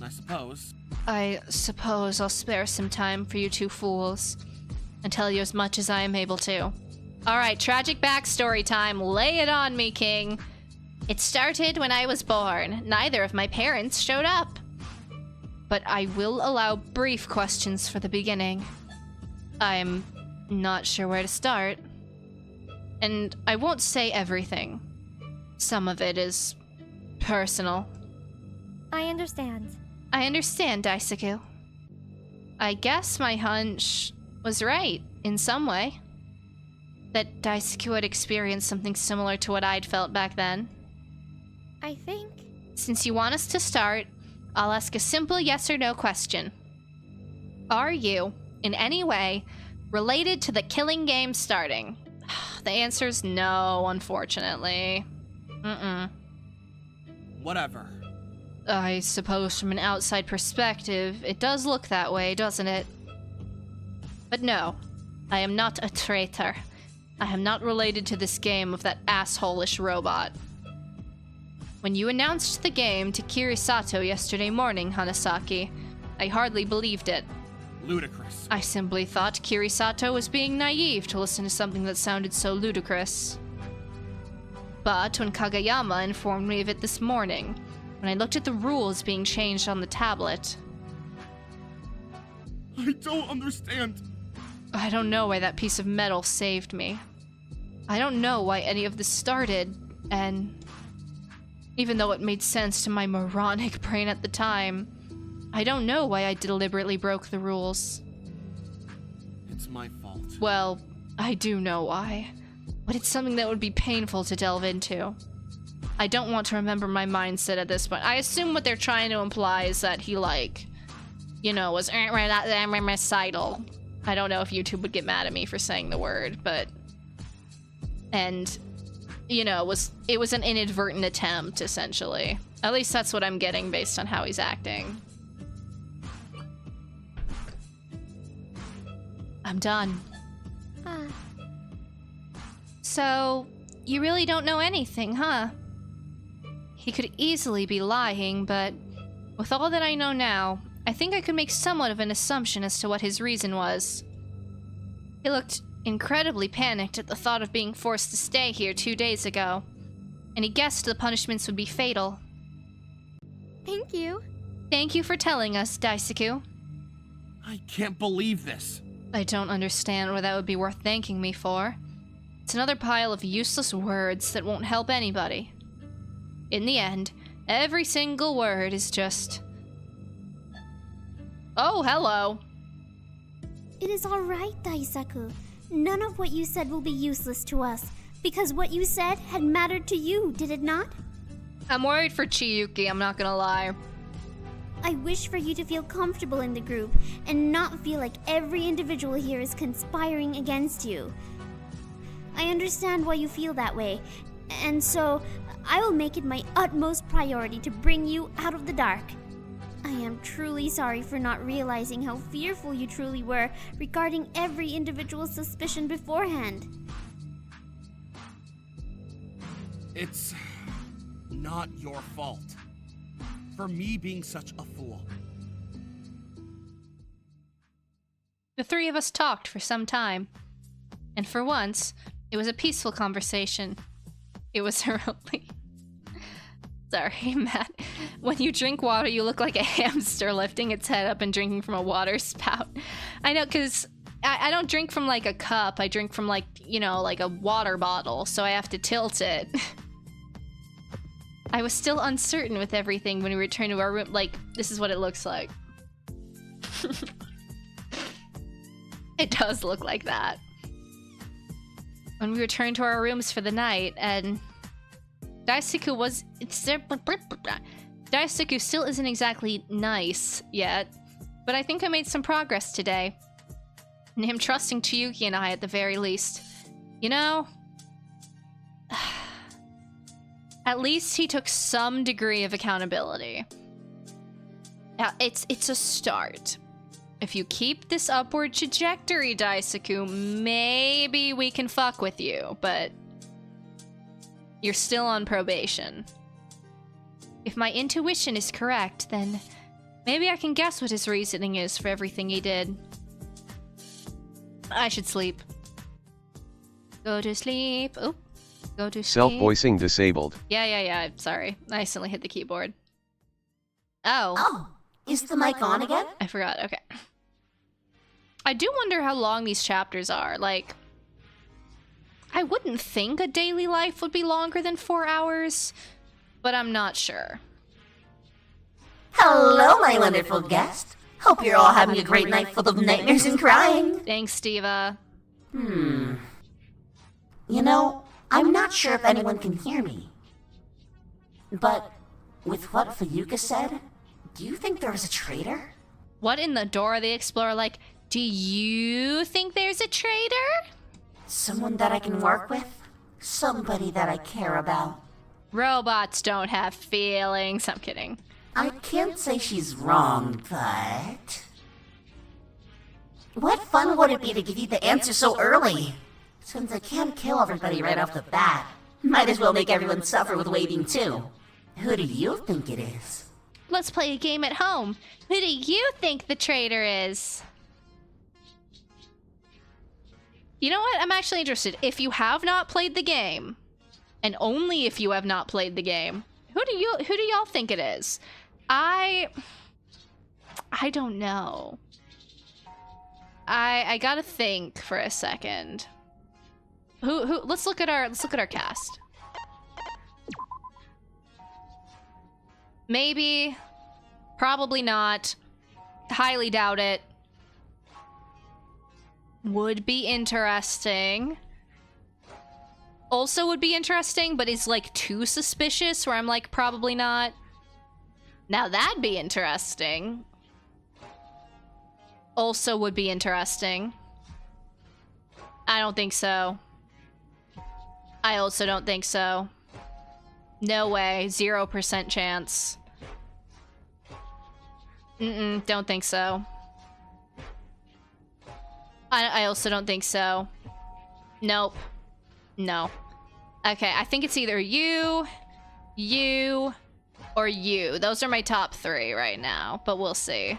I suppose. I suppose I'll spare some time for you two fools, and tell you as much as I am able to. Alright, tragic backstory time. Lay it on me, King. It started when I was born. Neither of my parents showed up. But I will allow brief questions for the beginning. I'm not sure where to start. And I won't say everything. Some of it is personal. I understand. I understand, Daisuke. I guess my hunch was right, in some way. That Daisuke had experienced something similar to what I'd felt back then. I think... Since you want us to start, I'll ask a simple yes or no question. Are you, in any way, related to the killing game starting? The answer's no, unfortunately. Whatever. I suppose from an outside perspective, it does look that way, doesn't it? But no, I am not a traitor. I am not related to this game of that asshole-ish robot. When you announced the game to Kirisato yesterday morning, Hanasaki, I hardly believed it. Ludicrous. I simply thought Kirisato was being naive to listen to something that sounded so ludicrous. But when Kagayama informed me of it this morning, when I looked at the rules being changed on the tablet... I don't understand. I don't know why that piece of metal saved me. I don't know why any of this started, and... even though it made sense to my moronic brain at the time, I don't know why I deliberately broke the rules. It's my fault. Well, I do know why. But it's something that would be painful to delve into. I don't want to remember my mindset at this point. I assume what they're trying to imply is that he, like, you know, was recital. I don't know if YouTube would get mad at me for saying the word, but... And, you know, it was an inadvertent attempt, essentially. At least that's what I'm getting based on how he's acting. I'm done. So, you really don't know anything, huh? He could easily be lying, but with all that I know now, I think I could make somewhat of an assumption as to what his reason was. He looked incredibly panicked at the thought of being forced to stay here 2 days ago, and he guessed the punishments would be fatal. Thank you. Thank you for telling us, Daisuke. I can't believe this. I don't understand what that would be worth thanking me for. It's another pile of useless words that won't help anybody. In the end, every single word is just... Oh, hello. It is all right, Daisaku. None of what you said will be useless to us, because what you said had mattered to you, did it not? I'm worried for Chiyuki, I'm not gonna lie. I wish for you to feel comfortable in the group and not feel like every individual here is conspiring against you. I understand why you feel that way, and so I will make it my utmost priority to bring you out of the dark. I am truly sorry for not realizing how fearful you truly were regarding every individual's suspicion beforehand. It's not your fault for me being such a fool. The three of us talked for some time, and for once, it was a peaceful conversation. It was her only... Sorry, Matt. When you drink water, you look like a hamster lifting its head up and drinking from a water spout. I know, because I don't drink from, like, a cup. I drink from, like, you know, like a water bottle, so I have to tilt it. I was still uncertain with everything when we returned to our room. Like, this is what it looks like. It does look like that. When we returned to our rooms for the night, and... Daisuke still isn't exactly nice yet, but I think I made some progress today. And him trusting Chiyuki and I at the very least. You know? At least he took some degree of accountability. It's a start. If you keep this upward trajectory, Daisuke, maybe we can fuck with you, but... You're still on probation. If my intuition is correct, then maybe I can guess what his reasoning is for everything he did. I should sleep. Go to sleep. Oh, go to sleep. Self-voicing disabled. Yeah. Sorry. I accidentally hit the keyboard. Oh. Oh, is the mic on again? I forgot. Okay. I do wonder how long these chapters are. Like... I wouldn't think a daily life would be longer than 4 hours, but I'm not sure. Hello, my wonderful guest. Hope you're all having a great night full of nightmares and crying. Thanks, Steva. You know, I'm not sure if anyone can hear me. But with what Fuyuka said, do you think there was a traitor? What in the Dora the Explorer, like, do you think there's a traitor? Someone that I can work with? Somebody that I care about? Robots don't have feelings. I'm kidding. I can't say she's wrong, but... What fun would it be to give you the answer so early? Since I can't kill everybody right off the bat, might as well make everyone suffer with waiting too. Who do you think it is? Let's play a game at home. Who do you think the traitor is? You know what? I'm actually interested. If you have not played the game, and only if you have not played the game, who do y'all think it is? I don't know. I gotta think for a second. Who let's look at our cast. Maybe, probably not. Highly doubt it. Would be interesting. Also would be interesting, but is like too suspicious where I'm like, probably not. Now that'd be interesting. Also would be interesting. I don't think so. I also don't think so. No way. 0% chance. Don't think so. I also don't think so. Nope. No. Okay, I think it's either you, or you. Those are my top 3 right now, but we'll see.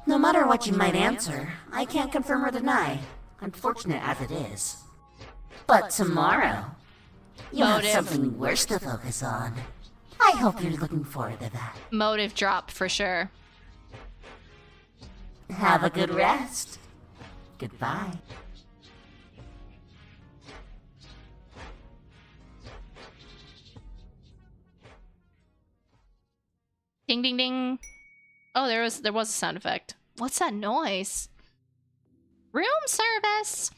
No matter what you might answer, I can't confirm or deny. Unfortunate as it is. But tomorrow, you'll have something worse to focus on. I hope you're looking forward to that. Motive drop for sure. Have a good rest. Goodbye. Ding, ding, ding. Oh, there was a sound effect. What's that noise? Room service!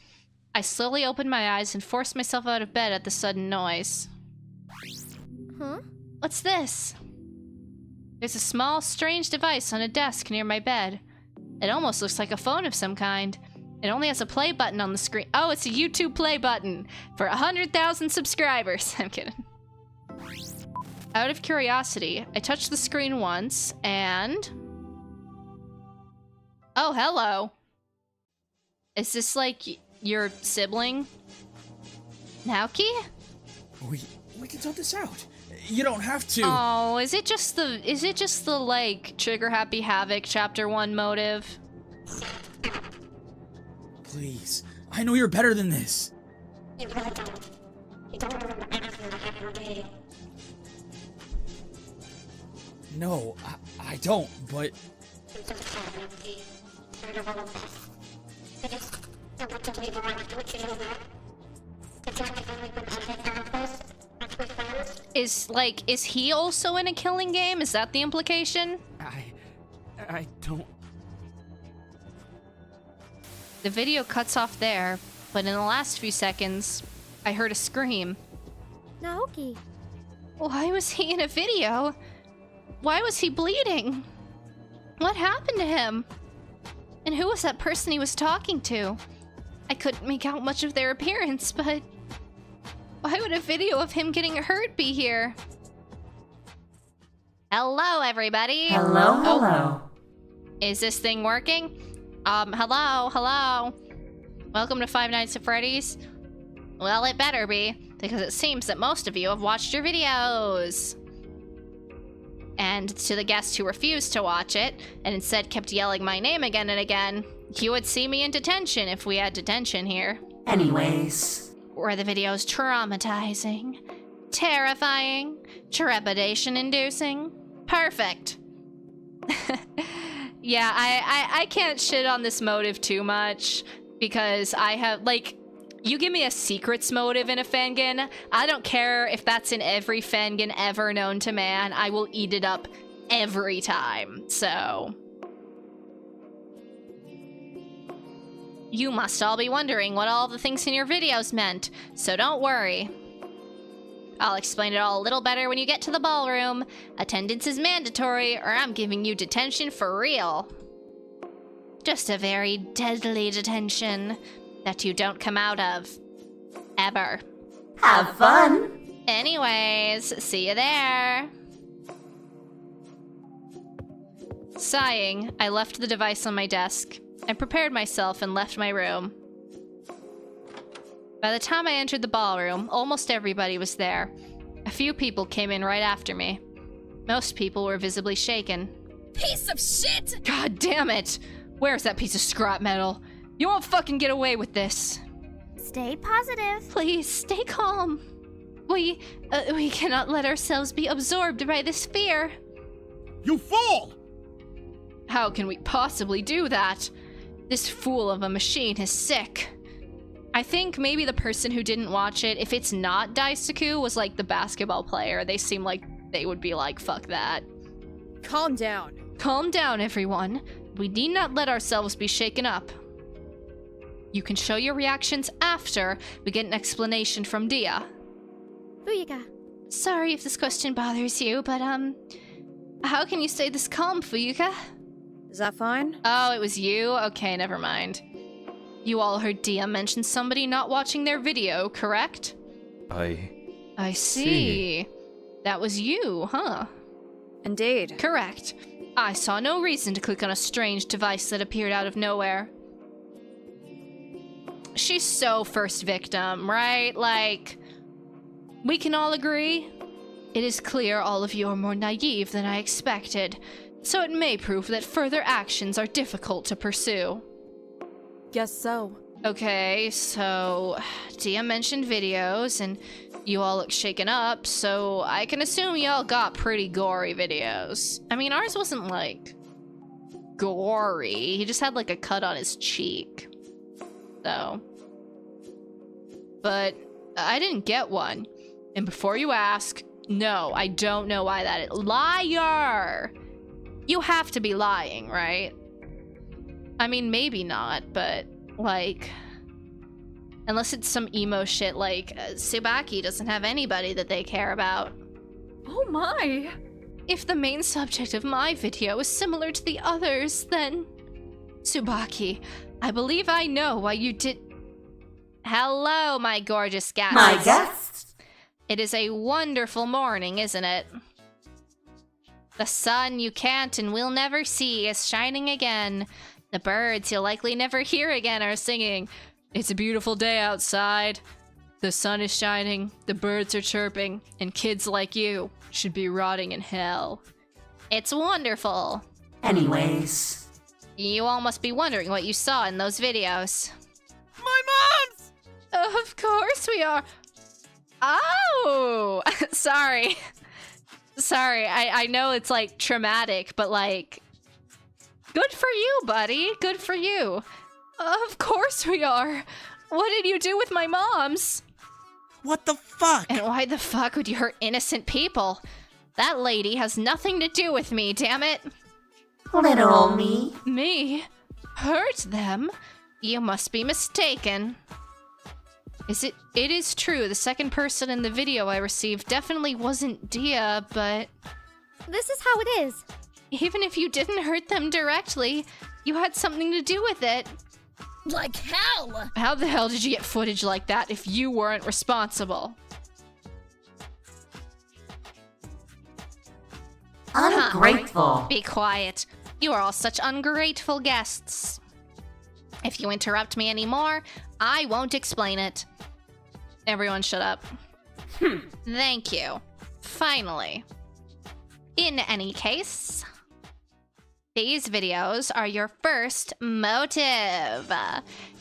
I slowly opened my eyes and forced myself out of bed at the sudden noise. Huh? What's this? There's a small, strange device on a desk near my bed. It almost looks like a phone of some kind. It only has a play button on the screen. Oh, it's a YouTube play button for 100,000 subscribers. I'm kidding. Out of curiosity, I touched the screen once and... Oh, hello. Is this like your sibling? Naoki? We can sort this out. You don't have to. Oh, is it just the like Trigger Happy Havoc Chapter 1 motive? Please. I know you're better than this. You really don't. You don't remember anything that happened, do you? No, I don't, but... You just have empty. You're the one of us. I just don't want to leave around what you know that. The time I've only been out of it now first, like we found. Is he also in a killing game? Is that the implication? I don't... The video cuts off there, but in the last few seconds, I heard a scream. Naoki. Why was he in a video? Why was he bleeding? What happened to him? And who was that person he was talking to? I couldn't make out much of their appearance, but... Why would a video of him getting hurt be here? Hello, everybody. Hello, hello. Is this thing working? Hello. Welcome to Five Nights at Freddy's. Well, it better be, because it seems that most of you have watched your videos. And to the guests who refused to watch it, and instead kept yelling my name again and again, you would see me in detention if we had detention here. Anyways. Were the videos traumatizing? Terrifying? Trepidation-inducing? Perfect. Yeah, I can't shit on this motive too much, because I have, like, you give me a secrets motive in a fangin, I don't care if that's in every fangin ever known to man, I will eat it up every time, so... You must all be wondering what all the things in your videos meant, so don't worry. I'll explain it all a little better when you get to the ballroom. Attendance is mandatory, or I'm giving you detention for real. Just a very deadly detention that you don't come out of. Ever. Have fun! Anyways, see you there. Sighing, I left the device on my desk. I prepared myself and left my room. By the time I entered the ballroom, almost everybody was there. A few people came in right after me. Most people were visibly shaken. Piece of shit! God damn it! Where's that piece of scrap metal? You won't fucking get away with this. Stay positive. Please, stay calm. We cannot let ourselves be absorbed by this fear. You fool! How can we possibly do that? This fool of a machine is sick. I think maybe the person who didn't watch it, if it's not Daisuke, was like the basketball player. They seem like they would be like, fuck that. Calm down. Calm down, everyone. We need not let ourselves be shaken up. You can show your reactions after we get an explanation from Dia. Booyaka. Sorry if this question bothers you, but how can you stay this calm, Fuyuka? Is that fine? Oh, it was you? Okay, never mind. You all heard Dia mention somebody not watching their video, correct? I see. That was you, huh? Indeed. Correct. I saw no reason to click on a strange device that appeared out of nowhere. She's so first victim, right? Like, we can all agree? It is clear all of you are more naive than I expected, so it may prove that further actions are difficult to pursue. Guess so. Okay, so Dia mentioned videos, and you all look shaken up, so I can assume y'all got pretty gory videos. I mean, ours wasn't, like, gory. He just had, like, a cut on his cheek. So. But I didn't get one. And before you ask, no, I don't know why that is. Liar! You have to be lying, right? I mean, maybe not, but, like... Unless it's some emo shit like, Tsubaki doesn't have anybody that they care about. Oh my! If the main subject of my video is similar to the others, then... Tsubaki, I believe I know why you did... Hello, my gorgeous guest. My guest? It is a wonderful morning, isn't it? The sun you can't and will never see is shining again. The birds you'll likely never hear again are singing. It's a beautiful day outside. The sun is shining, the birds are chirping, and kids like you should be rotting in hell. It's wonderful. Anyways. You all must be wondering what you saw in those videos. My mom's! Of course we are. Oh! Sorry. Sorry, I know it's, like, traumatic, but, like... Good for you, buddy. Good for you. Of course we are. What did you do with my mom's? What the fuck? And why the fuck would you hurt innocent people? That lady has nothing to do with me, damn it. Little me. Me? Hurt them? You must be mistaken. It is true, the second person in the video I received definitely wasn't Dia, but... This is how it is. Even if you didn't hurt them directly, you had something to do with it. Like how? How the hell did you get footage like that if you weren't responsible? Ungrateful. Be quiet. You are all such ungrateful guests. If you interrupt me anymore, I won't explain it. Everyone shut up. Thank you. Finally. In any case, these videos are your first motive.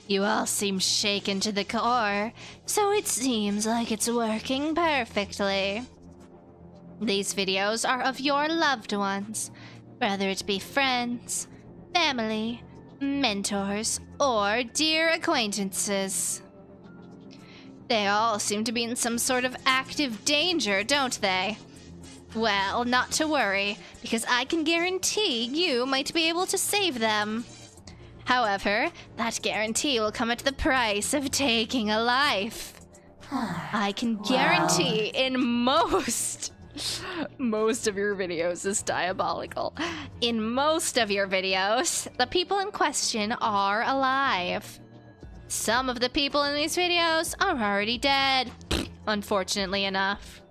You all seem shaken to the core, so it seems like it's working perfectly. These videos are of your loved ones, whether it be friends, family, mentors, or dear acquaintances. They all seem to be in some sort of active danger, don't they? Well, not to worry, because I can guarantee you might be able to save them. However, that guarantee will come at the price of taking a life. I can guarantee in most of your videos is diabolical. In most of your videos, the people in question are alive. Some of the people in these videos are already dead, unfortunately enough.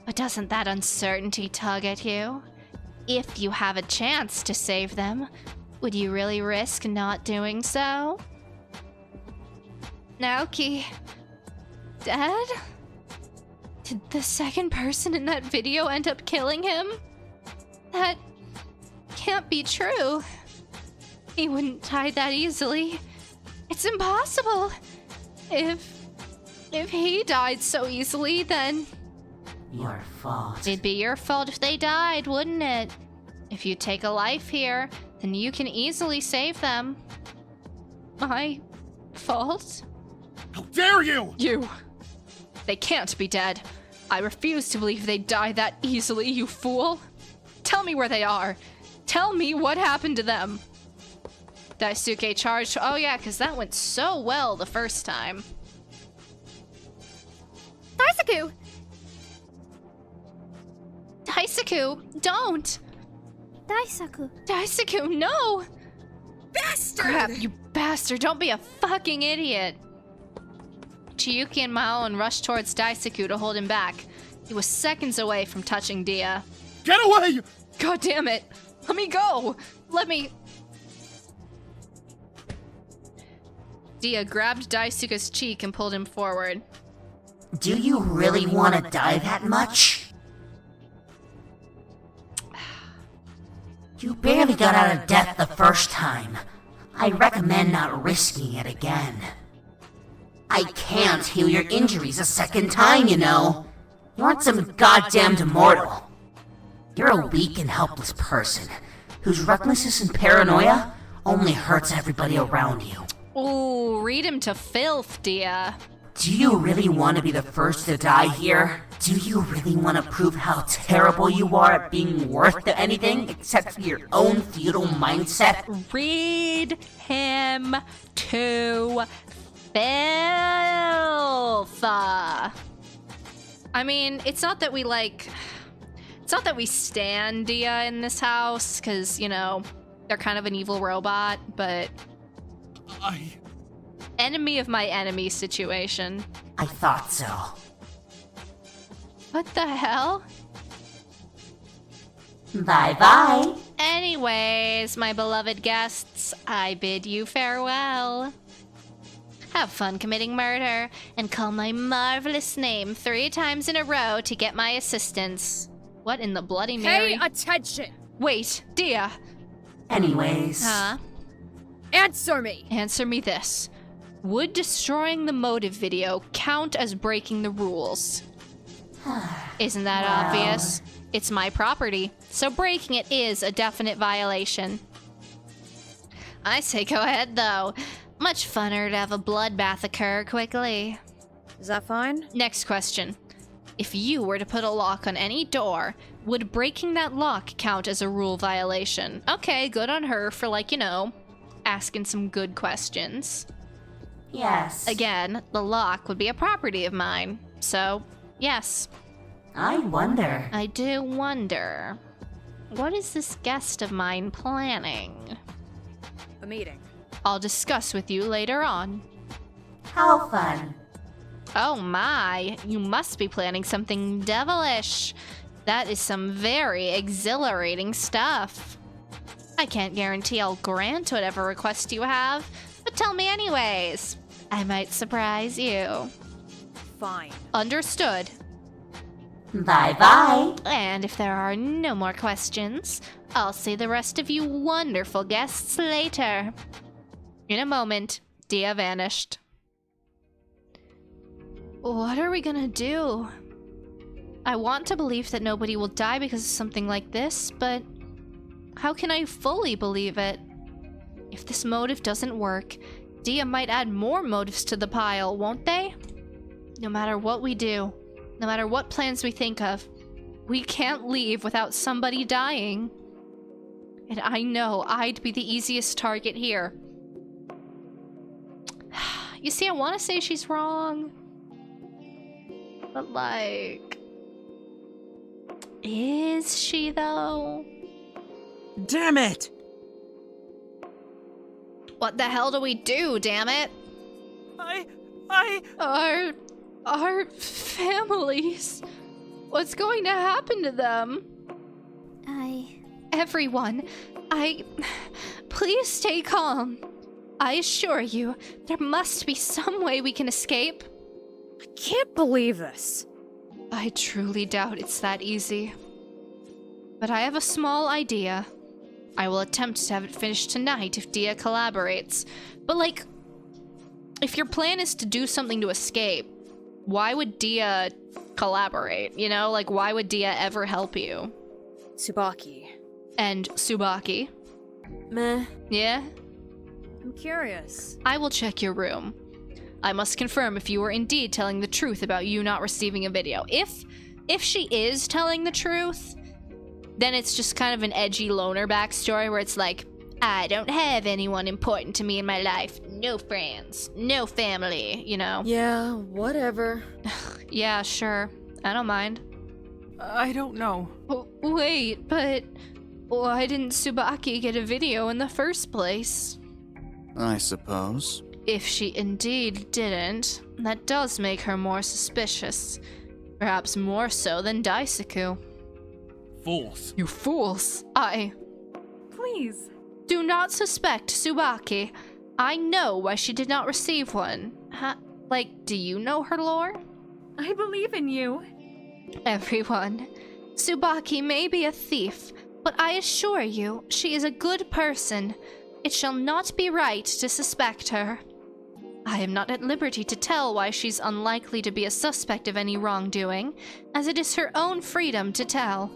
But doesn't that uncertainty tug at you? If you have a chance to save them, would you really risk not doing so? Naoki... Dad? Did the second person in that video end up killing him? That can't be true. He wouldn't die that easily. It's impossible. If he died so easily, then... Your fault. It'd be your fault if they died, wouldn't it? If you take a life here, then you can easily save them. My fault? How dare you! You! They can't be dead. I refuse to believe they die that easily, you fool. Tell me where they are. Tell me what happened to them. Daisuke charged. Oh yeah, because that went so well the first time. Daisuke! Daisuke, don't! Daisuke, no! Bastard! Crap, you bastard, don't be a fucking idiot. Chiyuki and Maon rushed towards Daisuke to hold him back. He was seconds away from touching Dia. Get away! God damn it! Let me go! Let me... Dia grabbed Daisuke's cheek and pulled him forward. Do you really want to die that much? You barely got out of death the first time. I recommend not risking it again. I can't heal your injuries a second time, you know. You aren't some goddamned immortal. You're a weak and helpless person, whose recklessness and paranoia only hurts everybody around you. Ooh, read him to filth, Dia. do you really want to be the first to die here? Do you really want to prove how terrible you are at being worth anything except for your own feudal mindset? Read him to filth. I mean, it's not that we stand Dia in this house, because, you know, they're kind of an evil robot, but... Enemy of my enemy situation. I thought so. What the hell? Bye-bye. Anyways, my beloved guests, I bid you farewell. Have fun committing murder, and call my marvelous name 3 times in a row to get my assistance. What in the Bloody Mary? Pay attention! Wait, Dia. Anyways. Huh? Answer me! Answer me this. Would destroying the motive video count as breaking the rules? Isn't that obvious? It's my property, so breaking it is a definite violation. I say go ahead, though. Much funner to have a bloodbath occur quickly. Is that fine? Next question. If you were to put a lock on any door, would breaking that lock count as a rule violation? Okay, good on her for, like, you know, asking some good questions. Yes. Again, the lock would be a property of mine, so, yes. I wonder. I do wonder. What is this guest of mine planning? A meeting. I'll discuss with you later on. How fun. Oh my, you must be planning something devilish. That is some very exhilarating stuff. I can't guarantee I'll grant whatever request you have, but tell me anyways. I might surprise you. Fine. Understood. Bye-bye. And if there are no more questions, I'll see the rest of you wonderful guests later. In a moment, Dia vanished. What are we gonna do? I want to believe that nobody will die because of something like this, but how can I fully believe it? If this motive doesn't work, Dia might add more motives to the pile, won't they? No matter what we do, no matter what plans we think of, we can't leave without somebody dying. And I know I'd be the easiest target here. You see, I want to say she's wrong. But, like... is she, though? Damn it! What the hell do we do, damn it? Our families. What's going to happen to them? Everyone, please stay calm. I assure you, there must be some way we can escape. I can't believe this. I truly doubt it's that easy. But I have a small idea. I will attempt to have it finished tonight if Dia collaborates. But, like, if your plan is to do something to escape, why would Dia collaborate? You know, like, why would Dia ever help you? Tsubaki. And Tsubaki? Meh. Yeah? I'm curious. I will check your room. I must confirm if you are indeed telling the truth about you not receiving a video. If she is telling the truth, then it's just kind of an edgy loner backstory where it's like, I don't have anyone important to me in my life. No friends. No family, you know? Yeah, whatever. Yeah, sure. I don't mind. I don't know. Wait, but why didn't Tsubaki get a video in the first place? I suppose. If she indeed didn't, that does make her more suspicious. Perhaps more so than Daisuke. Fools. You fools! Please. Do not suspect Tsubaki. I know why she did not receive one. Like, do you know her lore? I believe in you. Everyone. Tsubaki may be a thief, but I assure you, she is a good person. It shall not be right to suspect her. I am not at liberty to tell why she's unlikely to be a suspect of any wrongdoing, as it is her own freedom to tell.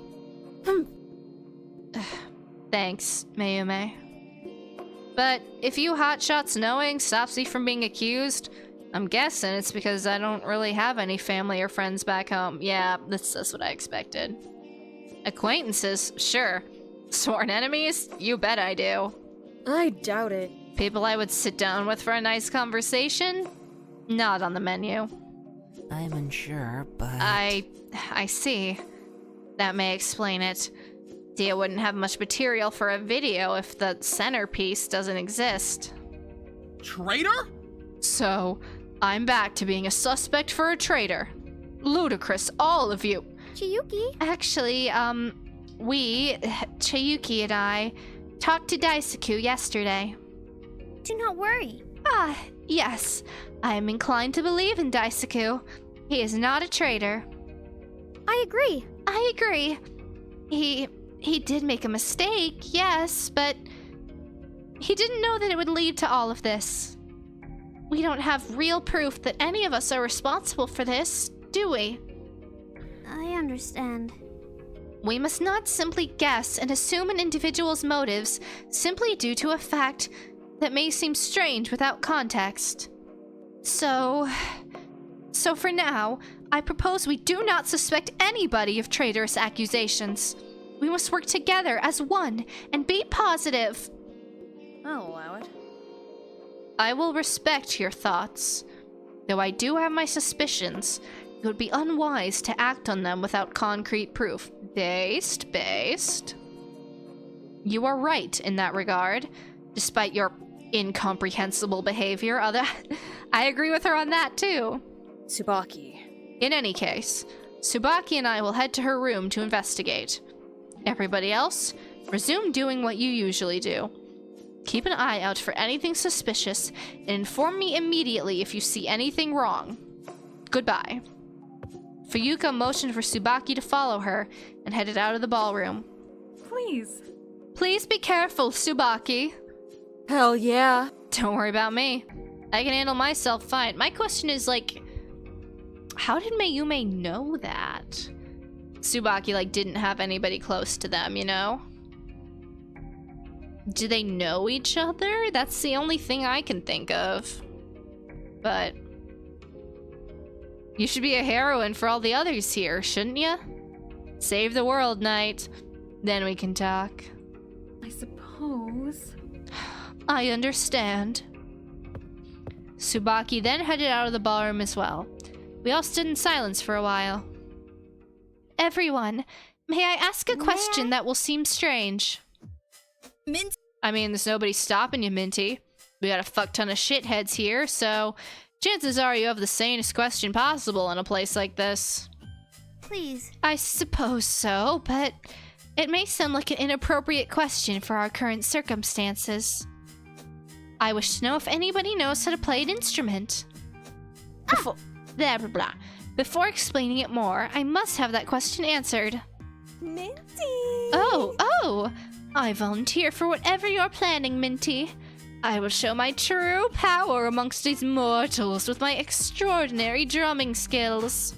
Thanks, Mayume. But if you hotshots knowing stops you from being accused, I'm guessing it's because I don't really have any family or friends back home. Yeah, that's what I expected. Acquaintances? Sure. Sworn enemies? You bet I do. I doubt it. People I would sit down with for a nice conversation? Not on the menu. I'm unsure, but... I see. That may explain it. Dia wouldn't have much material for a video if the centerpiece doesn't exist. Traitor? So, I'm back to being a suspect for a traitor. Ludicrous, all of you. Chiyuki? Actually, Chiyuki and I, talked to Daisaku yesterday. Do not worry. Ah, yes. I am inclined to believe in Daisaku. He is not a traitor. I agree. I agree. He did make a mistake, yes, but he didn't know that it would lead to all of this. We don't have real proof that any of us are responsible for this, do we? I understand. We must not simply guess and assume an individual's motives simply due to a fact that may seem strange without context. So for now, I propose we do not suspect anybody of traitorous accusations. We must work together as one and be positive. I'll allow it. I will respect your thoughts. Though I do have my suspicions, it would be unwise to act on them without concrete proof. Based. You are right in that regard, despite your incomprehensible behavior. I agree with her on that too. Tsubaki. In any case, Tsubaki and I will head to her room to investigate. Everybody else, resume doing what you usually do. Keep an eye out for anything suspicious and inform me immediately if you see anything wrong. Goodbye. Fuyuka motioned for Tsubaki to follow her and headed out of the ballroom. Please. Please be careful, Tsubaki. Hell yeah. Don't worry about me. I can handle myself fine. My question is, like, how did Mayume know that? Tsubaki, didn't have anybody close to them, you know? Do they know each other? That's the only thing I can think of. But you should be a heroine for all the others here, shouldn't you? Save the world, Knight. Then we can talk. I suppose. I understand. Tsubaki then headed out of the ballroom as well. We all stood in silence for a while. Everyone, may I ask a question that will seem strange? Mint? I mean, there's nobody stopping you, Minty. We got a fuck ton of shitheads here, so chances are you have the sanest question possible in a place like this. Please. I suppose so, but it may sound like an inappropriate question for our current circumstances. I wish to know if anybody knows how to play an instrument. Before, blah, blah, blah. Before explaining it more, I must have that question answered. Minty! Oh! I volunteer for whatever you're planning, Minty. I will show my true power amongst these mortals with my extraordinary drumming skills.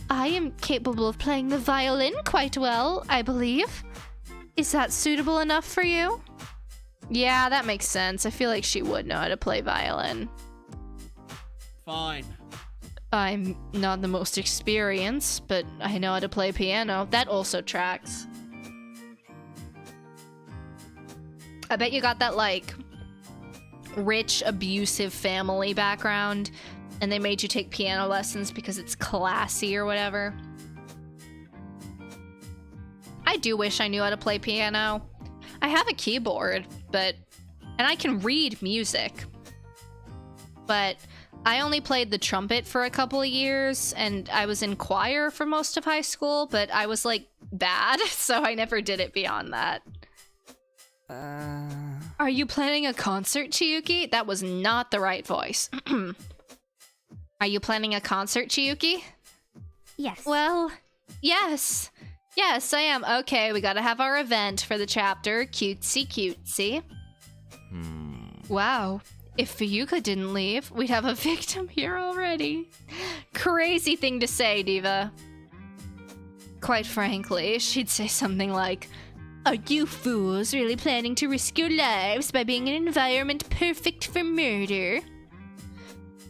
I am capable of playing the violin quite well, I believe. Is that suitable enough for you? Yeah, that makes sense. I feel like she would know how to play violin. Fine. I'm not the most experienced, but I know how to play piano. That also tracks. I bet you got that, rich, abusive family background, and they made you take piano lessons because it's classy or whatever. I do wish I knew how to play piano. I have a keyboard, and I can read music. But I only played the trumpet for a couple of years, and I was in choir for most of high school, but I was, bad, so I never did it beyond that. Are you planning a concert, Chiyuki? That was not the right voice. Are you planning a concert, Chiyuki? Yes. Well, yes. Yes, I am. Okay, we gotta have our event for the chapter. Cutesy. Wow. If Fuyuka didn't leave, we'd have a victim here already. Crazy thing to say, Diva. Quite frankly, she'd say something like, "Are you fools really planning to risk your lives by being in an environment perfect for murder?"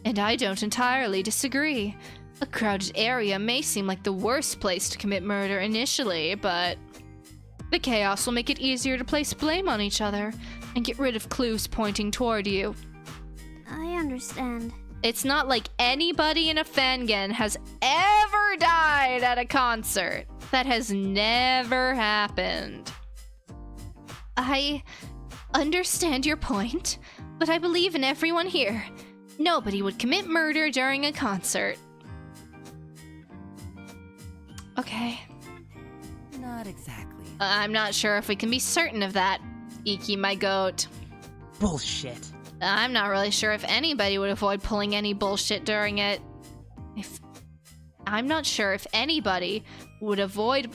And I don't entirely disagree. A crowded area may seem like the worst place to commit murder initially, but the chaos will make it easier to place blame on each other and get rid of clues pointing toward you. I understand. It's not like anybody in a Fengen has ever died at a concert. That has never happened. I understand your point, but I believe in everyone here. Nobody would commit murder during a concert. Okay. Not exactly. I'm not sure if we can be certain of that, Iki, my goat. Bullshit. I'm not really sure if anybody would avoid pulling any bullshit during it. I'm not sure if anybody would avoid...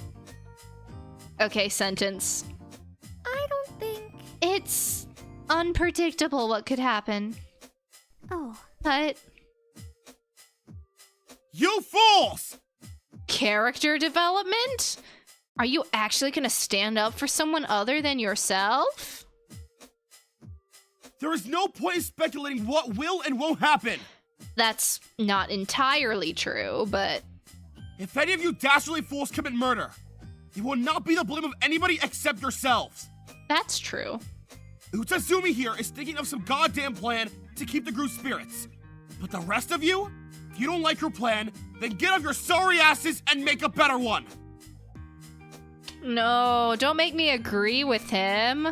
Okay, sentence. I don't think... It's unpredictable what could happen. Oh. But... You fools! Character development? Are you actually gonna stand up for someone other than yourself? There is no point in speculating what will and won't happen. That's not entirely true, but... If any of you dastardly fools commit murder, it will not be the blame of anybody except yourselves. That's true. Utazumi here is thinking of some goddamn plan to keep the group's spirits. But the rest of you, if you don't like your plan, then get off your sorry asses and make a better one. No, don't make me agree with him.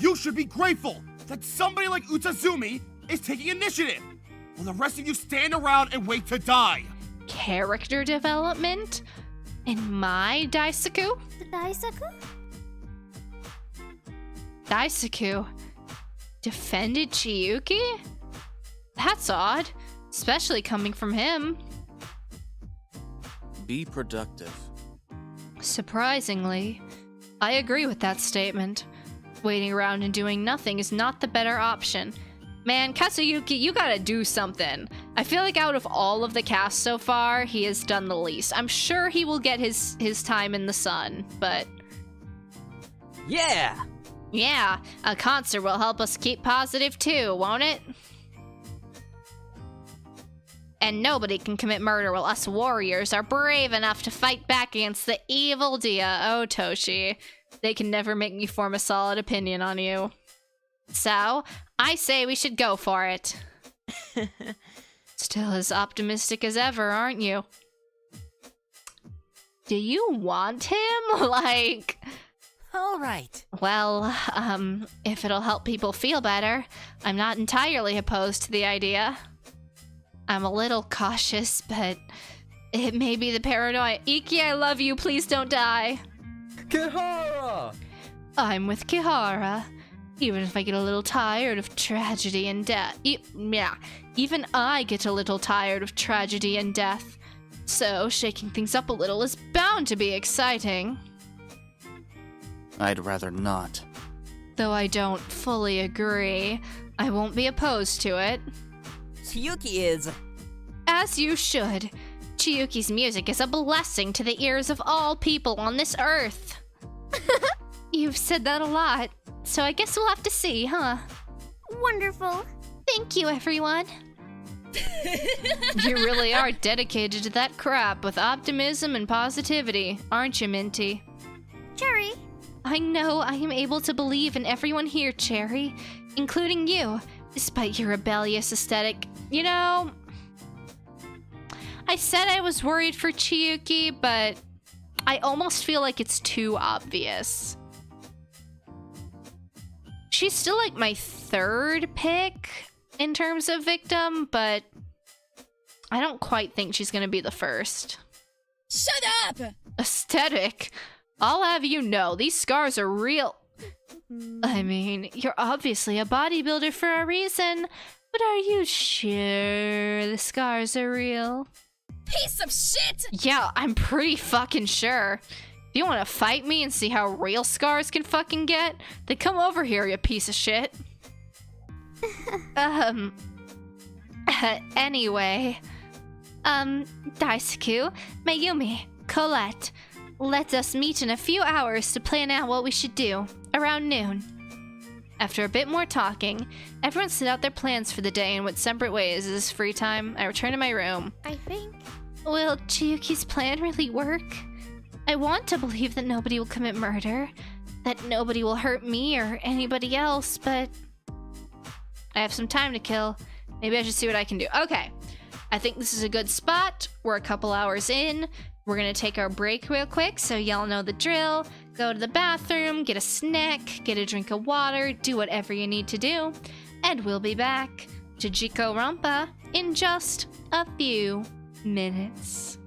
You should be grateful that somebody like Utazumi is taking initiative, while the rest of you stand around and wait to die. Character development? In my Daisaku? Daisaku? Daisaku defended Chiyuki? That's odd, especially coming from him. Be productive. Surprisingly, I agree with that statement. Waiting around and doing nothing is not the better option. Man, Kazuyuki, you gotta do something. I feel like out of all of the cast so far, he has done the least. I'm sure he will get his time in the sun, but... Yeah! Yeah, a concert will help us keep positive too, won't it? And nobody can commit murder while us warriors are brave enough to fight back against the evil Dia. Oh, Toshi. They can never make me form a solid opinion on you. So, I say we should go for it. Still as optimistic as ever, aren't you? Do you want him? Like... Alright. Well, if it'll help people feel better, I'm not entirely opposed to the idea. I'm a little cautious, but it may be the paranoia. Iki, I love you. Please don't die. Kihara! I'm with Kihara. Even if I get a little tired of tragedy and death. Even I get a little tired of tragedy and death. So, shaking things up a little is bound to be exciting. I'd rather not. Though I don't fully agree, I won't be opposed to it. Chiyuki is... As you should. Chiyuki's music is a blessing to the ears of all people on this earth. You've said that a lot, so I guess we'll have to see, huh? Wonderful. Thank you, everyone. You really are dedicated to that crap with optimism and positivity, aren't you, Minty? Cherry. I know I am able to believe in everyone here, Cherry, including you, despite your rebellious aesthetic. You know, I said I was worried for Chiyuki, but I almost feel like it's too obvious. She's still like my third pick in terms of victim, but I don't quite think she's gonna be the first. Shut up! Aesthetic? I'll have you know, these scars are real. I mean, you're obviously a bodybuilder for a reason, but are you sure the scars are real? Piece of shit! Yeah, I'm pretty fucking sure. If you want to fight me and see how real scars can fucking get, then come over here, you piece of shit. Anyway. Daisaku, Mayumi, Colette, let us meet in a few hours to plan out what we should do, around noon. After a bit more talking, everyone set out their plans for the day and went separate ways. As free time, I returned to my room. I think... Will Chiyuki's plan really work? I want to believe that nobody will commit murder, that nobody will hurt me or anybody else, but I have some time to kill. Maybe I should see what I can do. Okay, I think this is a good spot. We're a couple hours in. We're gonna take our break real quick, so y'all know the drill. Go to the bathroom, get a snack, get a drink of water, do whatever you need to do, and we'll be back to Jikoronpa in just a few minutes.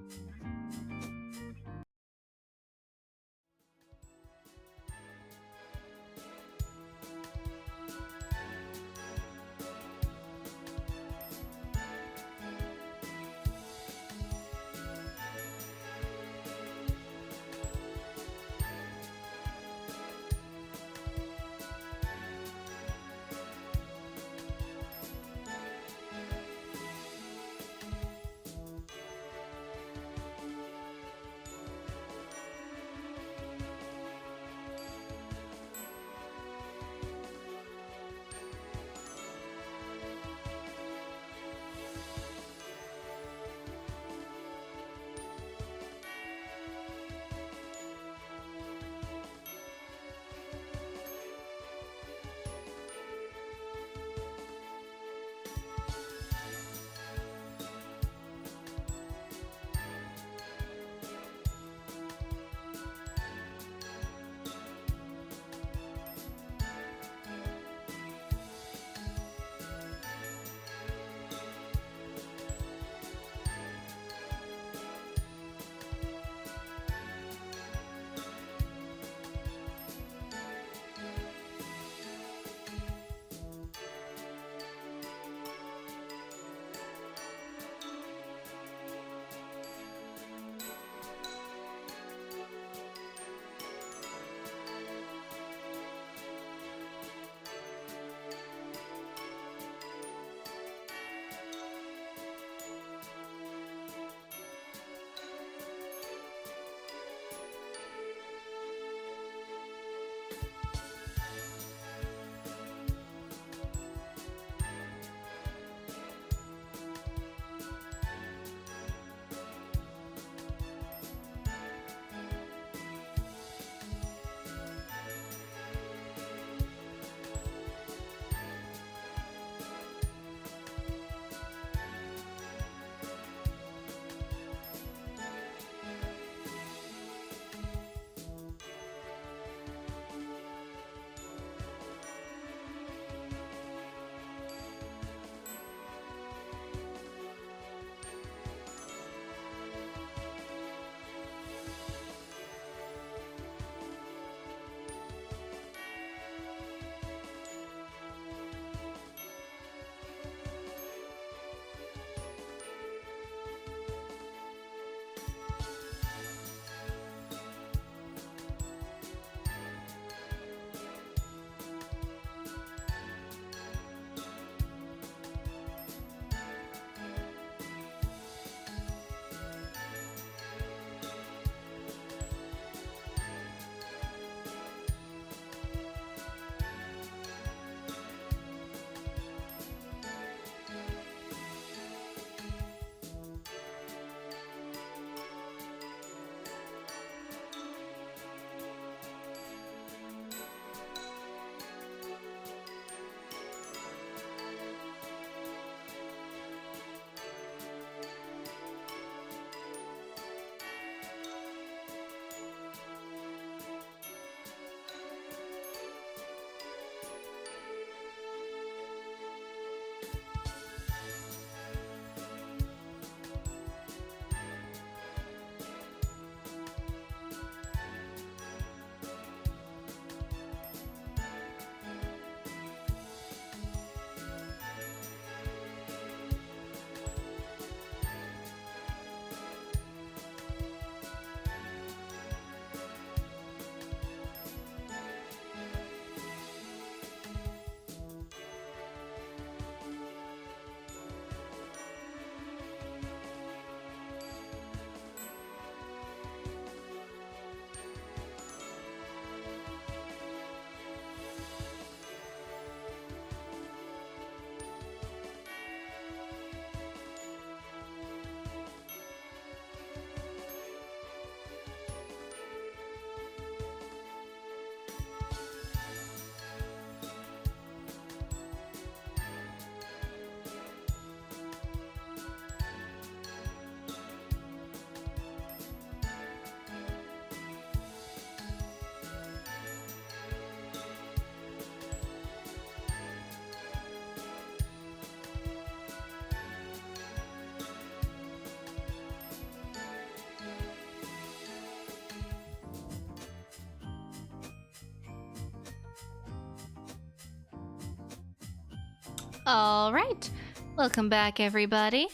All right. Welcome back, everybody.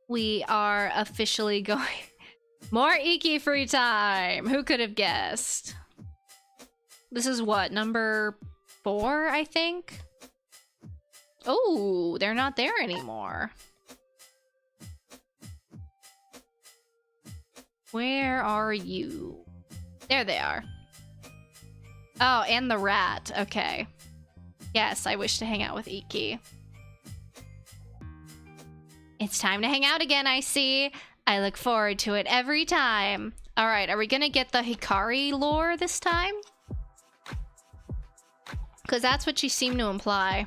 We are officially going... More Iki free time! Who could have guessed? This is what, number 4, I think? Oh, they're not there anymore. Where are you? There they are. Oh, and the rat. Okay. Yes, I wish to hang out with Iki. It's time to hang out again, I see. I look forward to it every time. Alright, are we gonna get the Hikari lore this time? Because that's what she seemed to imply.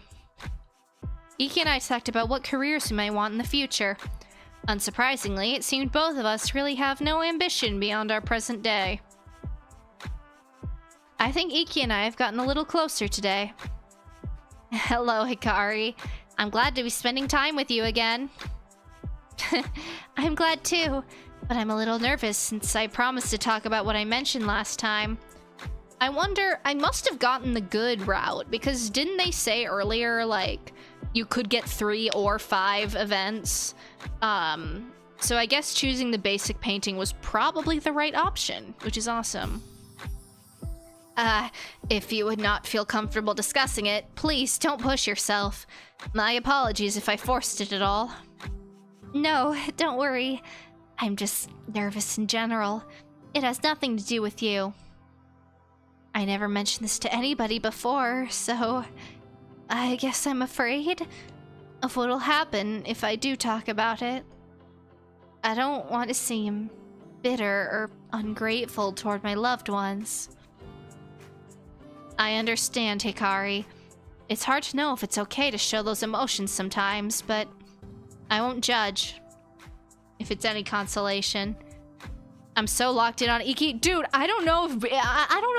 Iki and I talked about what careers we might want in the future. Unsurprisingly, it seemed both of us really have no ambition beyond our present day. I think Iki and I have gotten a little closer today. Hello, Hikari. I'm glad to be spending time with you again. I'm glad too, but I'm a little nervous since I promised to talk about what I mentioned last time. I wonder, I must have gotten the good route, because didn't they say earlier, like, you could get 3 or 5 events? So I guess choosing the basic painting was probably the right option, which is awesome. If you would not feel comfortable discussing it, please don't push yourself. My apologies if I forced it at all. No, don't worry. I'm just nervous in general. It has nothing to do with you. I never mentioned this to anybody before, so I guess I'm afraid of what'll happen if I do talk about it. I don't want to seem bitter or ungrateful toward my loved ones. I understand, Hikari. It's hard to know if it's okay to show those emotions sometimes, but I won't judge. If it's any consolation. I'm so locked in on Iki. Dude, I don't know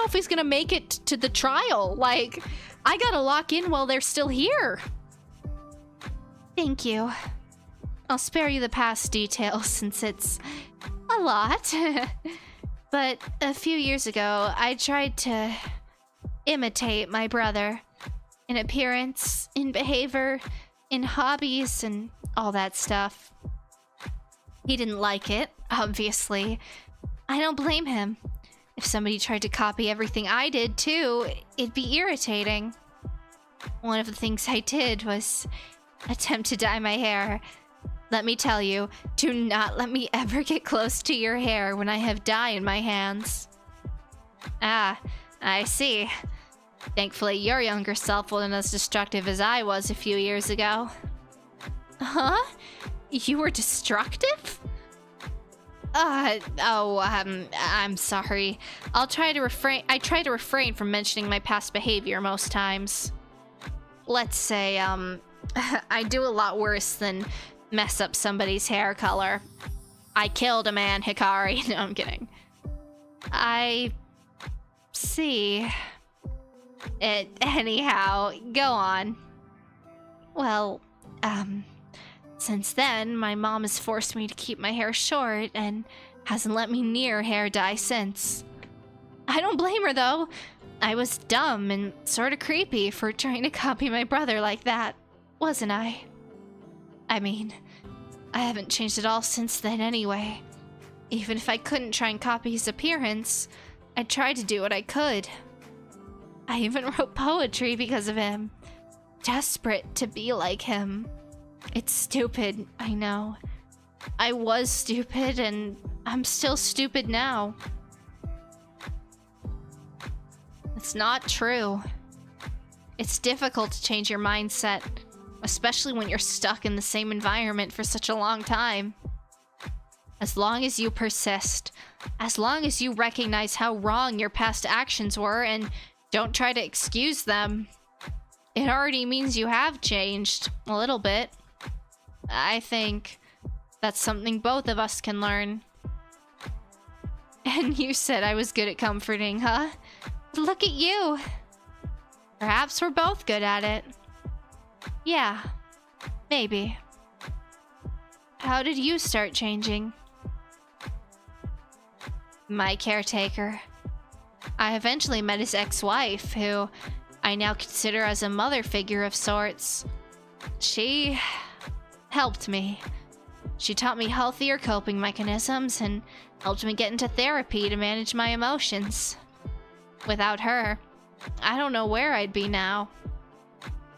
if he's gonna make it to the trial. Like, I gotta lock in while they're still here. Thank you. I'll spare you the past details since it's a lot. But a few years ago, I tried to imitate my brother. In appearance, in behavior, in hobbies, and all that stuff. He didn't like it, obviously. I don't blame him. If somebody tried to copy everything I did, too, it'd be irritating. One of the things I did was attempt to dye my hair. Let me tell you, do not let me ever get close to your hair when I have dye in my hands. Ah, I see. Thankfully, your younger self wasn't as destructive as I was a few years ago. Huh? You were destructive? I'm sorry. I try to refrain from mentioning my past behavior most times. Let's say, I do a lot worse than mess up somebody's hair color. I killed a man, Hikari. No, I'm kidding. I see. Anyhow, go on. Well, since then, my mom has forced me to keep my hair short and hasn't let me near hair dye since. I don't blame her, though. I was dumb and sort of creepy for trying to copy my brother like that, wasn't I? I mean, I haven't changed at all since then anyway. Even if I couldn't try and copy his appearance, I tried to do what I could. I even wrote poetry because of him. Desperate to be like him. It's stupid, I know. I was stupid, and I'm still stupid now. It's not true. It's difficult to change your mindset, especially when you're stuck in the same environment for such a long time. As long as you persist, as long as you recognize how wrong your past actions were and don't try to excuse them, it already means you have changed a little bit. I think that's something both of us can learn. And you said I was good at comforting, huh? Look at you. Perhaps we're both good at it. Yeah, maybe. How did you start changing? My caretaker. I eventually met his ex-wife, who I now consider as a mother figure of sorts. she helped me. She taught me healthier coping mechanisms and helped me get into therapy to manage my emotions. Without her, I don't know where I'd be now.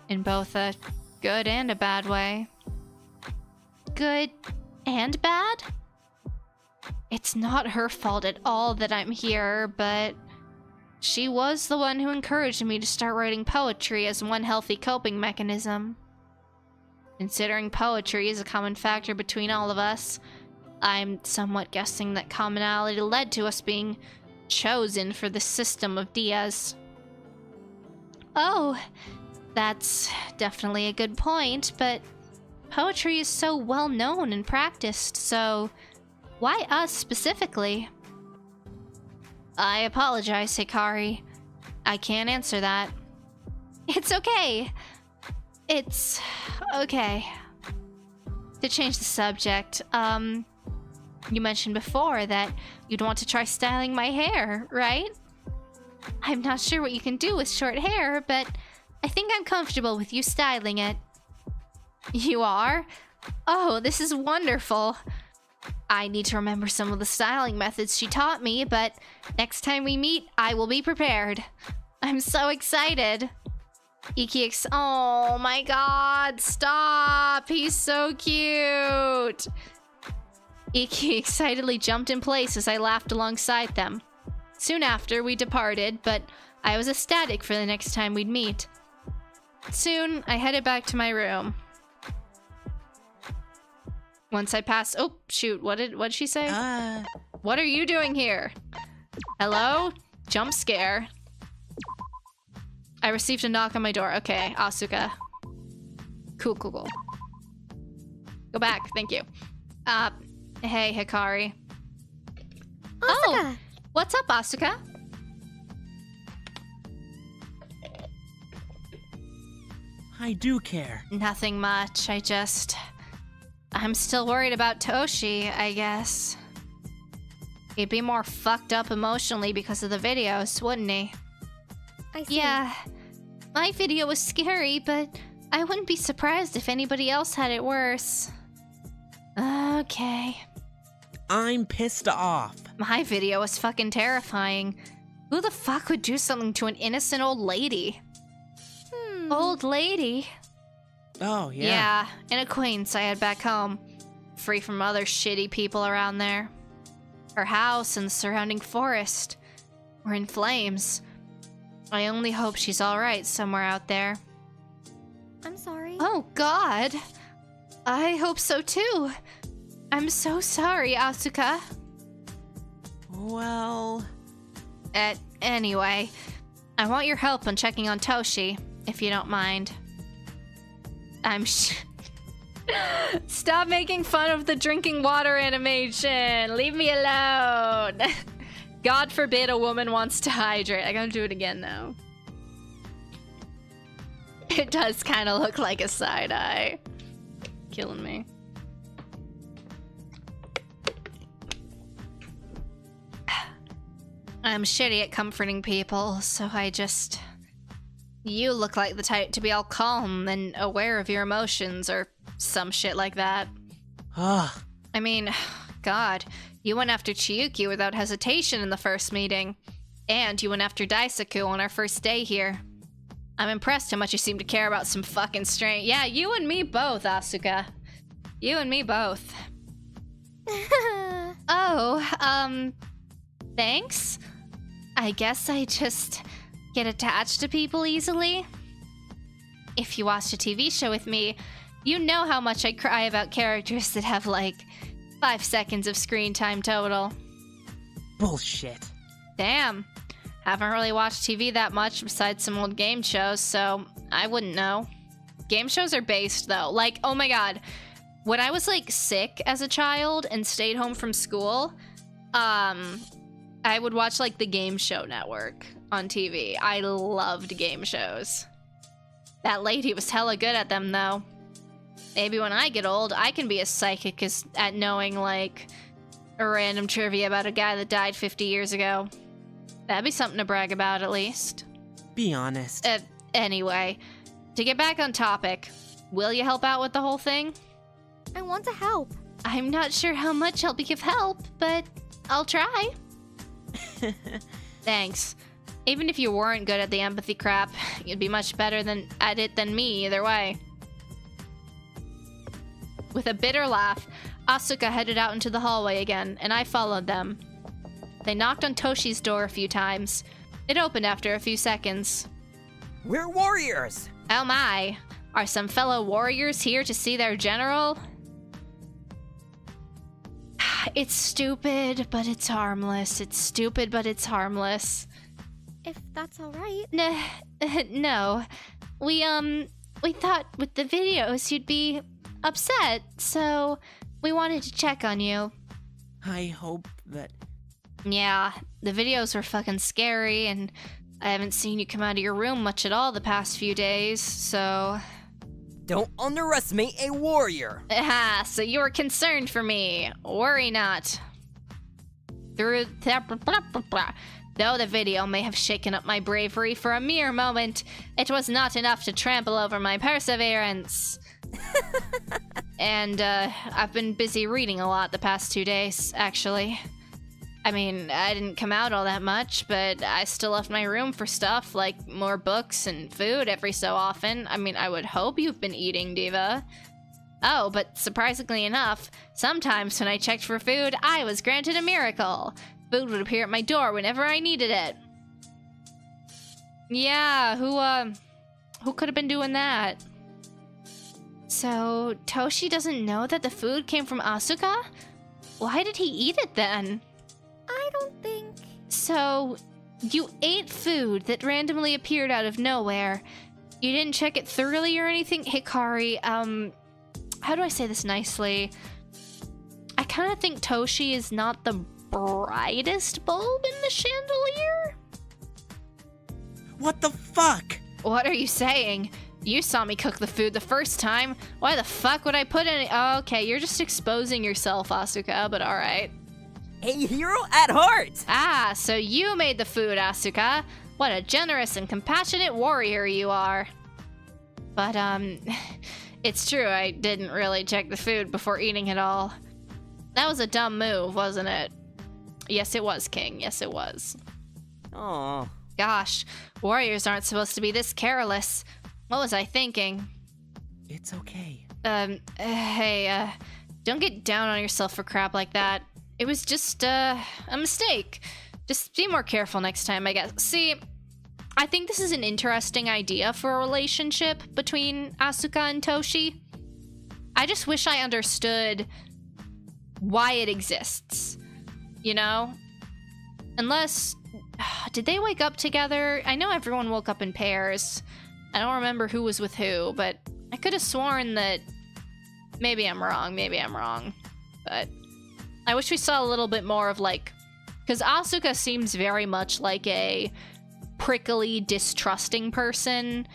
In both a good and a bad way. Good and bad? It's not her fault at all that I'm here, but she was the one who encouraged me to start writing poetry as one healthy coping mechanism. Considering poetry is a common factor between all of us, I'm somewhat guessing that commonality led to us being chosen for the system of Diaz. Oh, that's definitely a good point, but poetry is so well known and practiced, so why us specifically? I apologize, Hikari. I can't answer that. It's okay. It's okay. To change the subject, you mentioned before that you'd want to try styling my hair, right? I'm not sure what you can do with short hair, but I think I'm comfortable with you styling it. You are? Oh, this is wonderful. I need to remember some of the styling methods she taught me, but next time we meet, I will be prepared. I'm so excited. Oh my god, stop! He's so cute! Iki excitedly jumped in place as I laughed alongside them. Soon after, we departed, but I was ecstatic for the next time we'd meet. Soon, I headed back to my room. Once I passed— oh, shoot, what'd she say? What are you doing here? Hello? Jump scare. I received a knock on my door. Okay, Asuka. Cool. Go back, thank you. Hey, Hikari. Asuka! Oh, what's up, Asuka? I do care. Nothing much, I'm still worried about Toshi, I guess. He'd be more fucked up emotionally because of the videos, wouldn't he? I see. Yeah, my video was scary, but I wouldn't be surprised if anybody else had it worse. Okay. I'm pissed off. My video was fucking terrifying. Who the fuck would do something to an innocent old lady? Old lady? Oh, yeah. Yeah, an acquaintance I had back home. Free from other shitty people around there. Her house and the surrounding forest were in flames. I only hope she's alright somewhere out there. I'm sorry. Oh, God. I hope so, too. I'm so sorry, Asuka. Well... Anyway, I want your help on checking on Toshi, if you don't mind. Stop making fun of the drinking water animation! Leave me alone! God forbid a woman wants to hydrate. I gotta do it again now. It does kind of look like a side eye. Killing me. I'm shitty at comforting people, so you look like the type to be all calm and aware of your emotions or some shit like that. I mean, God, you went after Chiyuki without hesitation in the first meeting. And you went after Daisaku on our first day here. I'm impressed how much you seem to care about some fucking strain. Yeah, you and me both, Asuka. You and me both. Thanks? I guess I just get attached to people easily. If you watched a TV show with me, you know how much I cry about characters that have like 5 seconds of screen time total. Bullshit. Damn. Haven't really watched TV that much besides some old game shows, so I wouldn't know. Game shows are based though. Like, oh my god. When I was like sick as a child and stayed home from school, I would watch like the Game Show Network on TV. I loved game shows. That lady was hella good at them though. Maybe when I get old, I can be as psychic as at knowing like a random trivia about a guy that died 50 years ago. That'd be something to brag about at least. Be honest. Anyway, to get back on topic, Will you help out with the whole thing? I want to help. I'm not sure how much I'll be of help, but I'll try. Thanks. Even if you weren't good at the empathy crap, you'd be much better at it than me either way. With a bitter laugh, Asuka headed out into the hallway again, and I followed them. They knocked on Toshi's door a few times. It opened after a few seconds. We're warriors! Oh my. Are some fellow warriors here to see their general? It's stupid, but it's harmless. It's stupid, but it's harmless. If that's alright. No. We thought with the videos you'd be upset, so we wanted to check on you. I hope that... Yeah, the videos were fucking scary, and I haven't seen you come out of your room much at all the past few days, so... Don't underestimate a warrior! Ah, so you were concerned for me. Worry not. Though the video may have shaken up my bravery for a mere moment, it was not enough to trample over my perseverance. And, I've been busy reading a lot the past 2 days, actually. I mean, I didn't come out all that much, but I still left my room for stuff, like more books and food every so often. I mean, I would hope you've been eating, Diva. Oh, but surprisingly enough, sometimes when I checked for food, I was granted a miracle. Food would appear at my door whenever I needed it. Yeah, who could have been doing that? So, Toshi doesn't know that the food came from Asuka? Why did he eat it then? I don't think... So, you ate food that randomly appeared out of nowhere. You didn't check it thoroughly or anything? Hikari, how do I say this nicely? I kind of think Toshi is not the brightest bulb in the chandelier? What the fuck? What are you saying? You saw me cook the food the first time. Why the fuck would I put in it? Oh, okay, you're just exposing yourself, Asuka, but alright. A hero at heart! Ah, so you made the food, Asuka. What a generous and compassionate warrior you are. But, it's true, I didn't really check the food before eating it all. That was a dumb move, wasn't it? Yes, it was, King. Yes, it was. Aww. Gosh, warriors aren't supposed to be this careless. What was I thinking? It's okay. Hey, don't get down on yourself for crap like that. It was just, a mistake. Just be more careful next time, I guess. See, I think this is an interesting idea for a relationship between Asuka and Toshi. I just wish I understood why it exists. You know? Unless... Did they wake up together? I know everyone woke up in pairs. I don't remember who was with who, but I could have sworn that... Maybe I'm wrong. But I wish we saw a little bit more of, like... Because Asuka seems very much like a prickly, distrusting person.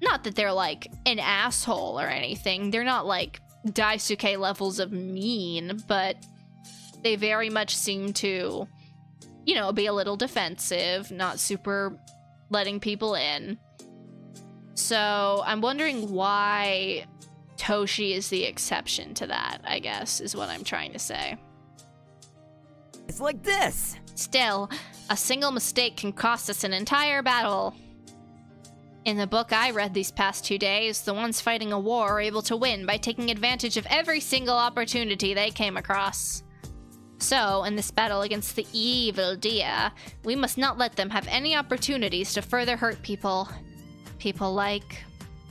Not that they're, like, an asshole or anything. They're not, like, Daisuke levels of mean, but they very much seem to, you know, be a little defensive, not super letting people in. So I'm wondering why Toshi is the exception to that, I guess, is what I'm trying to say. It's like this! Still, a single mistake can cost us an entire battle. In the book I read these past 2 days, the ones fighting a war are able to win by taking advantage of every single opportunity they came across. So, in this battle against the evil Dia, we must not let them have any opportunities to further hurt people. People like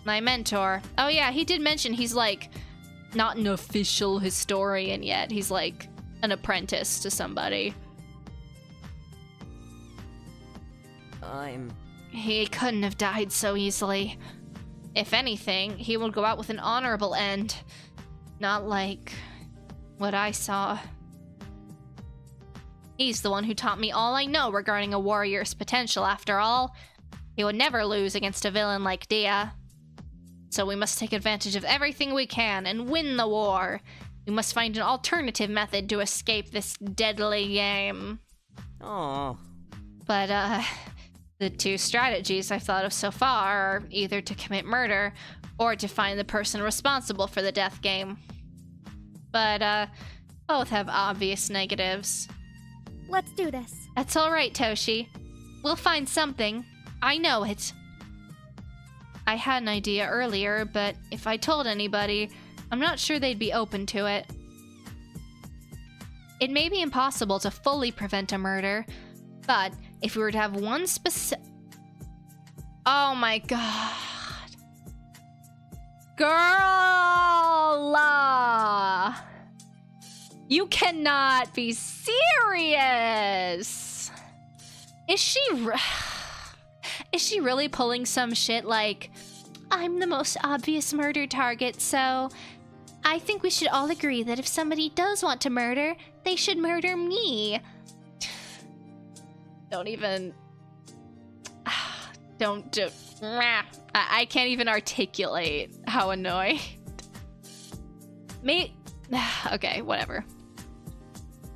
my mentor. Oh yeah, he did mention he's like not an official historian yet. He's like an apprentice to somebody. He couldn't have died so easily. If anything, he would go out with an honorable end. Not like what I saw. He's the one who taught me all I know regarding a warrior's potential, after all. He would never lose against a villain like Dia. So we must take advantage of everything we can and win the war. We must find an alternative method to escape this deadly game. Aww. But, the two strategies I've thought of so far are either to commit murder or to find the person responsible for the death game. But, both have obvious negatives. Let's do this. That's alright, Toshi. We'll find something. I know it. I had an idea earlier, but if I told anybody, I'm not sure they'd be open to it. It may be impossible to fully prevent a murder, but if we were to have one specific... Oh my god. Girl! You cannot be serious! Is she really pulling some shit like, I'm the most obvious murder target, so I think we should all agree that if somebody does want to murder, they should murder me. Don't even... I can't even articulate how annoyed. Okay, whatever.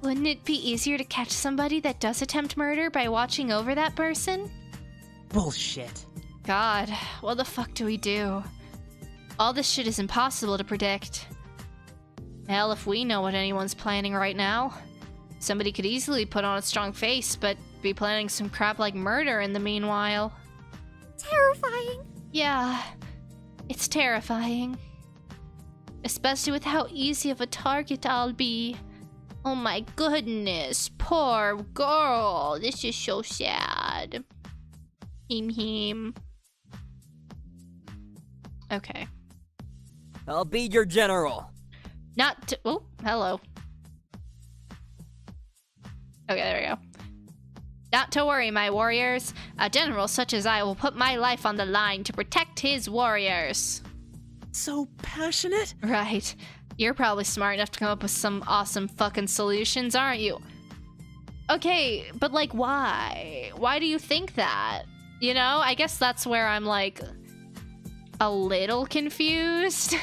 Wouldn't it be easier to catch somebody that does attempt murder by watching over that person? Bullshit. God, what the fuck do we do? All this shit is impossible to predict. Hell, if we know what anyone's planning right now, somebody could easily put on a strong face, but be planning some crap like murder in the meanwhile. Terrifying. Yeah, it's terrifying. Especially with how easy of a target I'll be. Oh my goodness, poor girl. This is so sad. Him. Okay. I'll be your general. Oh, hello. Okay, there we go. Not to worry, my warriors. A general such as I will put my life on the line to protect his warriors. So passionate? Right. You're probably smart enough to come up with some awesome fucking solutions, aren't you? Okay, but like, why? Why do you think that? You know, I guess that's where I'm like a little confused.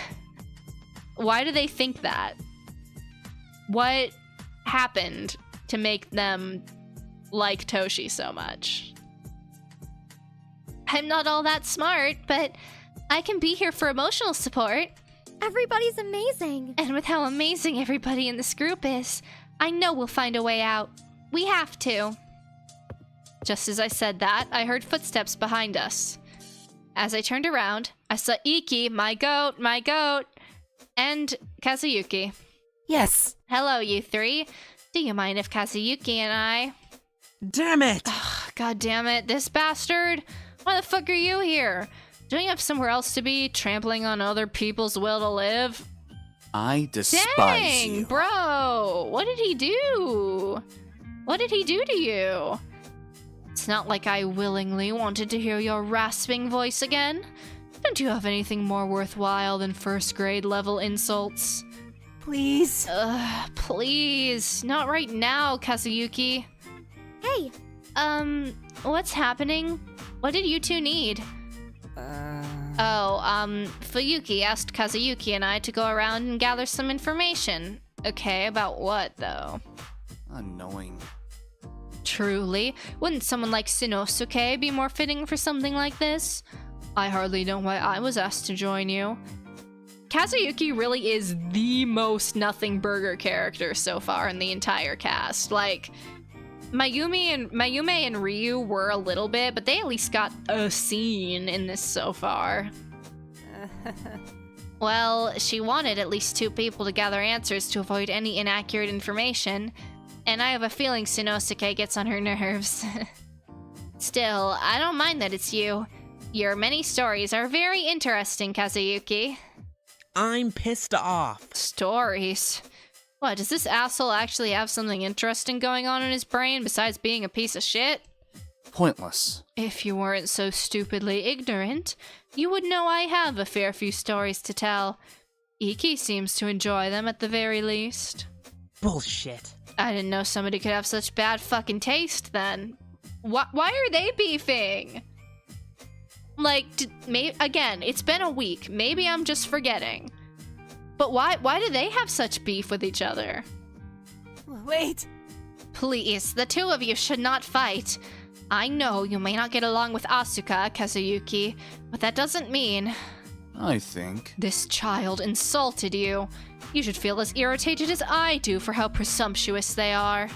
Why do they think that? What happened to make them like Toshi so much? I'm not all that smart, but I can be here for emotional support. Everybody's amazing. And with how amazing everybody in this group is, I know we'll find a way out. We have to. Just as I said that, I heard footsteps behind us. As I turned around, I saw Iki, my goat, and Kazuyuki. Yes. Hello, you three. Do you mind if Kazuyuki and I... Damn it! God damn it, this bastard! Why the fuck are you here? Don't you have somewhere else to be, trampling on other people's will to live? I despise Dang, you. bro! What did he do? What did he do to you? It's not like I willingly wanted to hear your rasping voice again. Don't you have anything more worthwhile than first grade level insults? Please? Please. Not right now, Kazuyuki. Hey. What's happening? What did you two need? Fuyuki asked Kazuyuki and I to go around and gather some information. Okay, about what, though? Annoying. Truly. Wouldn't someone like Shinosuke be more fitting for something like this? I hardly know why I was asked to join you. Kazuyuki really is the most nothing burger character so far in the entire cast. Like, Mayume and Ryu were a little bit, but they at least got a scene in this so far. Well, she wanted at least two people to gather answers to avoid any inaccurate information, and I have a feeling Shinosuke gets on her nerves. Still, I don't mind that it's you. Your many stories are very interesting, Kazuyuki. I'm pissed off. Stories? What, does this asshole actually have something interesting going on in his brain besides being a piece of shit? Pointless. If you weren't so stupidly ignorant, you would know I have a fair few stories to tell. Iki seems to enjoy them at the very least. Bullshit. I didn't know somebody could have such bad fucking taste then. Why are they beefing? Like, again, it's been a week. Maybe I'm just forgetting. But why do they have such beef with each other? Wait! Please, the two of you should not fight. I know you may not get along with Asuka, Kazuyuki, but that doesn't mean... I think. This child insulted you. You should feel as irritated as I do for how presumptuous they are.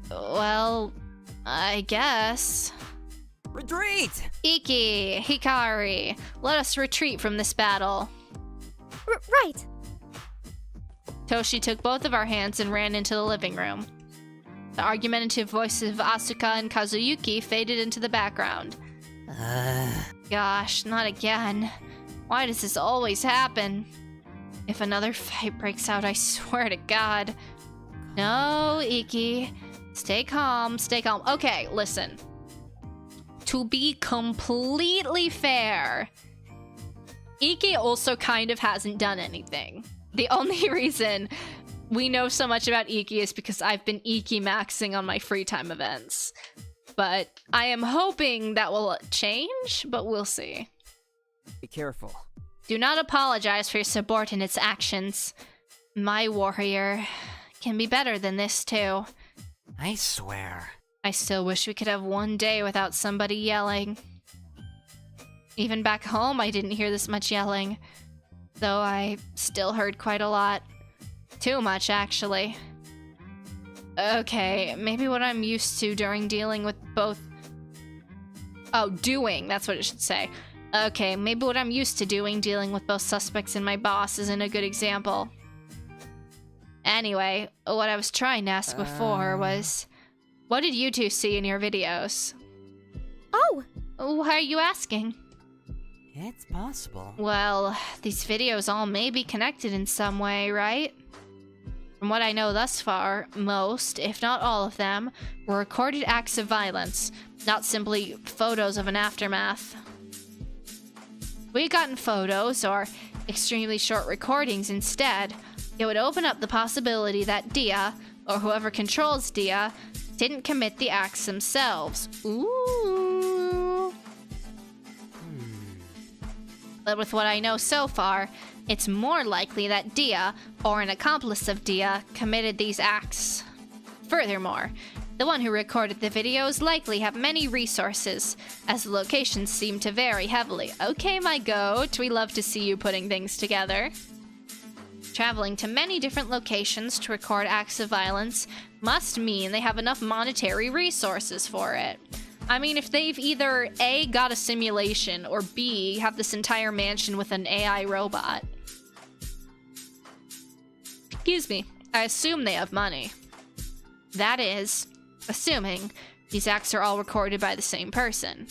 Well... I guess. Retreat! Iki, Hikari, let us retreat from this battle. Right. Toshi took both of our hands and ran into the living room. The argumentative voices of Asuka and Kazuyuki faded into the background. Gosh, not again. Why does this always happen? If another fight breaks out, I swear to God. No, Iki. Stay calm, stay calm. Okay, listen. To be completely fair, Iki also kind of hasn't done anything. The only reason we know so much about Iki is because I've been Iki maxing on my free time events. But I am hoping that will change, but we'll see. Be careful. Do not apologize for your subordinate's actions. My warrior can be better than this too. I swear. I still wish we could have one day without somebody yelling. Even back home, I didn't hear this much yelling. Though I still heard quite a lot. Too much, actually. Okay, maybe what I'm used to during dealing with both... Oh, doing, that's what it should say. Okay, maybe what I'm used to doing dealing with both suspects and my boss isn't a good example. Anyway, what I was trying to ask before was... What did you two see in your videos? Oh! Why are you asking? It's possible. Well, these videos all may be connected in some way, right? From what I know thus far, most, if not all of them, were recorded acts of violence, not simply photos of an aftermath. If we had gotten photos or extremely short recordings instead, it would open up the possibility that Dia, or whoever controls Dia, didn't commit the acts themselves. Ooh. But with what I know so far, it's more likely that Dia, or an accomplice of Dia, committed these acts. Furthermore, the one who recorded the videos likely have many resources, as the locations seem to vary heavily. Okay, my goat, we love to see you putting things together. Traveling to many different locations to record acts of violence must mean they have enough monetary resources for it. I mean, if they've either A, got a simulation, or B, have this entire mansion with an AI robot. Excuse me, I assume they have money. That is, assuming these acts are all recorded by the same person.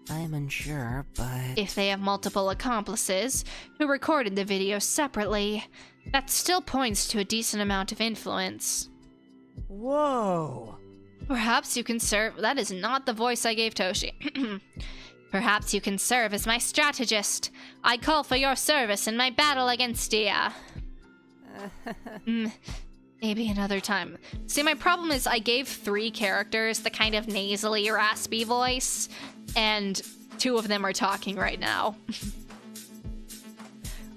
I'm unsure, but... If they have multiple accomplices who recorded the videos separately, that still points to a decent amount of influence. Whoa! Perhaps you can serve... That is not the voice I gave Toshi. Perhaps you can serve as my strategist. I call for your service in my battle against Dia. Maybe another time. See, my problem is I gave 3 characters the kind of nasally, raspy voice, and 2 of them are talking right now.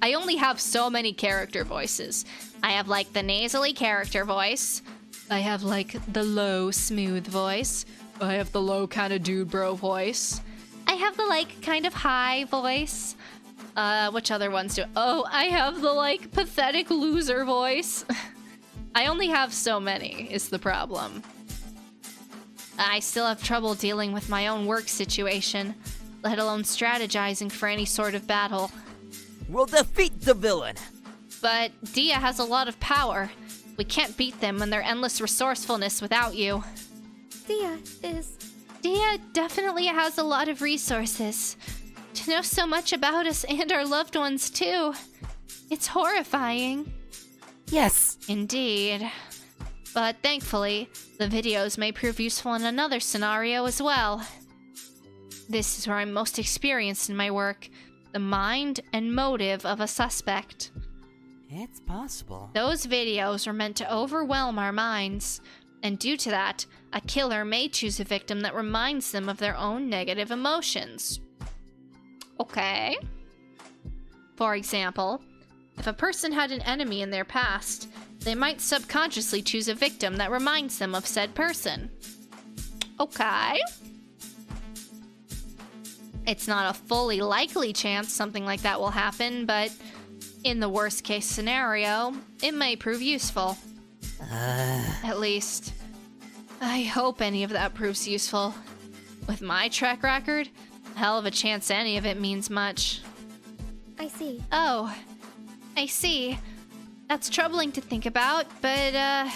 I only have so many character voices. I have, like, the nasally character voice. I have, like, the low, smooth voice. I have the low kind of dude bro voice. I have the, like, kind of high voice. Which other ones do? Oh, I have the, like, pathetic loser voice. I only have so many, is the problem. I still have trouble dealing with my own work situation, let alone strategizing for any sort of battle. We'll defeat the villain! But Dia has a lot of power. We can't beat them and their endless resourcefulness without you. Dia definitely has a lot of resources. To know so much about us and our loved ones, too. It's horrifying. Yes. Indeed. But thankfully, the videos may prove useful in another scenario as well. This is where I'm most experienced in my work. The mind and motive of a suspect. It's possible. Those videos were meant to overwhelm our minds, and due to that, a killer may choose a victim that reminds them of their own negative emotions. Okay. For example, if a person had an enemy in their past, they might subconsciously choose a victim that reminds them of said person. Okay. It's not a fully likely chance something like that will happen, but in the worst case scenario, it may prove useful. At least, I hope any of that proves useful. With my track record, hell of a chance any of it means much. I see. Oh, I see. That's troubling to think about, but,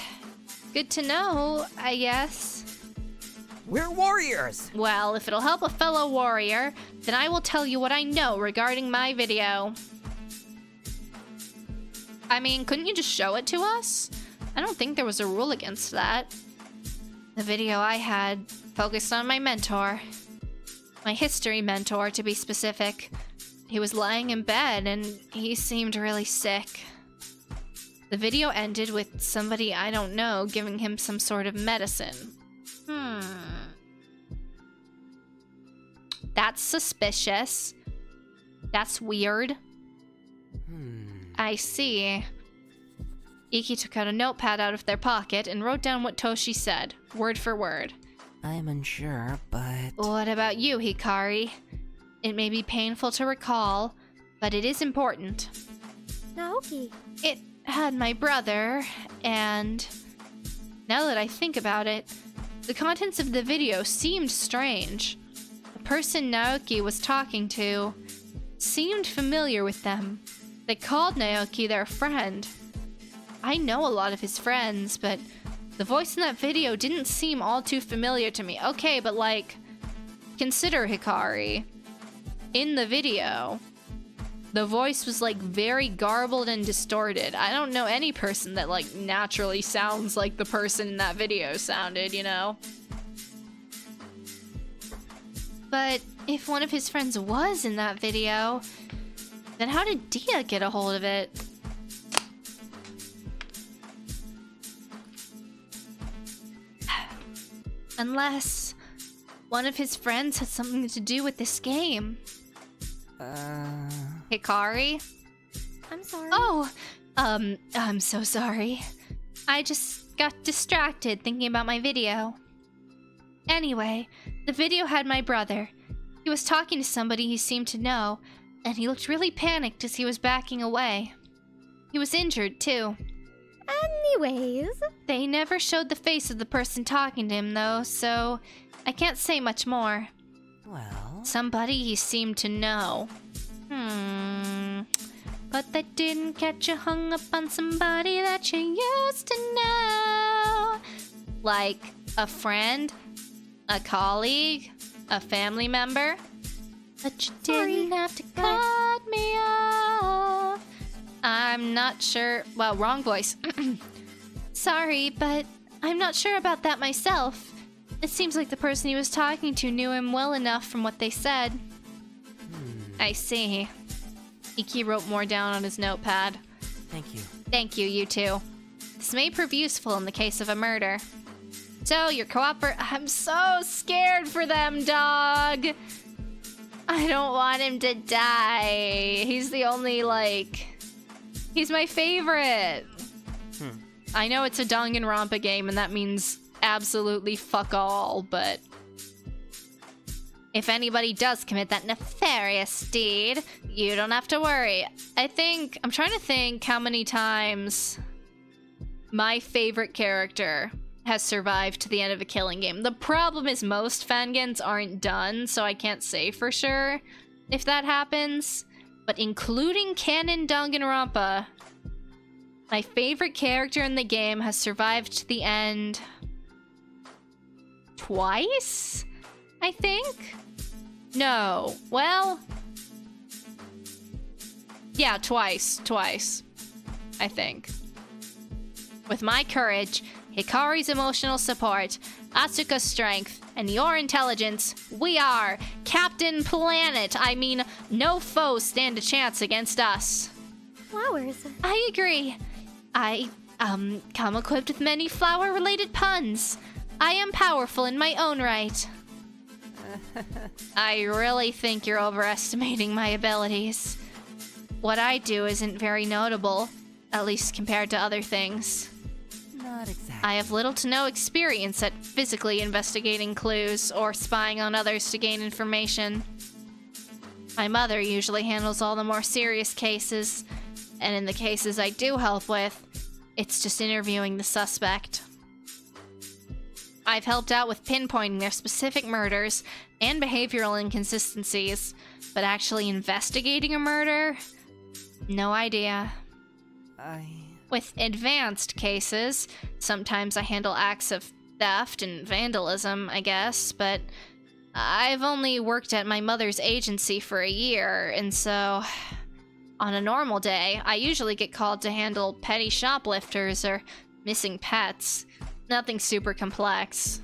good to know, I guess. We're warriors! Well, if it'll help a fellow warrior, then I will tell you what I know regarding my video. I mean, couldn't you just show it to us? I don't think there was a rule against that. The video I had focused on my mentor. My history mentor, to be specific. He was lying in bed, and he seemed really sick. The video ended with somebody I don't know giving him some sort of medicine. That's suspicious. That's weird. I see. Iki took out a notepad out of their pocket and wrote down what Toshi said, word for word. I'm unsure, but... What about you, Hikari? It may be painful to recall, but it is important. Naoki. It had my brother, and now that I think about it, the contents of the video seemed strange. The person Naoki was talking to seemed familiar with them. They called Naoki their friend. I know a lot of his friends, but the voice in that video didn't seem all too familiar to me. Okay, but like, consider Hikari. In the video, the voice was like very garbled and distorted. I don't know any person that like naturally sounds like the person in that video sounded, you know? But if one of his friends was in that video, then how did Dia get a hold of it? Unless one of his friends had something to do with this game. Hikari? I'm sorry. Oh, I'm so sorry. I just got distracted thinking about my video. Anyway, the video had my brother. He was talking to somebody he seemed to know, and he looked really panicked as he was backing away. He was injured, too. Anyways. They never showed the face of the person talking to him, though, so I can't say much more. Well... Somebody he seemed to know. But that didn't get you hung up on somebody that you used to know. Like a friend, a colleague, a family member. But you didn't have to cut me off. I'm not sure. Well, wrong voice. Sorry, but I'm not sure about that myself. It seems like the person he was talking to knew him well enough from what they said. I see. Iki wrote more down on his notepad. Thank you. Thank you, you two. This may prove useful in the case of a murder. So, your I'm so scared for them, dog! I don't want him to die. He's the only, like... He's my favorite! I know it's a Danganronpa game, and that means absolutely fuck all, but... If anybody does commit that nefarious deed, you don't have to worry. I'm trying to think how many times my favorite character has survived to the end of a killing game. The problem is most fangans aren't done, so I can't say for sure if that happens. But including canon Danganronpa, my favorite character in the game has survived to the end twice, I think? No. Well... Yeah, twice, I think. With my courage, Hikari's emotional support, Asuka's strength, and your intelligence, we are Captain Planet. I mean, no foes stand a chance against us. Flowers. I agree. I come equipped with many flower-related puns. I am powerful in my own right. I really think you're overestimating my abilities. What I do isn't very notable, at least compared to other things. Not exactly. I have little to no experience at physically investigating clues or spying on others to gain information. My mother usually handles all the more serious cases, and in the cases I do help with, it's just interviewing the suspect. I've helped out with pinpointing their specific murders and behavioral inconsistencies, but actually investigating a murder? No idea. With advanced cases, sometimes I handle acts of theft and vandalism, I guess, but I've only worked at my mother's agency for a year, and so on a normal day, I usually get called to handle petty shoplifters or missing pets. Nothing super complex.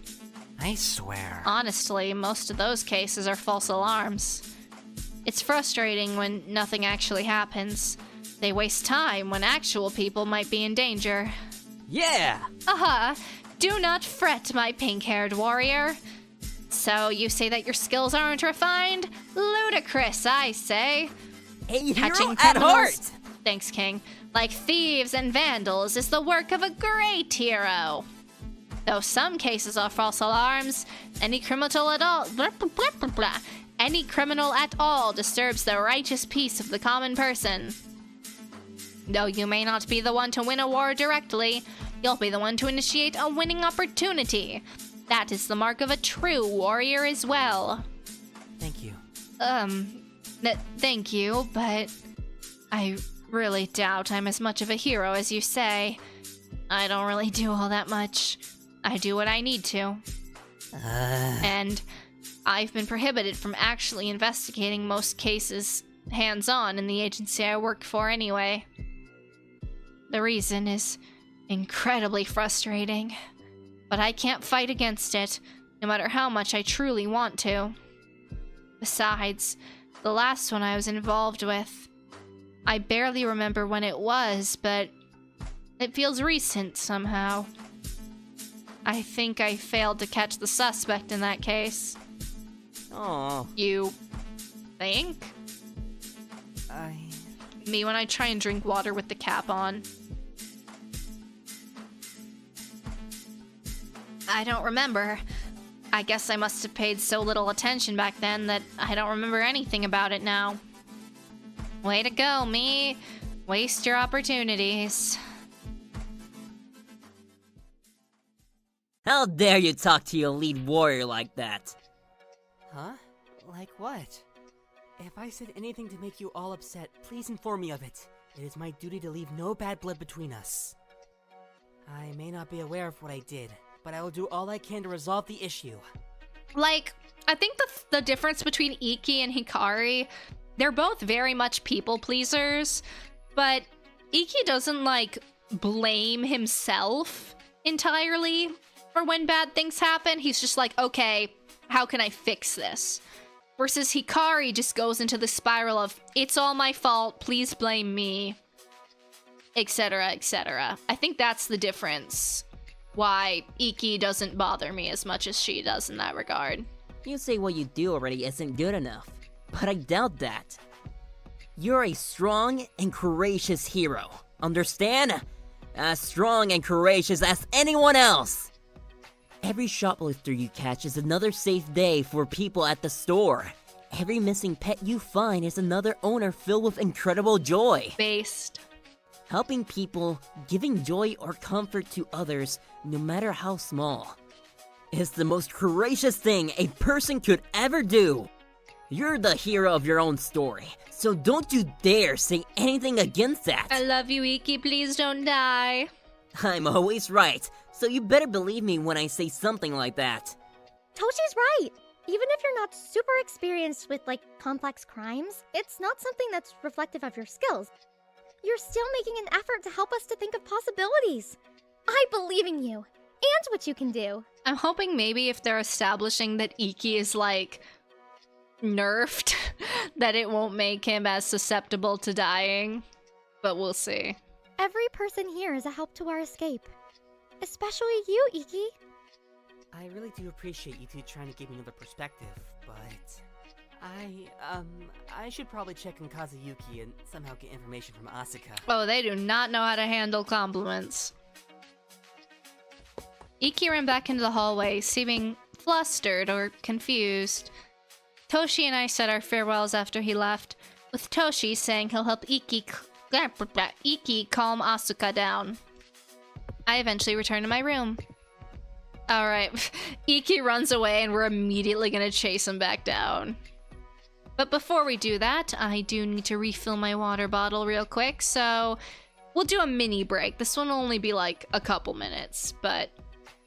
I swear. Honestly, most of those cases are false alarms. It's frustrating when nothing actually happens. They waste time when actual people might be in danger. Yeah! Do not fret, my pink-haired warrior. So you say that your skills aren't refined? Ludicrous, I say. A Catching hero at criminals- heart! Thanks, King. Like thieves and vandals is the work of a great hero. Though some cases are false alarms, any criminal at all disturbs the righteous peace of the common person. Though you may not be the one to win a war directly, you'll be the one to initiate a winning opportunity. That is the mark of a true warrior as well. Thank you. Thank you, but I really doubt I'm as much of a hero as you say. I don't really do all that much. I do what I need to. And I've been prohibited from actually investigating most cases hands-on in the agency I work for anyway. The reason is incredibly frustrating, but I can't fight against it, no matter how much I truly want to. Besides, the last one I was involved with, I barely remember when it was, but it feels recent somehow. I think I failed to catch the suspect in that case. Oh. You think? Me when I try and drink water with the cap on. I don't remember. I guess I must have paid so little attention back then that I don't remember anything about it now. Way to go, me. Waste your opportunities. How dare you talk to your lead warrior like that? Huh? Like what? If I said anything to make you all upset, please inform me of it. It is my duty to leave no bad blood between us. I may not be aware of what I did, but I will do all I can to resolve the issue. Like, I think the difference between Iki and Hikari, they're both very much people pleasers, but Iki doesn't, like, blame himself entirely for when bad things happen. He's just like, okay, how can I fix this? Versus Hikari just goes into the spiral of, it's all my fault, please blame me, etc., etc. I think that's the difference. Why Iki doesn't bother me as much as she does in that regard. You say what you do already isn't good enough, but I doubt that. You're a strong and courageous hero, understand? As strong and courageous as anyone else! Every shoplifter you catch is another safe day for people at the store. Every missing pet you find is another owner filled with incredible joy. Based. Helping people, giving joy or comfort to others, no matter how small, is the most courageous thing a person could ever do. You're the hero of your own story, so don't you dare say anything against that. I love you, Iki, please don't die. I'm always right, so you better believe me when I say something like that. Toshi's right. Even if you're not super experienced with, like, complex crimes, it's not something that's reflective of your skills. You're still making an effort to help us to think of possibilities. I believe in you, and what you can do. I'm hoping maybe if they're establishing that Iki is, like, nerfed, that it won't make him as susceptible to dying. But we'll see. Every person here is a help to our escape. Especially you, Iki. I really do appreciate you two trying to give me another perspective, but I should probably check on Kazuyuki and somehow get information from Asuka. Oh, they do not know how to handle compliments. Iki ran back into the hallway, seeming flustered or confused. Toshi and I said our farewells after he left, with Toshi saying he'll help Iki calm Asuka down. I eventually returned to my room. Alright, Iki runs away and we're immediately gonna chase him back down. But before we do that, I do need to refill my water bottle real quick, so we'll do a mini break. This one will only be like a couple minutes, but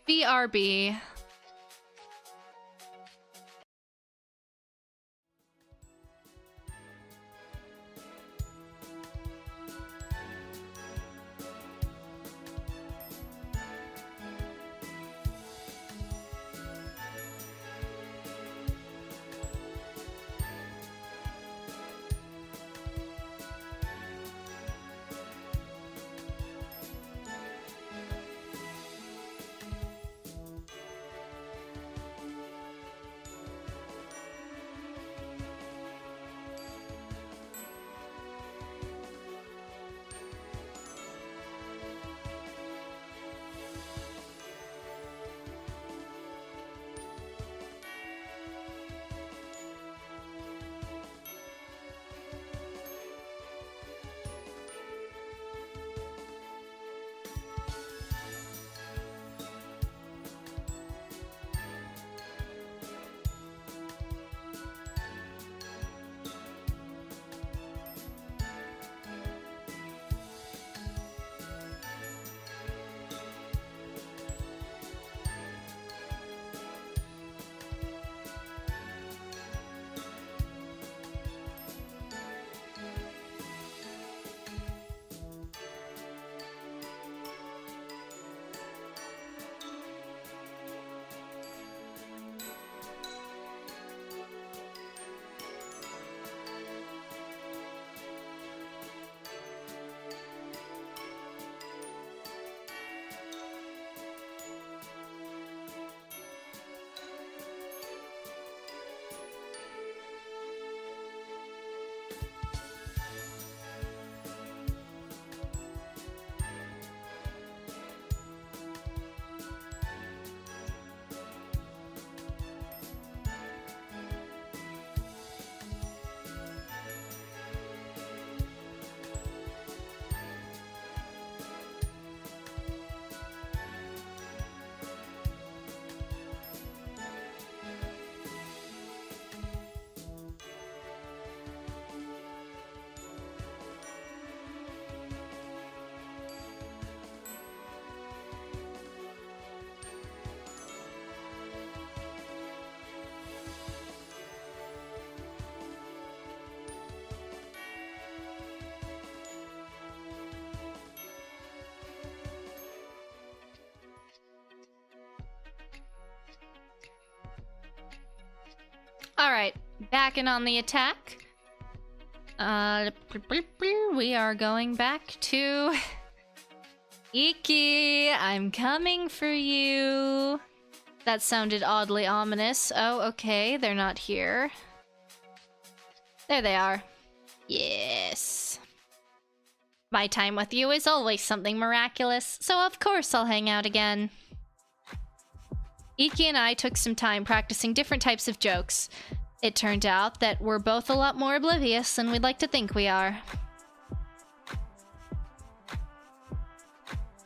BRB. Alright, back and on the attack. We are going back to Iki. I'm coming for you. That sounded oddly ominous. Oh, okay, they're not here. There they are. Yes. My time with you is always something miraculous, so of course I'll hang out again. Iki and I took some time practicing different types of jokes. It turned out that we're both a lot more oblivious than we'd like to think we are.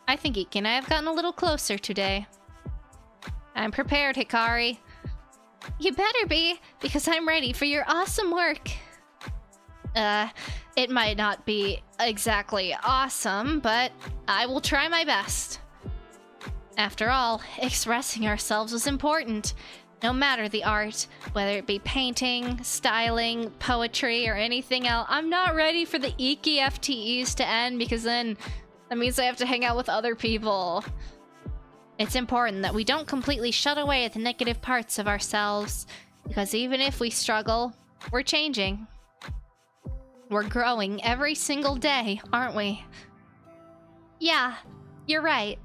I think Iki and I have gotten a little closer today. I'm prepared, Hikari. You better be, because I'm ready for your awesome work. It might not be exactly awesome, but I will try my best. After all, expressing ourselves is important, no matter the art, whether it be painting, styling, poetry, or anything else. I'm not ready for the Iki FTEs to end because then that means I have to hang out with other people. It's important that we don't completely shut away the negative parts of ourselves, because even if we struggle, we're changing. We're growing every single day, aren't we? Yeah, you're right.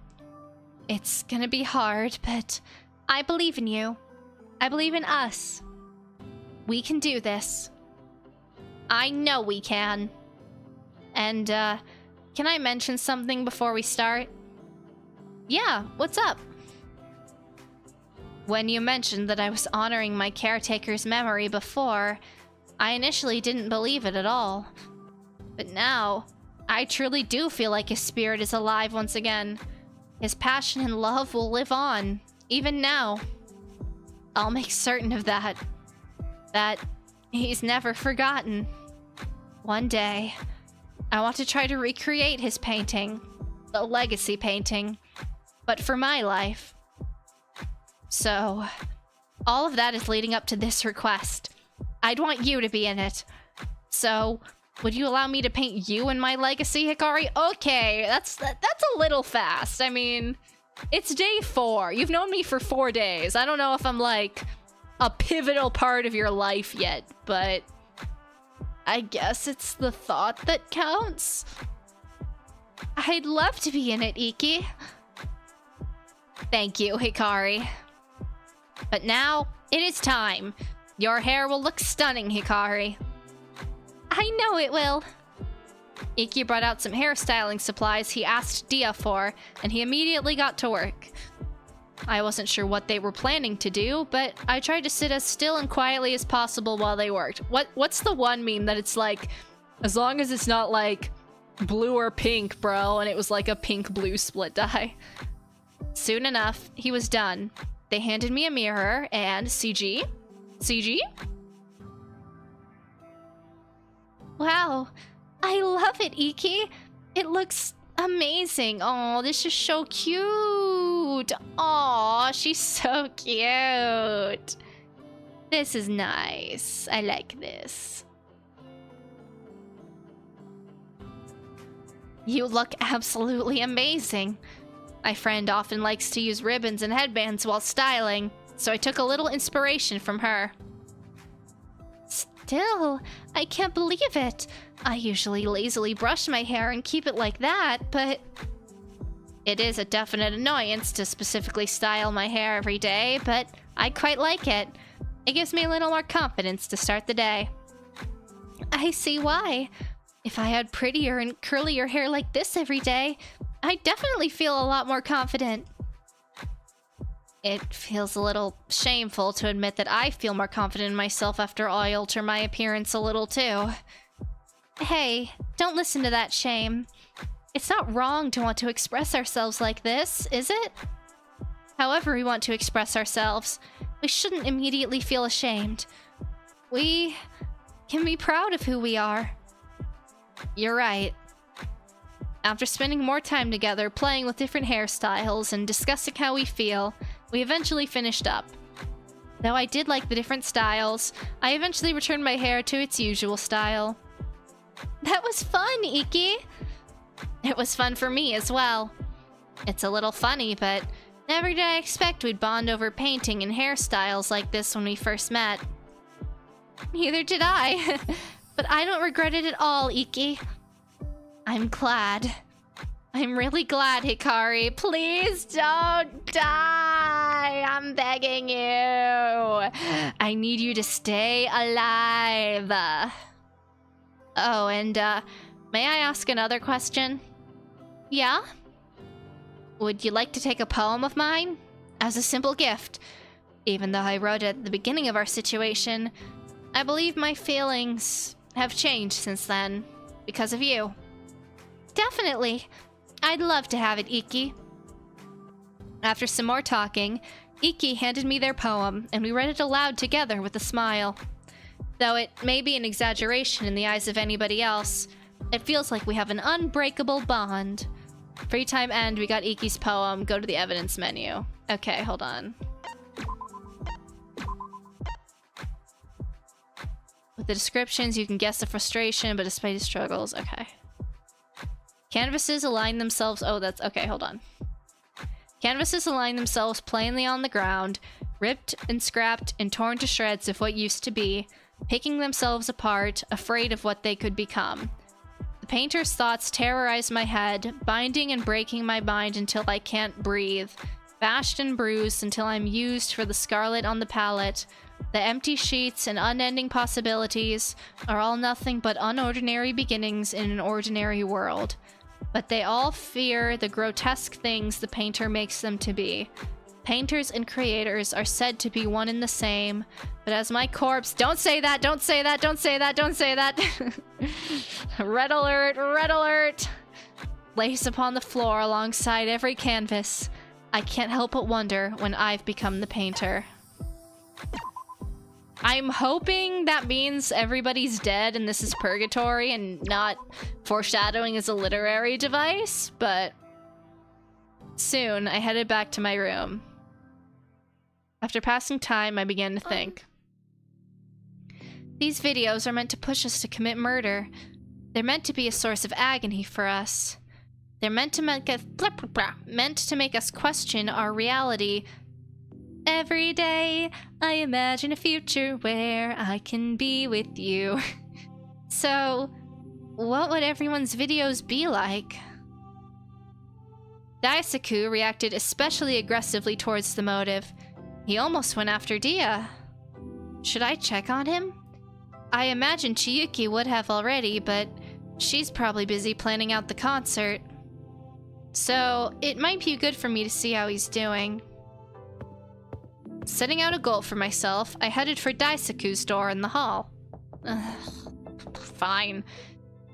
It's gonna be hard, but I believe in you. I believe in us. We can do this. I know we can. And, can I mention something before we start? Yeah, what's up? When you mentioned that I was honoring my caretaker's memory before, I initially didn't believe it at all. But now, I truly do feel like his spirit is alive once again. His passion and love will live on, even now. I'll make certain of that. That he's never forgotten. One day, I want to try to recreate his painting, the legacy painting, but for my life. So, all of that is leading up to this request. I'd want you to be in it. So, would you allow me to paint you in my legacy, Hikari? Okay, that's a little fast. I mean, it's day 4. You've known me for 4 days. I don't know if I'm like a pivotal part of your life yet, but I guess it's the thought that counts. I'd love to be in it, Iki. Thank you, Hikari. But now, it is time. Your hair will look stunning, Hikari. I know it will. Iki brought out some hairstyling supplies he asked Dia for, and he immediately got to work. I wasn't sure what they were planning to do, but I tried to sit as still and quietly as possible while they worked. What's the one meme that it's like, as long as it's not like blue or pink, bro, and it was like a pink-blue split dye. Soon enough, he was done. They handed me a mirror and CG? CG? Wow, I love it, Iki. It looks amazing. Oh, this is so cute. Oh, she's so cute. This is nice. I like this. You look absolutely amazing. My friend often likes to use ribbons and headbands while styling, so I took a little inspiration from her. Still, I can't believe it. I usually lazily brush my hair and keep it like that, but it is a definite annoyance to specifically style my hair every day, but I quite like it. It gives me a little more confidence to start the day. I see why. If I had prettier and curlier hair like this every day, I'd definitely feel a lot more confident. It feels a little shameful to admit that I feel more confident in myself after I alter my appearance a little too. Hey, don't listen to that shame. It's not wrong to want to express ourselves like this, is it? However we want to express ourselves, we shouldn't immediately feel ashamed. We can be proud of who we are. You're right. After spending more time together, playing with different hairstyles, and discussing how we feel, we eventually finished up. Though I did like the different styles, I eventually returned my hair to its usual style. That was fun, Iki! It was fun for me as well. It's a little funny, but never did I expect we'd bond over painting and hairstyles like this when we first met. Neither did I, but I don't regret it at all, Iki. I'm glad. I'm really glad, Hikari. Please don't die! I'm begging you! I need you to stay alive! Oh, and, may I ask another question? Yeah? Would you like to take a poem of mine? As a simple gift. Even though I wrote it at the beginning of our situation, I believe my feelings have changed since then, because of you. Definitely. I'd love to have it, Iki. After some more talking, Iki handed me their poem, and we read it aloud together with a smile. Though it may be an exaggeration in the eyes of anybody else, it feels like we have an unbreakable bond. Free time end, we got Iki's poem. Go to the evidence menu. Okay, hold on. With the descriptions, you can guess the frustration, but despite his struggles, okay. Canvases align themselves... Oh, that's... Okay, hold on. Canvases align themselves plainly on the ground, ripped and scrapped and torn to shreds of what used to be, picking themselves apart, afraid of what they could become. The painter's thoughts terrorize my head, binding and breaking my mind until I can't breathe, bashed and bruised until I'm used for the scarlet on the palette. The empty sheets and unending possibilities are all nothing but unordinary beginnings in an ordinary world. But they all fear the grotesque things the painter makes them to be. Painters and creators are said to be one and the same, but as my corpse— don't say that, don't say that, don't say that, don't say that! Red alert, red alert! Lays upon the floor alongside every canvas, I can't help but wonder when I've become the painter. I'm hoping that means everybody's dead and this is purgatory and not foreshadowing as a literary device, but soon I headed back to my room. After passing time, I began to think. These videos are meant to push us to commit murder. They're meant to be a source of agony for us. They're meant to make us question our reality. Every day, I imagine a future where I can be with you. So, what would everyone's videos be like? Daisaku reacted especially aggressively towards the motive. He almost went after Dia. Should I check on him? I imagine Chiyuki would have already, but she's probably busy planning out the concert. So, it might be good for me to see how he's doing. Setting out a goal for myself, I headed for Daisaku's door in the hall. Fine.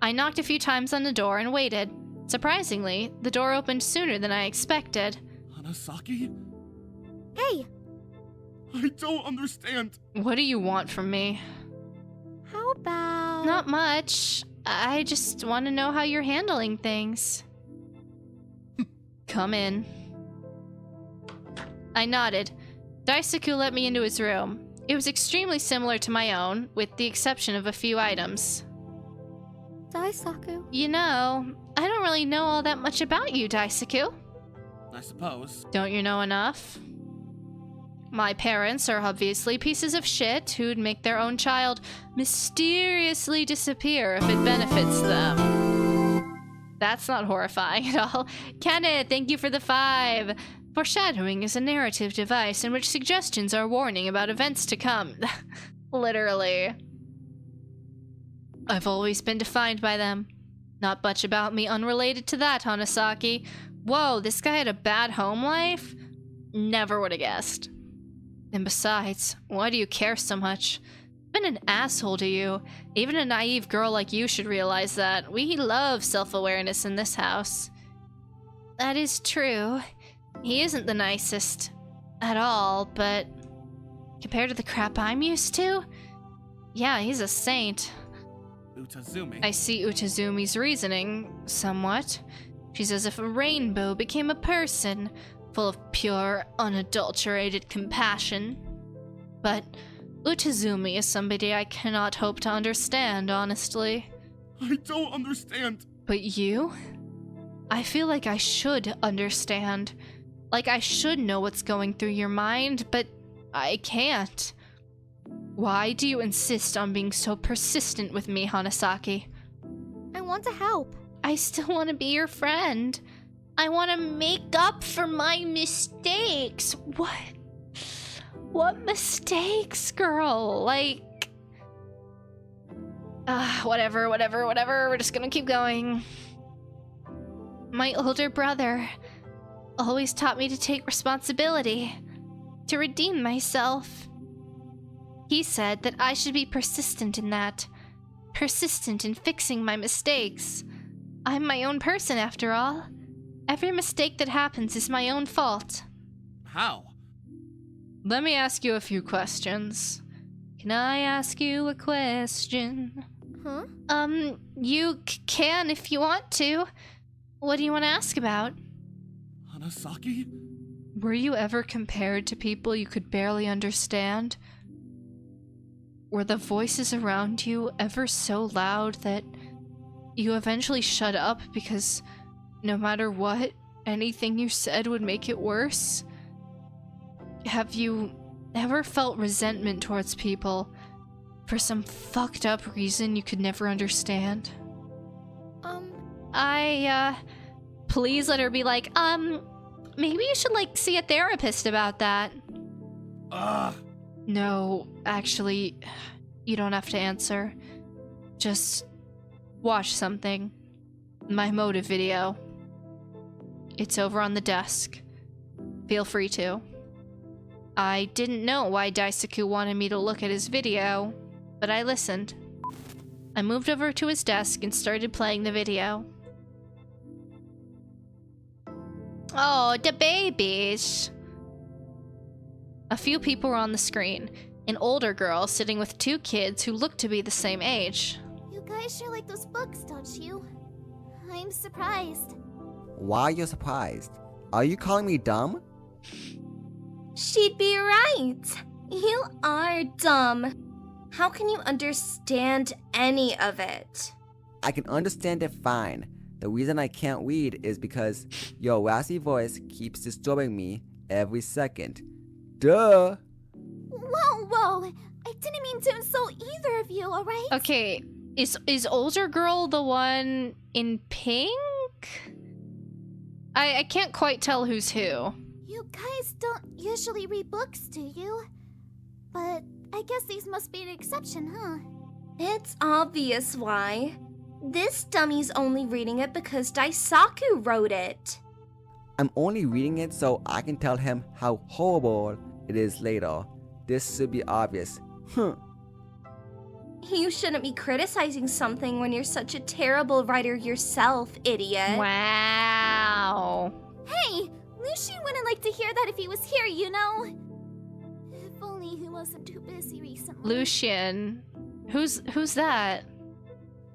I knocked a few times on the door and waited. Surprisingly, the door opened sooner than I expected. Hanasaki? Hey! I don't understand. What do you want from me? How about... Not much. I just want to know how you're handling things. Come in. I nodded. Daisaku let me into his room. It was extremely similar to my own, with the exception of a few items. Daisaku? You know, I don't really know all that much about you, Daisaku. I suppose. Don't you know enough? My parents are obviously pieces of shit who'd make their own child mysteriously disappear if it benefits them. That's not horrifying at all. Kenneth, thank you for the 5. Foreshadowing is a narrative device in which suggestions are warning about events to come. Literally. I've always been defined by them. Not much about me unrelated to that, Hanasaki. Whoa, this guy had a bad home life? Never would have guessed. And besides, why do you care so much? I've been an asshole to you. Even a naive girl like you should realize that. We love self-awareness in this house. That is true. He isn't the nicest at all, but compared to the crap I'm used to, yeah, he's a saint. Utazumi. I see Utazumi's reasoning, somewhat. She's as if a rainbow became a person, full of pure, unadulterated compassion. But Utazumi is somebody I cannot hope to understand, honestly. I don't understand. But you? I feel like I should understand. Like I should know what's going through your mind, but I can't. Why do you insist on being so persistent with me, Hanasaki? I want to help. I still want to be your friend. I want to make up for my mistakes. What? What mistakes, girl? Like... whatever. We're just gonna keep going. My older brother always taught me to take responsibility, to redeem myself. He said that I should be persistent in that, persistent in fixing my mistakes. I'm my own person, after all. Every mistake that happens is my own fault. How? Let me ask you a few questions. Can I ask you a question? Huh? You can if you want to. What do you want to ask about? Hanasaki? Were you ever compared to people you could barely understand? Were the voices around you ever so loud that you eventually shut up because no matter what, anything you said would make it worse? Have you ever felt resentment towards people for some fucked up reason you could never understand? Please let her be like, maybe you should, like, see a therapist about that. No, actually, you don't have to answer. Just watch something. My motive video. It's over on the desk. Feel free to. I didn't know why Daisaku wanted me to look at his video, but I listened. I moved over to his desk and started playing the video. Oh, the babies! A few people were on the screen. An older girl sitting with 2 kids who looked to be the same age. You guys sure like those books, don't you? I'm surprised. Why are you surprised? Are you calling me dumb? She'd be right. You are dumb. How can you understand any of it? I can understand it fine. The reason I can't read is because your raspy voice keeps disturbing me every second. Duh! Whoa! I didn't mean to insult either of you, alright? Okay, is older girl the one in pink? I can't quite tell who's who. You guys don't usually read books, do you? But I guess these must be an exception, huh? It's obvious why. This dummy's only reading it because Daisaku wrote it. I'm only reading it so I can tell him how horrible it is later. This should be obvious. You shouldn't be criticizing something when you're such a terrible writer yourself, idiot. Wow. Hey, Lucian wouldn't like to hear that if he was here, you know? If only he wasn't too busy recently. Lucian. Who's that?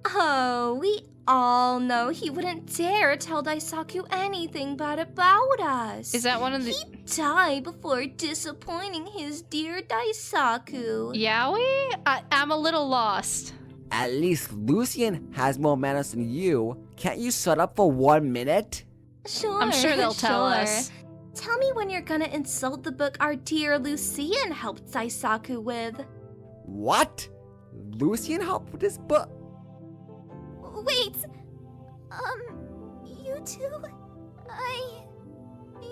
Oh, we all know he wouldn't dare tell Daisaku anything bad about us. Is that one of the... He'd die before disappointing his dear Daisaku. Yaoi? I'm a little lost. At least Lucian has more manners than you. Can't you shut up for 1 minute? Sure, I'm sure they'll tell us. Tell me when you're gonna insult the book our dear Lucian helped Daisaku with. What? Lucian helped with this book? Wait! You two? I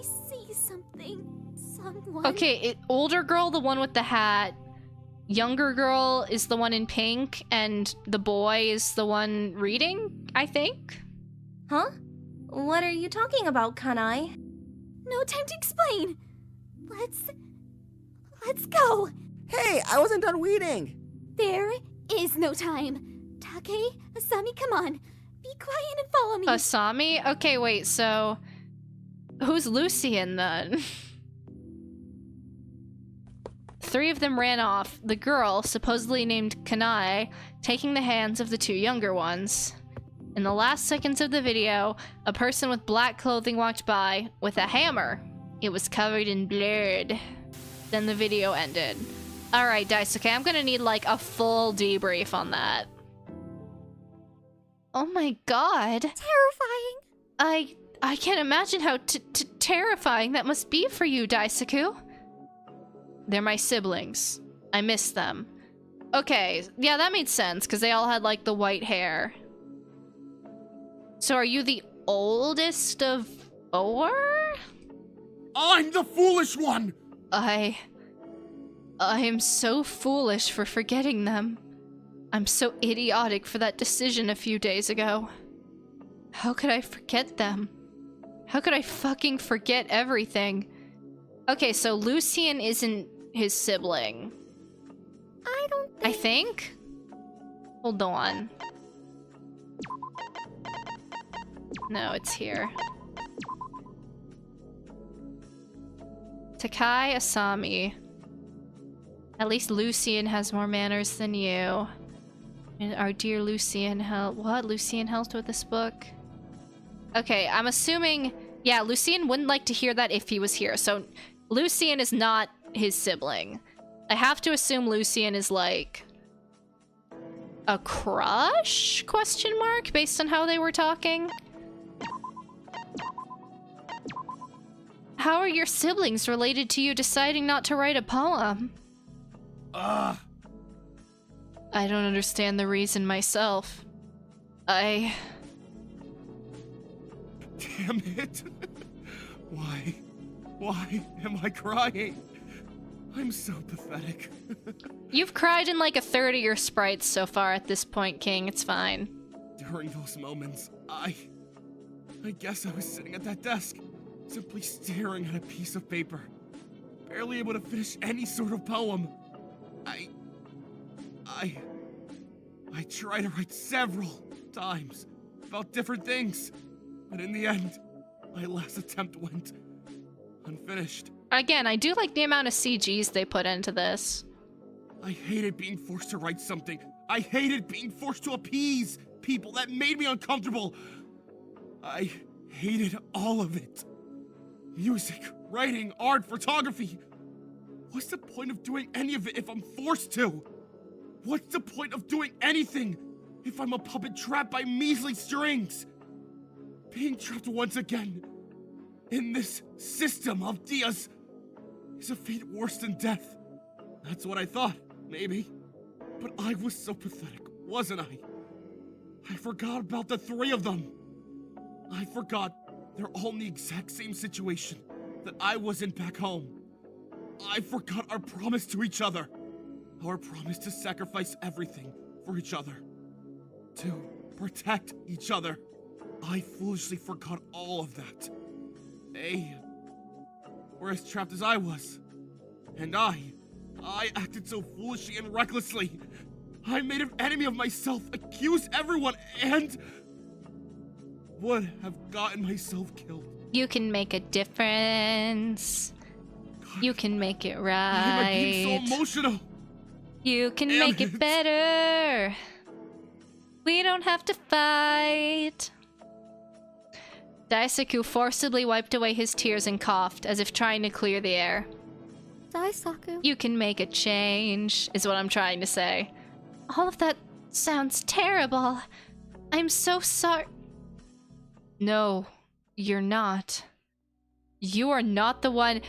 see something. Someone. Okay, older girl, the one with the hat. Younger girl is the one in pink, and the boy is the one reading, I think? Huh? What are you talking about, Kanai? No time to explain. Let's go. Hey, I wasn't done reading. There is no time. Take, Asami, come on. Be quiet and follow me. Asami? Okay, wait, so... Who's Lucian, then? 3 of them ran off, the girl, supposedly named Kanai, taking the hands of the 2 younger ones. In the last seconds of the video, a person with black clothing walked by with a hammer. It was covered in blood. Then the video ended. Alright, Daisuke, I'm gonna need, like, a full debrief on that. Oh my god. Terrifying. I can't imagine how terrifying that must be for you, Daisaku. They're my siblings. I miss them. Okay, yeah, that made sense, because they all had, like, the white hair. So are you the oldest of 4? I'm the foolish one! I am so foolish for forgetting them. I'm so idiotic for that decision a few days ago. How could I forget them? How could I fucking forget everything? Okay, so Lucian isn't his sibling. I think? Hold on. No, it's here. Takai Asami. At least Lucian has more manners than you. And our dear Lucian helped. What? Lucian helped with this book? Okay, I'm assuming... Yeah, Lucian wouldn't like to hear that if he was here. So, Lucian is not his sibling. I have to assume Lucian is like... a crush? Question mark? Based on how they were talking? How are your siblings related to you deciding not to write a poem? I don't understand the reason myself. Damn it. Why am I crying? I'm so pathetic. You've cried in like a third of your sprites so far at this point, King. It's fine. During those moments, I guess I was sitting at that desk, simply staring at a piece of paper. barely able to finish any sort of poem. I tried to write several times about different things, but in the end, my last attempt went unfinished. Again, I do like the amount of CGs they put into this. I hated being forced to write something. I hated being forced to appease people that made me uncomfortable. I hated all of it. Music, writing, art, photography. What's the point of doing any of it if I'm forced to? What's the point of doing anything if I'm a puppet trapped by measly strings? Being trapped once again in this system of Dias is a fate worse than death. That's what I thought, maybe. But I was so pathetic, wasn't I? I forgot about the three of them. I forgot they're all in the exact same situation that I was in back home. I forgot our promise to each other. Our promise to sacrifice everything for each other. To protect each other. I foolishly forgot all of that. They were as trapped as I was. And I acted so foolishly and recklessly. I made an enemy of myself, accused everyone, and would have gotten myself killed. You can make a difference. You can make it right. Why am I being so emotional? You can make it better. We don't have to fight. Daisaku forcibly wiped away his tears and coughed, as if trying to clear the air. Daisaku. You can make a change, is what I'm trying to say. All of that sounds terrible. I'm so sorry. No, you're not. You are not the one.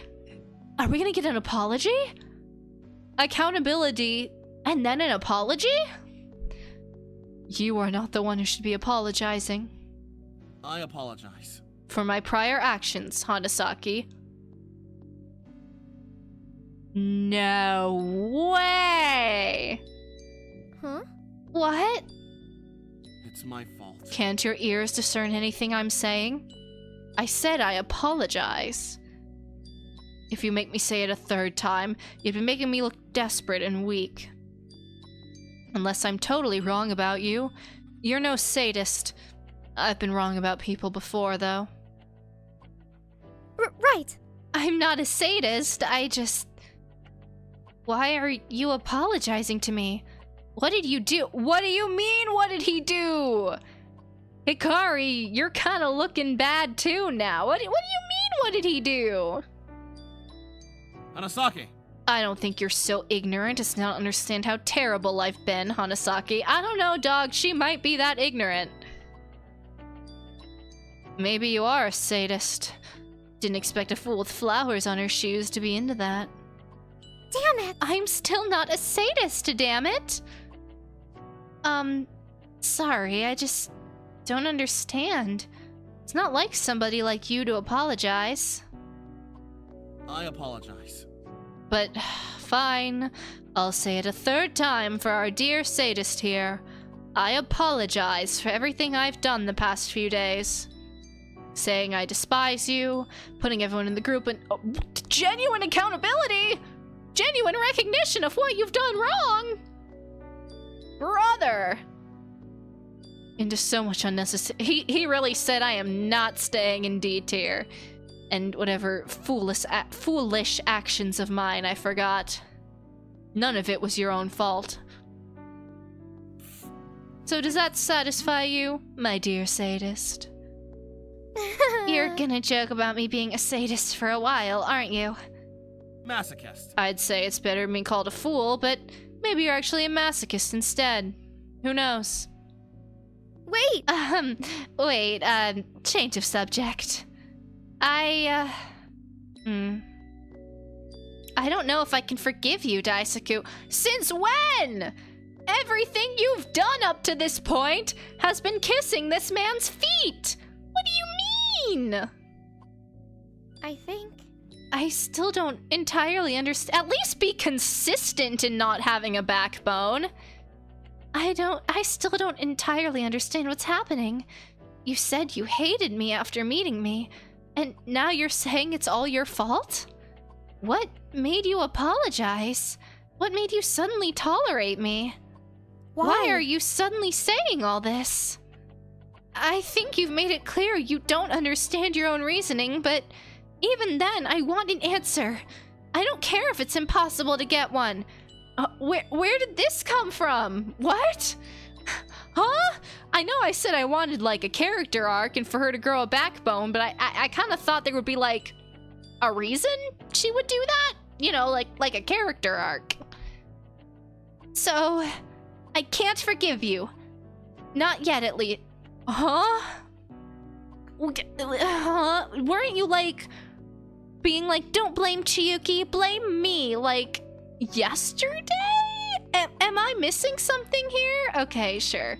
Are we gonna get an apology? Accountability, and then an apology? You are not the one who should be apologizing. I apologize. For my prior actions, Hanasaki. No way! Huh? What? It's my fault. Can't your ears discern anything I'm saying? I said I apologize. If you make me say it a third time, you've been making me look desperate and weak. Unless I'm totally wrong about you, you're no sadist. I've been wrong about people before, though. Right. I'm not a sadist, I just... Why are you apologizing to me? What did you do? What do you mean, what did he do? Hikari, you're kind of looking bad too now. What do you mean, what did he do? Hanasaki. I don't think you're so ignorant as to not understand how terrible I've been, Hanasaki. I don't know, dog. She might be that ignorant. Maybe you are a sadist. Didn't expect a fool with flowers on her shoes to be into that. Damn it! I'm still not a sadist, damn it! Sorry, I just don't understand. It's not like somebody like you to apologize. I apologize. But, fine. I'll say it a third time for our dear sadist here. I apologize for everything I've done the past few days. Saying I despise you, putting everyone in the group in genuine accountability! Genuine recognition of what you've done wrong! Brother! Into so much unnecessary... He really said I am not staying in D tier. And whatever foolish actions of mine I forgot. None of it was your own fault. So does that satisfy you, my dear sadist? You're gonna joke about me being a sadist for a while, aren't you? Masochist. I'd say it's better than being called a fool, but maybe you're actually a masochist instead. Who knows? Wait! Change of subject. I don't know if I can forgive you, Daisaku. Since when? Everything you've done up to this point has been kissing this man's feet. What do you mean? I think... I still don't entirely understand. At least be consistent in not having a backbone. I still don't entirely understand what's happening. You said you hated me after meeting me, and now you're saying it's all your fault? What made you apologize? What made you suddenly tolerate me? Why are you suddenly saying all this? I think you've made it clear you don't understand your own reasoning, but even then, I want an answer. I don't care if it's impossible to get one. Where did this come from? What? Huh? I know I said I wanted, like, a character arc and for her to grow a backbone, but I kind of thought there would be, like, a reason she would do that? You know, like a character arc. So, I can't forgive you. Not yet, at least. Huh? Weren't you, like, being like, don't blame Chiyuki, blame me, like, yesterday? Am I missing something here? Okay, sure.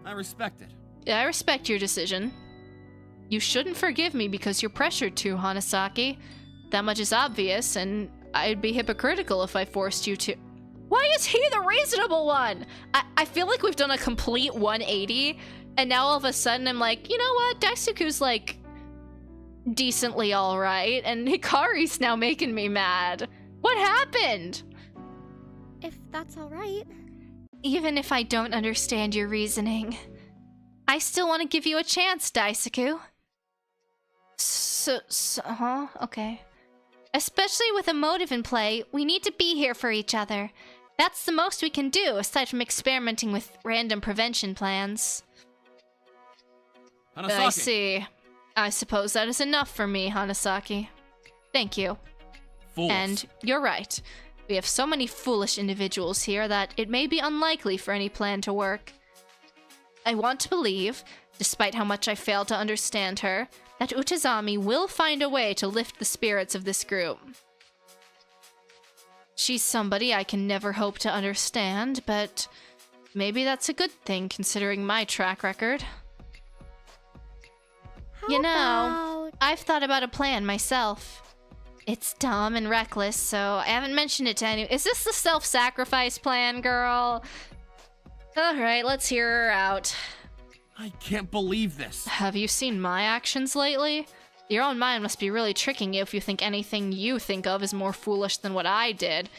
I respect it. I respect your decision. You shouldn't forgive me because you're pressured to, Hanasaki. That much is obvious, and I'd be hypocritical if I forced you to. Why is he the reasonable one? I feel like we've done a complete 180, and now all of a sudden I'm like, you know what? Daisuku's like decently alright, and Hikari's now making me mad. What happened? If that's alright. Even if I don't understand your reasoning, I still want to give you a chance, Daisuke. Huh? Okay. Especially with a motive in play, we need to be here for each other. That's the most we can do, aside from experimenting with random prevention plans. Hanasaki. I see. I suppose that is enough for me, Hanasaki. Thank you. Fools. And you're right. We have so many foolish individuals here that it may be unlikely for any plan to work. I want to believe, despite how much I fail to understand her, that Utazami will find a way to lift the spirits of this group. She's somebody I can never hope to understand, but maybe that's a good thing considering my track record. You know, I've thought about a plan myself. It's dumb and reckless, so I haven't mentioned it to anyone. Is this the self-sacrifice plan, girl? Alright, let's hear her out. I can't believe this. Have you seen my actions lately? Your own mind must be really tricking you if you think anything you think of is more foolish than what I did.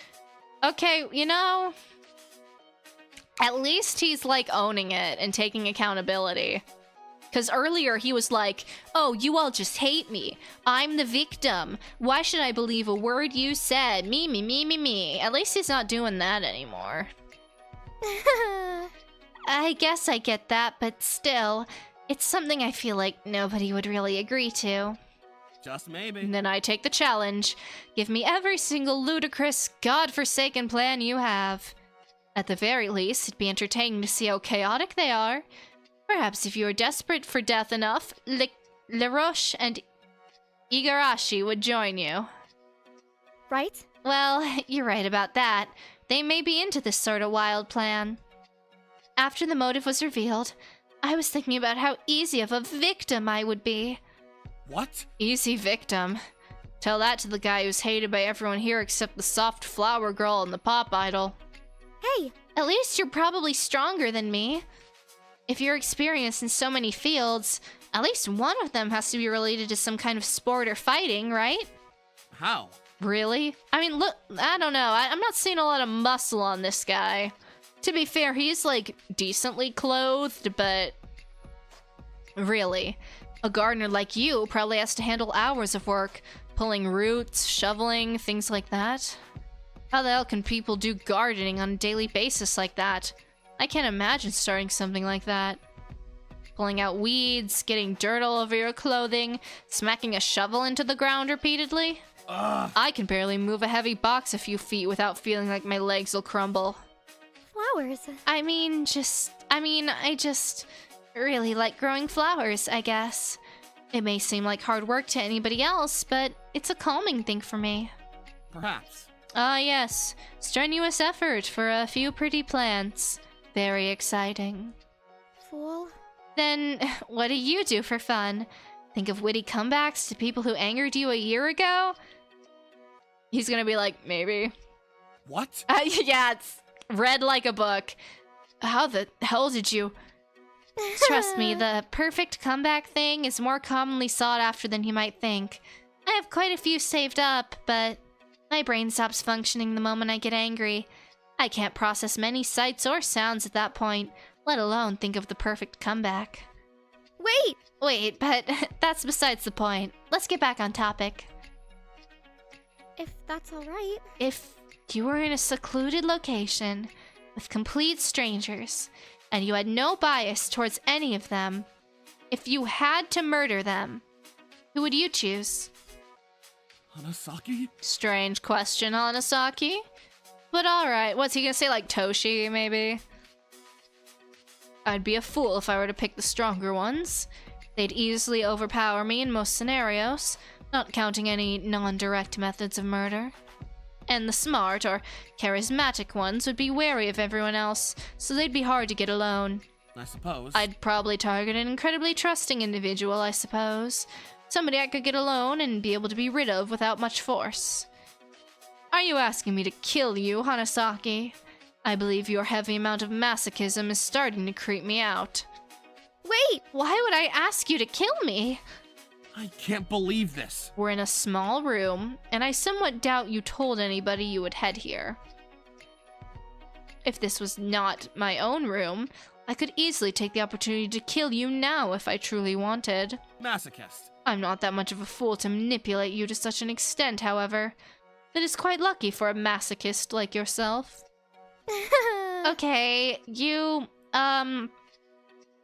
Okay, you know, at least he's like owning it and taking accountability. Because earlier he was like, oh, you all just hate me. I'm the victim. Why should I believe a word you said? Me, me, me, me, me. At least he's not doing that anymore. I guess I get that, but still, it's something I feel like nobody would really agree to. Just maybe. And then I take the challenge. Give me every single ludicrous, godforsaken plan you have. At the very least, it'd be entertaining to see how chaotic they are. Perhaps if you were desperate for death enough, LaRoche and Igarashi would join you. Right? Well, you're right about that. They may be into this sort of wild plan. After the motive was revealed, I was thinking about how easy of a victim I would be. What? Easy victim. Tell that to the guy who's hated by everyone here except the soft flower girl and the pop idol. Hey! At least you're probably stronger than me. If you're experienced in so many fields, at least one of them has to be related to some kind of sport or fighting, right? How? Really? I mean, look, I don't know. I'm not seeing a lot of muscle on this guy. To be fair, he's, like, decently clothed, but... Really, a gardener like you probably has to handle hours of work, pulling roots, shoveling, things like that. How the hell can people do gardening on a daily basis like that? I can't imagine starting something like that. Pulling out weeds, getting dirt all over your clothing, smacking a shovel into the ground repeatedly. I can barely move a heavy box a few feet without feeling like my legs will crumble. Flowers. I just really like growing flowers, I guess. It may seem like hard work to anybody else, but it's a calming thing for me. Perhaps. Ah, yes. Strenuous effort for a few pretty plants. Very exciting. Fool. Then, what do you do for fun? Think of witty comebacks to people who angered you a year ago? He's gonna be like, maybe. What? Yeah, it's read like a book. How the hell did you... Trust me, the perfect comeback thing is more commonly sought after than you might think. I have quite a few saved up, but My brain stops functioning the moment I get angry. I can't process many sights or sounds at that point, let alone think of the perfect comeback. Wait, but that's besides the point. Let's get back on topic. If that's alright. If you were in a secluded location with complete strangers, and you had no bias towards any of them, if you had to murder them, who would you choose? Hanasaki? Strange question, Hanasaki. But alright, what's he gonna say, like Toshi, maybe? I'd be a fool if I were to pick the stronger ones. They'd easily overpower me in most scenarios, not counting any non-direct methods of murder. And the smart or charismatic ones would be wary of everyone else, so they'd be hard to get alone. I suppose. I'd probably target an incredibly trusting individual, I suppose. Somebody I could get alone and be able to be rid of without much force. Are you asking me to kill you, Hanasaki? I believe your heavy amount of masochism is starting to creep me out. Wait! Why would I ask you to kill me? I can't believe this. We're in a small room, and I somewhat doubt you told anybody you would head here. If this was not my own room, I could easily take the opportunity to kill you now if I truly wanted. Masochist. I'm not that much of a fool to manipulate you to such an extent, however. That is quite lucky for a masochist like yourself. Okay, you,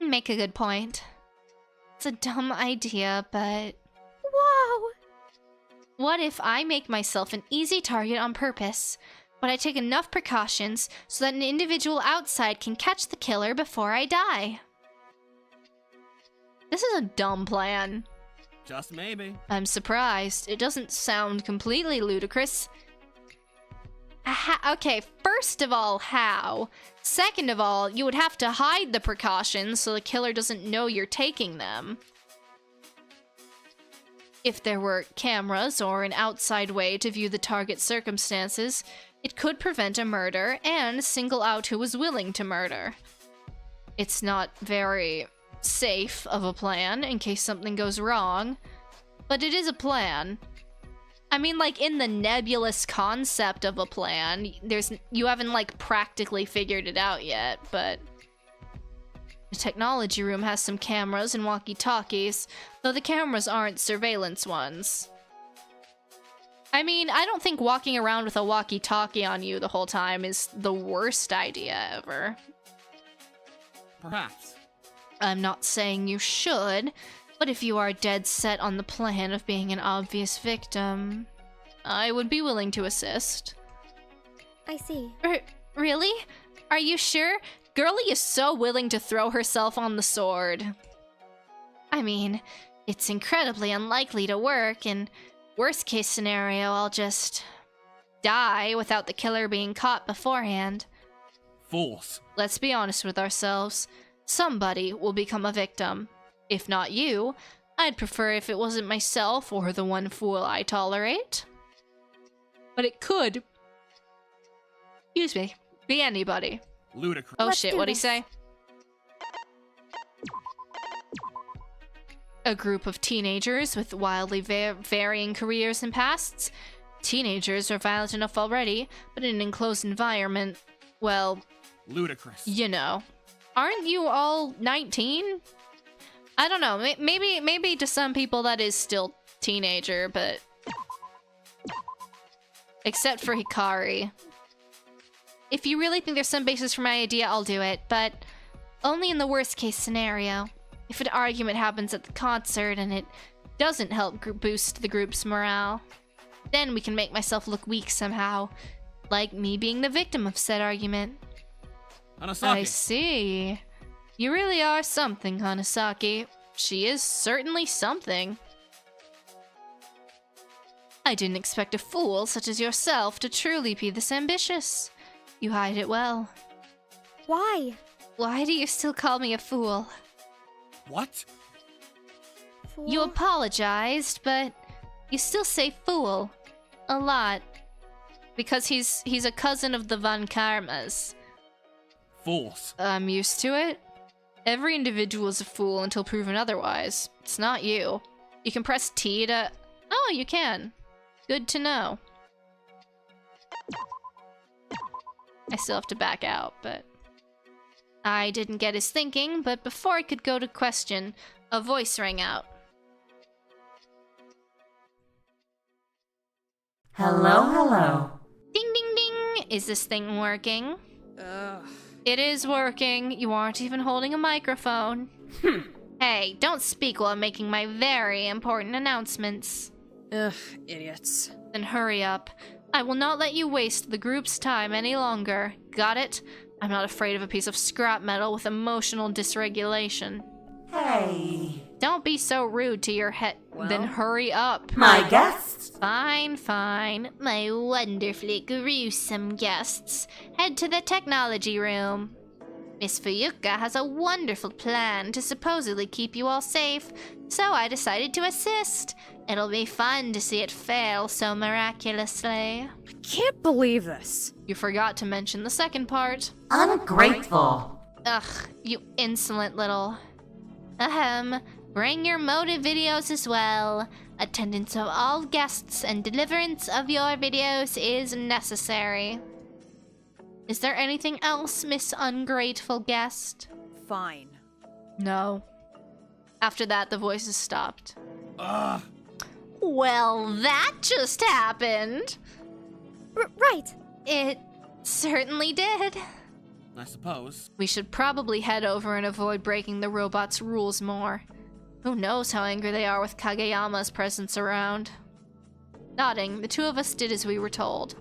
make a good point. It's a dumb idea, but... Whoa! What if I make myself an easy target on purpose, but I take enough precautions so that an individual outside can catch the killer before I die? This is a dumb plan. Just maybe. I'm surprised. It doesn't sound completely ludicrous. Okay, first of all, how? Second of all, you would have to hide the precautions so the killer doesn't know you're taking them. If there were cameras or an outside way to view the target's circumstances, it could prevent a murder and single out who was willing to murder. It's not very safe of a plan in case something goes wrong, but it is a plan. I mean, like, in the nebulous concept of a plan, you haven't, like, practically figured it out yet, but... The technology room has some cameras and walkie-talkies, though the cameras aren't surveillance ones. I mean, I don't think walking around with a walkie-talkie on you the whole time is the worst idea ever. Perhaps. I'm not saying you should, but if you are dead set on the plan of being an obvious victim, I would be willing to assist. I see. Really? Are you sure? Girlie is so willing to throw herself on the sword. I mean, it's incredibly unlikely to work, and worst case scenario, I'll just die without the killer being caught beforehand. Fools. Let's be honest with ourselves. Somebody will become a victim. If not you, I'd prefer if it wasn't myself or the one fool I tolerate. But it could, excuse me, be anybody. Ludicrous. Oh shit, what'd he say? A group of teenagers with wildly varying careers and pasts. Teenagers are violent enough already, but in an enclosed environment, well... Ludicrous. You know. Aren't you all 19? I don't know, maybe to some people that is still teenager, but... Except for Hikari. If you really think there's some basis for my idea, I'll do it, but only in the worst case scenario. If an argument happens at the concert and it doesn't help boost the group's morale, then we can make myself look weak somehow, like me being the victim of said argument. Hanasaki. I see. You really are something, Hanasaki. She is certainly something. I didn't expect a fool such as yourself to truly be this ambitious. You hide it well. Why? Why do you still call me a fool? What? Fool? You apologized, but you still say fool. A lot. Because he's a cousin of the Von Karmas. Fools. I'm used to it. Every individual is a fool until proven otherwise. It's not you. You can press T to... Oh, you can. Good to know. I still have to back out, but... I didn't get his thinking, but before I could go to question, a voice rang out. Hello, hello. Ding, ding, ding! Is this thing working? It is working. You aren't even holding a microphone. Hey, don't speak while I'm making my very important announcements. Ugh, idiots. Then hurry up. I will not let you waste the group's time any longer. Got it? I'm not afraid of a piece of scrap metal with emotional dysregulation. Hey. Don't be so rude to your head. Then hurry up. My guests? Fine, fine. My wonderfully gruesome guests. Head to the technology room. Miss Fuyuka has a wonderful plan to supposedly keep you all safe, so I decided to assist. It'll be fun to see it fail so miraculously. I can't believe this. You forgot to mention the second part. Ungrateful. Ugh, you insolent little... Ahem. Bring your motive videos as well. Attendance of all guests and deliverance of your videos is necessary. Is there anything else, Miss Ungrateful Guest? Fine. No. After that, the voices stopped. Ugh. Well, that just happened. Right. It certainly did. I suppose. We should probably head over and avoid breaking the robot's rules more. Who knows how angry they are with Kageyama's presence around. Nodding, the two of us did as we were told.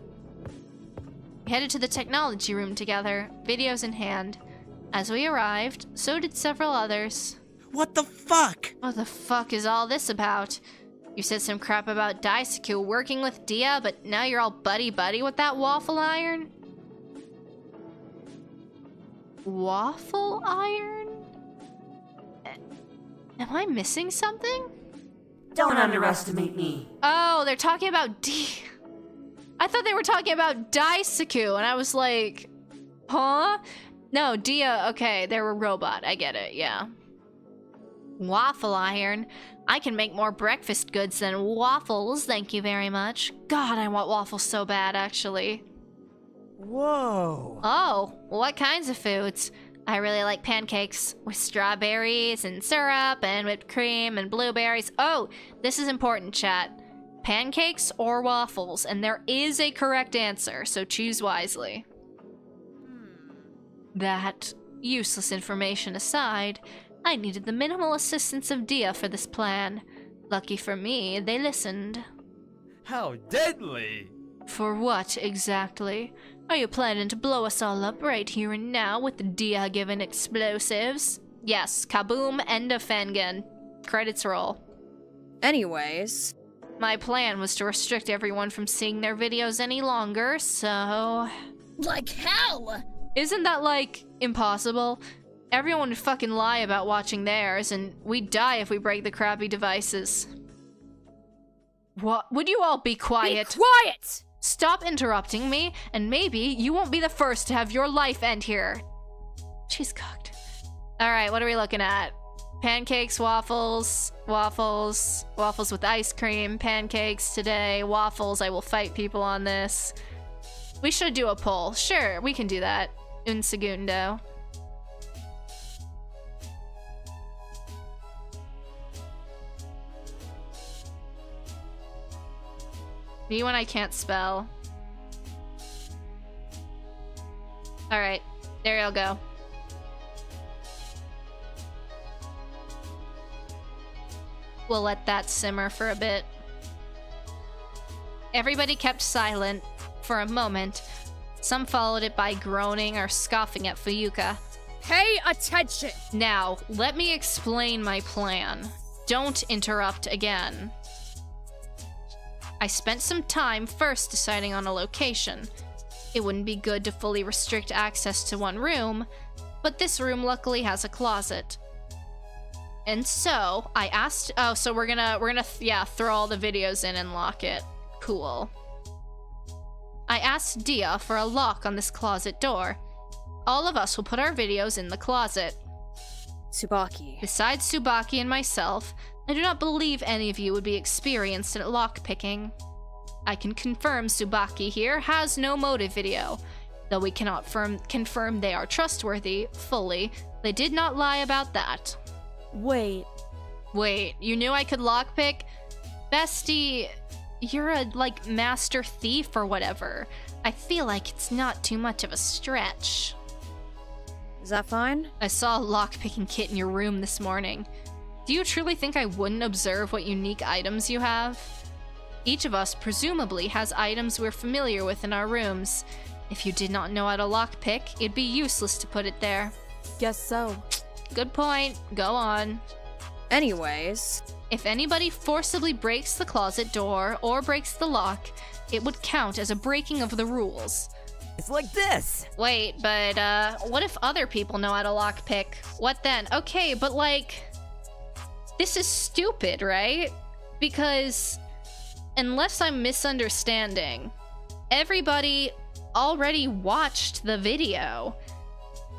We headed to the technology room together, videos in hand. As we arrived, so did several others. What the fuck? What the fuck is all this about? You said some crap about Daisuke working with Dia, but now you're all buddy-buddy with that waffle iron? Waffle iron? Am I missing something? Don't underestimate me. Oh, they're talking about I thought they were talking about Daisuke, and I was like, huh? No, Dia, okay, they're a robot. I get it, yeah. Waffle iron. I can make more breakfast goods than waffles, thank you very much. God, I want waffles so bad, actually. Whoa. Oh, what kinds of foods? I really like pancakes with strawberries and syrup and whipped cream and blueberries. Oh, this is important, chat. Pancakes or waffles, and there is a correct answer, so choose wisely. That useless information aside, I needed the minimal assistance of Dia for this plan. Lucky for me, they listened. How deadly! For what, exactly? Are you planning to blow us all up right here and now with the Dia given explosives? Yes, kaboom, end of Fengen. Credits roll. Anyways... My plan was to restrict everyone from seeing their videos any longer, so... Like hell! Isn't that, like, impossible? Everyone would fucking lie about watching theirs, and we'd die if we break the crappy devices. What? Would you all be quiet? Be quiet! Stop interrupting me, and maybe you won't be the first to have your life end here. She's cooked. Alright, what are we looking at? Pancakes, waffles with ice cream, pancakes today, waffles. I will fight people on this. We should do a poll. Sure, we can do that. Un segundo. Me when I can't spell. Alright, there you'll go. We'll let that simmer for a bit. Everybody kept silent for a moment. Some followed it by groaning or scoffing at Fuyuka. Pay attention! Now, let me explain my plan. Don't interrupt again. I spent some time first deciding on a location. It wouldn't be good to fully restrict access to one room, but this room luckily has a closet. And so, I asked... Oh, so we're gonna throw all the videos in and lock it. Cool. I asked Dia for a lock on this closet door. All of us will put our videos in the closet. Tsubaki. Besides Tsubaki and myself, I do not believe any of you would be experienced at lockpicking. I can confirm Tsubaki here has no motive video. Though we cannot confirm they are trustworthy fully, they did not lie about that. Wait, you knew I could lockpick? Bestie, you're a, like, master thief or whatever. I feel like it's not too much of a stretch. is that fine? I saw a lockpicking kit in your room this morning. Do you truly think I wouldn't observe what unique items you have? Each of us presumably has items we're familiar with in our rooms. If you did not know how to lockpick, it'd be useless to put it there. Guess so. Good point. Go on. Anyways, if anybody forcibly breaks the closet door or breaks the lock, it would count as a breaking of the rules. It's like this! Wait, but, what if other people know how to lockpick? What then? Okay, but, like, this is stupid, right? Because, unless I'm misunderstanding, everybody already watched the video.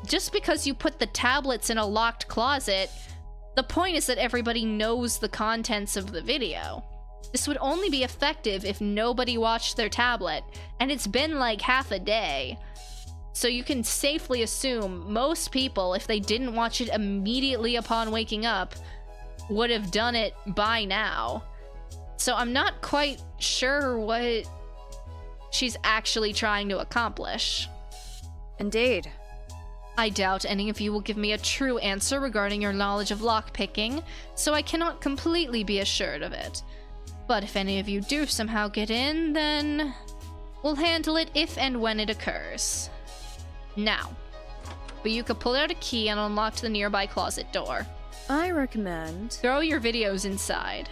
Just because you put the tablets in a locked closet, the point is that everybody knows the contents of the video. This would only be effective if nobody watched their tablet, and it's been like half a day. So you can safely assume most people, if they didn't watch it immediately upon waking up, would have done it by now. So I'm not quite sure what she's actually trying to accomplish. Indeed. I doubt any of you will give me a true answer regarding your knowledge of lockpicking, so I cannot completely be assured of it. But if any of you do somehow get in, then we'll handle it if and when it occurs. Now, Bayuka pulled out a key and unlocked the nearby closet door. I recommend... throw your videos inside.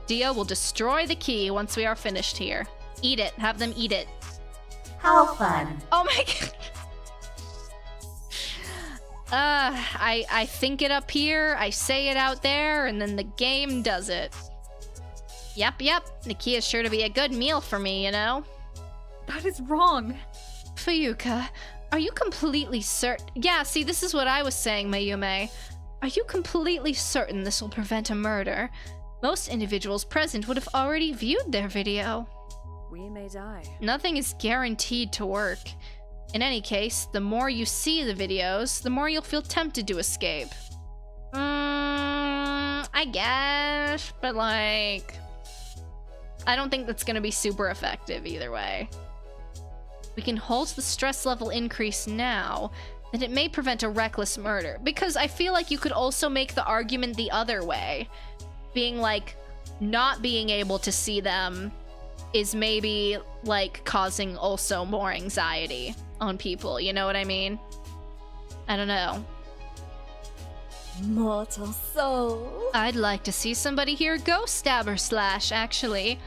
Dia will destroy the key once we are finished here. Eat it. Have them eat it. How fun. Oh my god. I think it up here, I say it out there, and then the game does it. Yep. The key is sure to be a good meal for me, you know? That is wrong. Fuyuka, are you completely certain? Yeah, see, this is what I was saying, Mayume. Are you completely certain this will prevent a murder? Most individuals present would have already viewed their video. We may die. Nothing is guaranteed to work. In any case, the more you see the videos, the more you'll feel tempted to escape. I guess, but like... I don't think that's gonna be super effective either way. We can halt the stress level increase now, then it may prevent a reckless murder. Because I feel like you could also make the argument the other way. Being like, not being able to see them is maybe like causing also more anxiety on people, you know what I mean? I don't know. Mortal soul. I'd like to see somebody here go stab or slash, actually.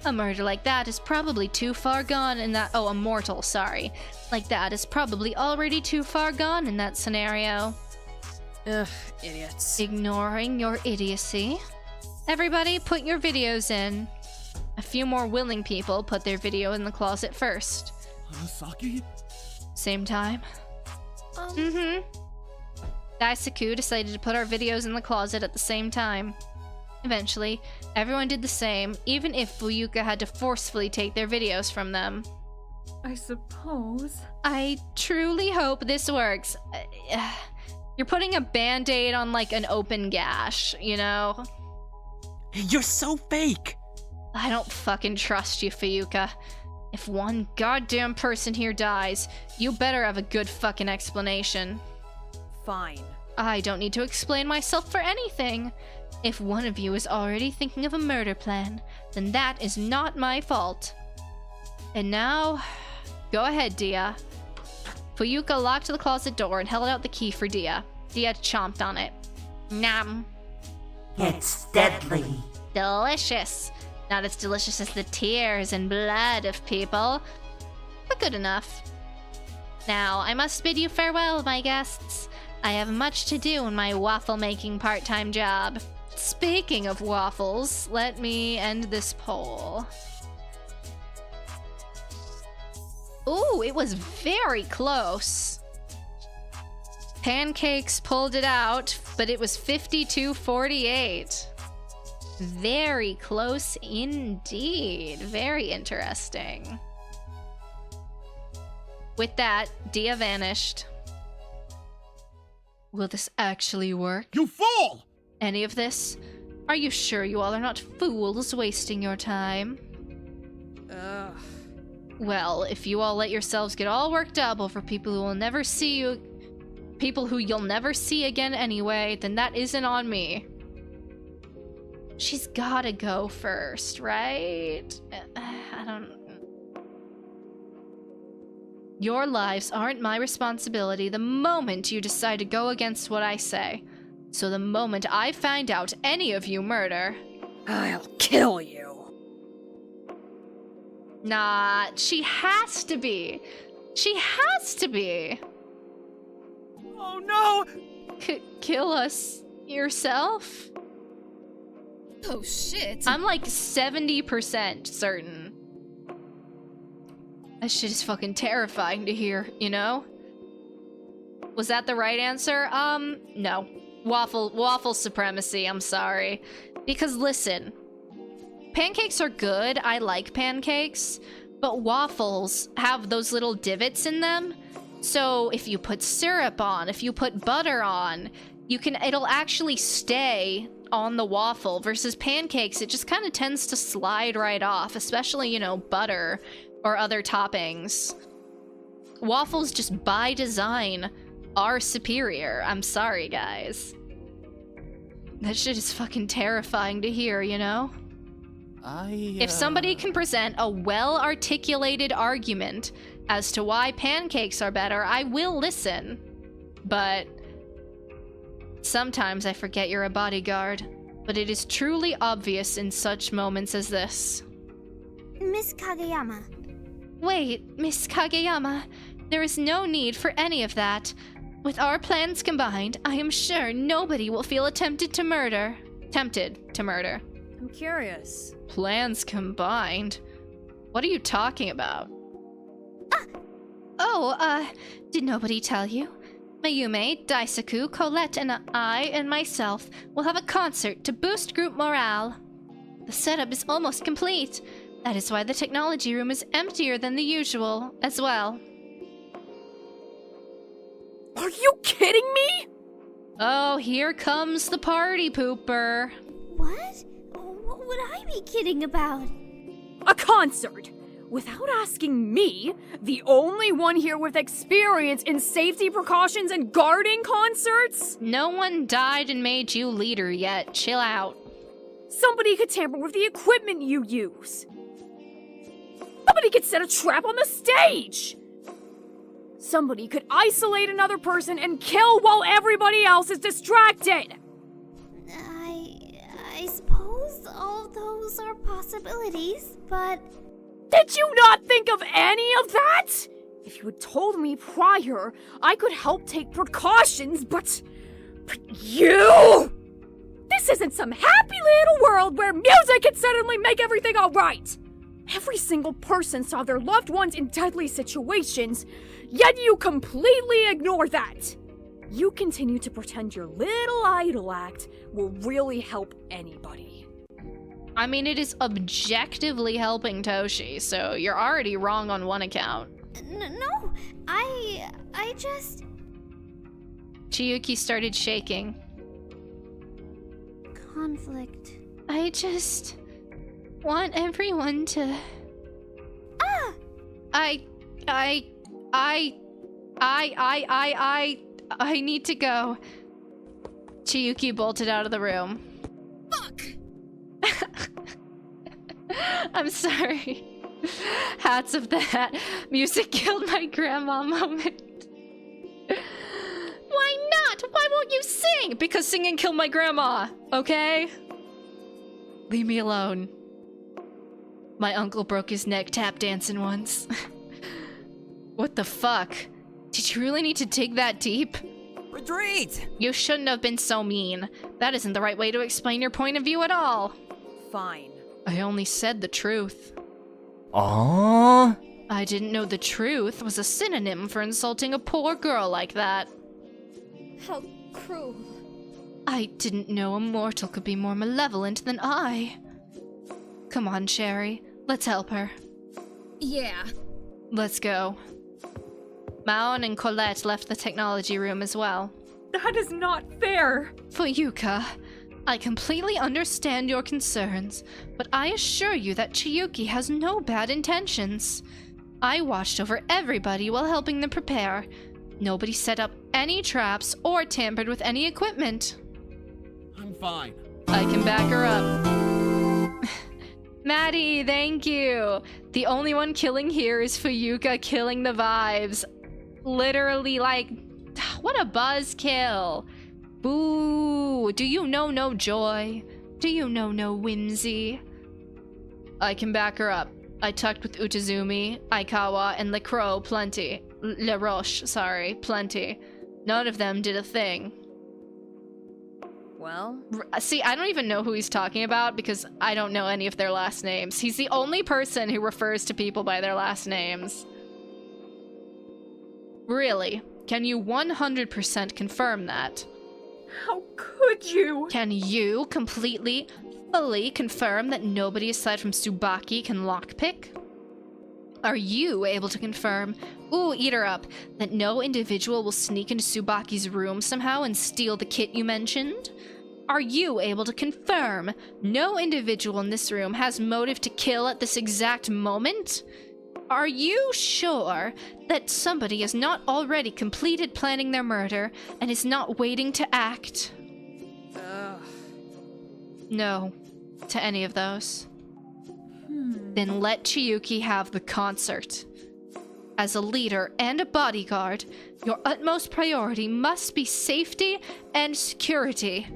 A murder like that is probably too far gone in that— oh, a mortal, sorry. Like that is probably already too far gone in that scenario. Ugh, idiots. Ignoring your idiocy. Everybody, put your videos in. A few more willing people put their video in the closet first. Saki? Same time. Daisaku decided to put our videos in the closet at the same time. Eventually, everyone did the same, even if Fuyuka had to forcefully take their videos from them. I suppose. I truly hope this works. You're putting a band-aid on, like, an open gash, you know? You're so fake! I don't fucking trust you, Fuyuka. If one goddamn person here dies, you better have a good fucking explanation. Fine. I don't need to explain myself for anything. If one of you is already thinking of a murder plan, then that is not my fault. And now, go ahead, Dia. Fuyuka locked the closet door and held out the key for Dia. Dia chomped on it. Nom. It's deadly. Delicious. Not as delicious as the tears and blood of people, but good enough. Now, I must bid you farewell, my guests. I have much to do in my waffle-making part-time job. Speaking of waffles, let me end this poll. Ooh, it was very close. Pancakes pulled it out, but it was 52-48. Very close indeed. Very interesting. With that, Dia vanished. Will this actually work? You fool! Any of this? Are you sure you all are not fools wasting your time? Ugh. Well, if you all let yourselves get all worked up over people who will never see you, people who you'll never see again anyway, then that isn't on me. She's gotta go first, right? I don't... Your lives aren't my responsibility the moment you decide to go against what I say. So the moment I find out any of you murder... I'll kill you. Nah, she has to be. She has to be. Oh no! Kill us yourself? Oh shit. I'm like 70% certain. That shit is fucking terrifying to hear, you know? Was that the right answer? No. Waffle supremacy, I'm sorry. Because listen, pancakes are good, I like pancakes, but waffles have those little divots in them. So if you put syrup on, if you put butter on, it'll actually stay on the waffle, versus pancakes, it just kind of tends to slide right off, especially, you know, butter or other toppings. Waffles just by design are superior. I'm sorry, guys. That shit is fucking terrifying to hear, you know? If somebody can present a well-articulated argument as to why pancakes are better, I will listen. But sometimes I forget you're a bodyguard. But it is truly obvious in such moments as this. Miss Kageyama. Wait, Miss Kageyama. There is no need for any of that. With our plans combined, I am sure nobody will feel tempted to murder. I'm curious. Plans combined? What are you talking about? Did nobody tell you? Mayume, Daisaku, Colette, and I and myself will have a concert to boost group morale. The setup is almost complete. That is why the technology room is emptier than the usual, as well. Are you kidding me? Oh, here comes the party pooper. What? What would I be kidding about? A concert! Without asking me, the only one here with experience in safety precautions and guarding concerts? No one died and made you leader yet. Chill out. Somebody could tamper with the equipment you use. Somebody could set a trap on the stage. Somebody could isolate another person and kill while everybody else is distracted. I suppose all those are possibilities, but... Did you not think of any of that? If you had told me prior, I could help take precautions, but you! This isn't some happy little world where music can suddenly make everything alright. Every single person saw their loved ones in deadly situations, yet you completely ignore that. You continue to pretend your little idol act will really help anybody. I mean, it is objectively helping Toshi, so you're already wrong on one account. No, I just... Chiyuki started shaking. Conflict. I just want everyone to... I need to go. Chiyuki bolted out of the room. Fuck! I'm sorry. Hats of that. Music killed my grandma moment. Why not? Why won't you sing? Because singing killed my grandma, okay? Leave me alone. My uncle broke his neck tap dancing once. What the fuck? Did you really need to dig that deep? Retreat! You shouldn't have been so mean. That isn't the right way to explain your point of view at all. Fine. I only said the truth. Aww. I didn't know the truth was a synonym for insulting a poor girl like that. How cruel. I didn't know a mortal could be more malevolent than I. Come on, Sherry. Let's help her. Yeah. Let's go. Maon and Colette left the technology room as well. That is not fair! Fuyuka, I completely understand your concerns, but I assure you that Chiyuki has no bad intentions. I watched over everybody while helping them prepare. Nobody set up any traps or tampered with any equipment. I'm fine. I can back her up. Maddie, thank you. The only one killing here is Fuyuka killing the vibes. Literally, like, what a buzzkill. Boo. Do you know no joy? Do you know no whimsy? I can back her up. I talked with Utazumi, Aikawa, and LaRoche plenty. None of them did a thing. Well? See, I don't even know who he's talking about because I don't know any of their last names. He's the only person who refers to people by their last names. Really? Can you 100% confirm that? How could you? Can you fully confirm that nobody aside from Tsubaki can lockpick? Are you able to confirm, ooh, eat her up, that no individual will sneak into Tsubaki's room somehow and steal the kit you mentioned? Are you able to confirm no individual in this room has motive to kill at this exact moment? Are you sure that somebody has not already completed planning their murder and is not waiting to act? No, to any of those. Then let Chiyuki have the concert. As a leader and a bodyguard, your utmost priority must be safety and security.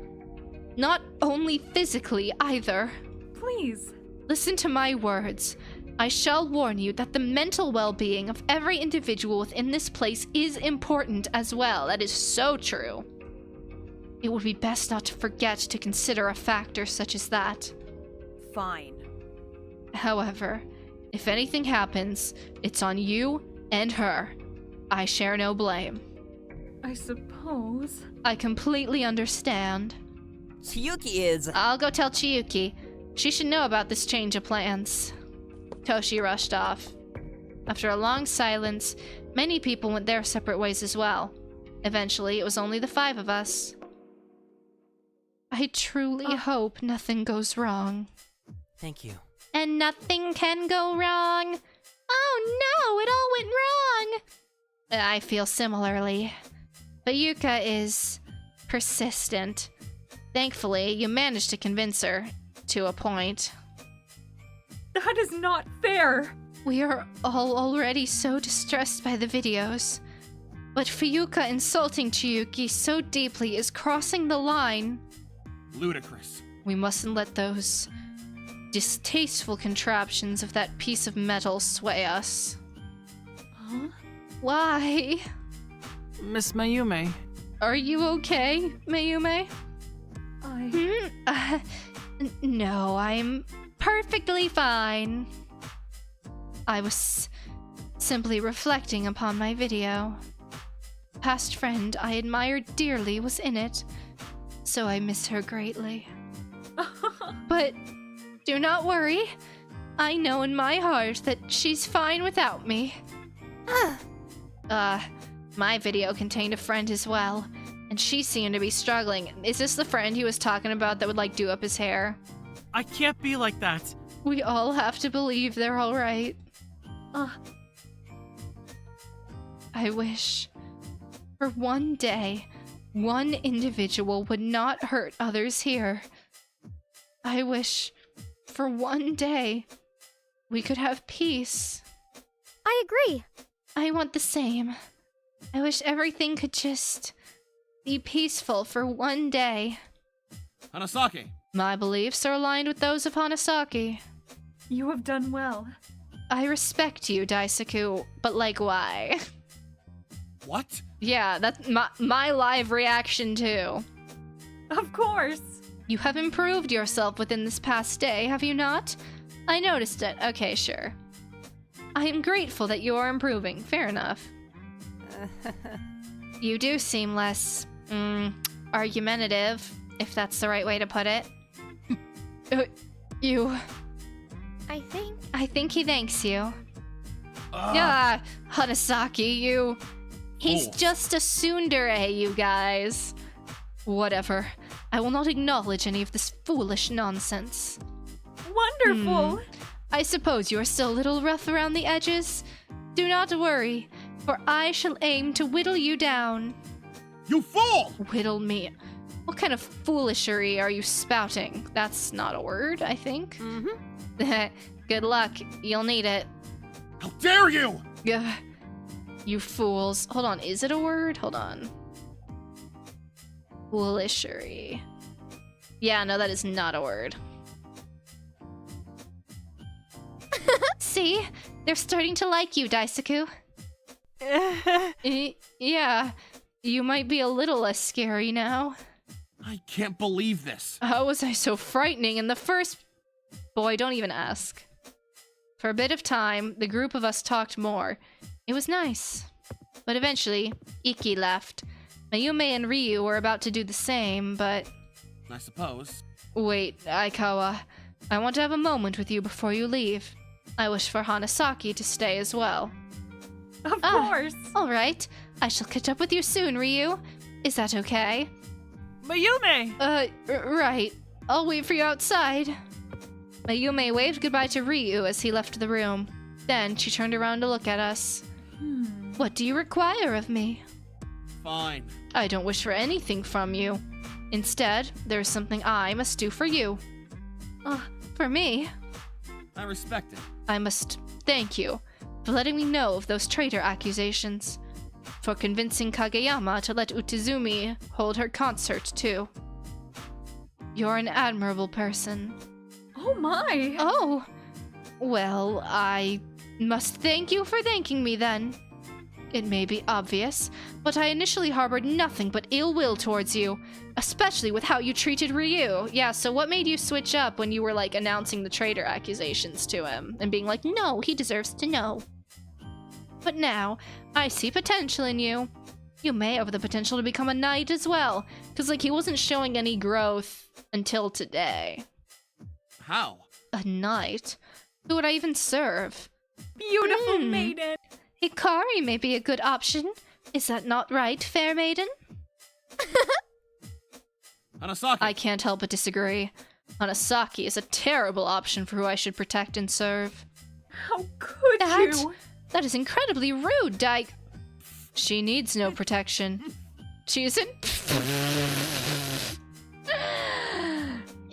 Not only physically, either. Please. Listen to my words. I shall warn you that the mental well-being of every individual within this place is important as well. That is so true. It would be best not to forget to consider a factor such as that. Fine. However, if anything happens, it's on you and her. I share no blame. I suppose. I completely understand. Chiyuki is... I'll go tell Chiyuki. She should know about this change of plans. Toshi rushed off. After a long silence, many people went their separate ways as well. Eventually, it was only the 5 of us. I truly hope nothing goes wrong. Thank you. And nothing can go wrong. Oh no, it all went wrong. I feel similarly. But Yuka is persistent. Thankfully, you managed to convince her, to a point. That is not fair! We are all already so distressed by the videos. But Fuyuka insulting Chiyuki so deeply is crossing the line. Ludicrous. We mustn't let those distasteful contraptions of that piece of metal sway us. Huh? Why? Miss Mayume. Are you okay, Mayume? No, I'm perfectly fine. I was simply reflecting upon my video. Past friend I admired dearly was in it, so I miss her greatly. But do not worry. I know in my heart that she's fine without me. My video contained a friend as well, and she seemed to be struggling. Is this the friend he was talking about that would, like, do up his hair? I can't be like that. We all have to believe they're alright. I wish for one day, one individual would not hurt others here. I wish for one day we could have peace. I agree. I want the same. I wish everything could just be peaceful for one day. Hanasaki. My beliefs are aligned with those of Hanasaki. You have done well. I respect you, Daisaku, but like why? What? Yeah, that's my live reaction too. Of course. You have improved yourself within this past day, have you not? I noticed it. Okay, sure. I am grateful that you are improving. Fair enough. You do seem less, argumentative, if that's the right way to put it. I think he thanks you. Yeah, Hanasaki, He's fools. just a tsundere, you guys. Whatever. I will not acknowledge any of this foolish nonsense. Wonderful! I suppose you are still a little rough around the edges. Do not worry, for I shall aim to whittle you down. You fool! Whittle me. What kind of foolishery are you spouting? That's not a word, I think. Good luck. You'll need it. How dare you! Ugh. You fools. Hold on, is it a word? Hold on. Foolishery. Yeah, no, that is not a word. See? They're starting to like you, Daisaku. Yeah. You might be a little less scary now. I can't believe this. How was I so frightening in the first... Boy, don't even ask. For a bit of time, the group of us talked more. It was nice. But eventually, Iki left. Mayume and Ryu were about to do the same, but... I suppose. Wait, Aikawa. I want to have a moment with you before you leave. I wish for Hanasaki to stay as well. Of course. All right. I shall catch up with you soon, Ryu. Is that okay? Mayume! Right. I'll wait for you outside. Mayume waved goodbye to Ryu as he left the room. Then she turned around to look at us. What do you require of me? Fine. I don't wish for anything from you. Instead, there is something I must do for you. For me? I respect it. I must thank you for letting me know of those traitor accusations. For convincing Kageyama to let Utizumi hold her concert, too. You're an admirable person. Oh my! Oh! Well, I must thank you for thanking me then. It may be obvious, but I initially harbored nothing but ill will towards you, especially with how you treated Ryu. Yeah, so what made you switch up when you were, like, announcing the traitor accusations to him and being like, no, he deserves to know? But now, I see potential in you. You may have the potential to become a knight as well, because, like, he wasn't showing any growth until today. How? A knight? Who would I even serve? Beautiful maiden! Hikari may be a good option. Is that not right, fair maiden? Hanasaki! I can't help but disagree. Hanasaki is a terrible option for who I should protect and serve. How could you? That is incredibly rude, Dyke. She needs no protection. She isn't...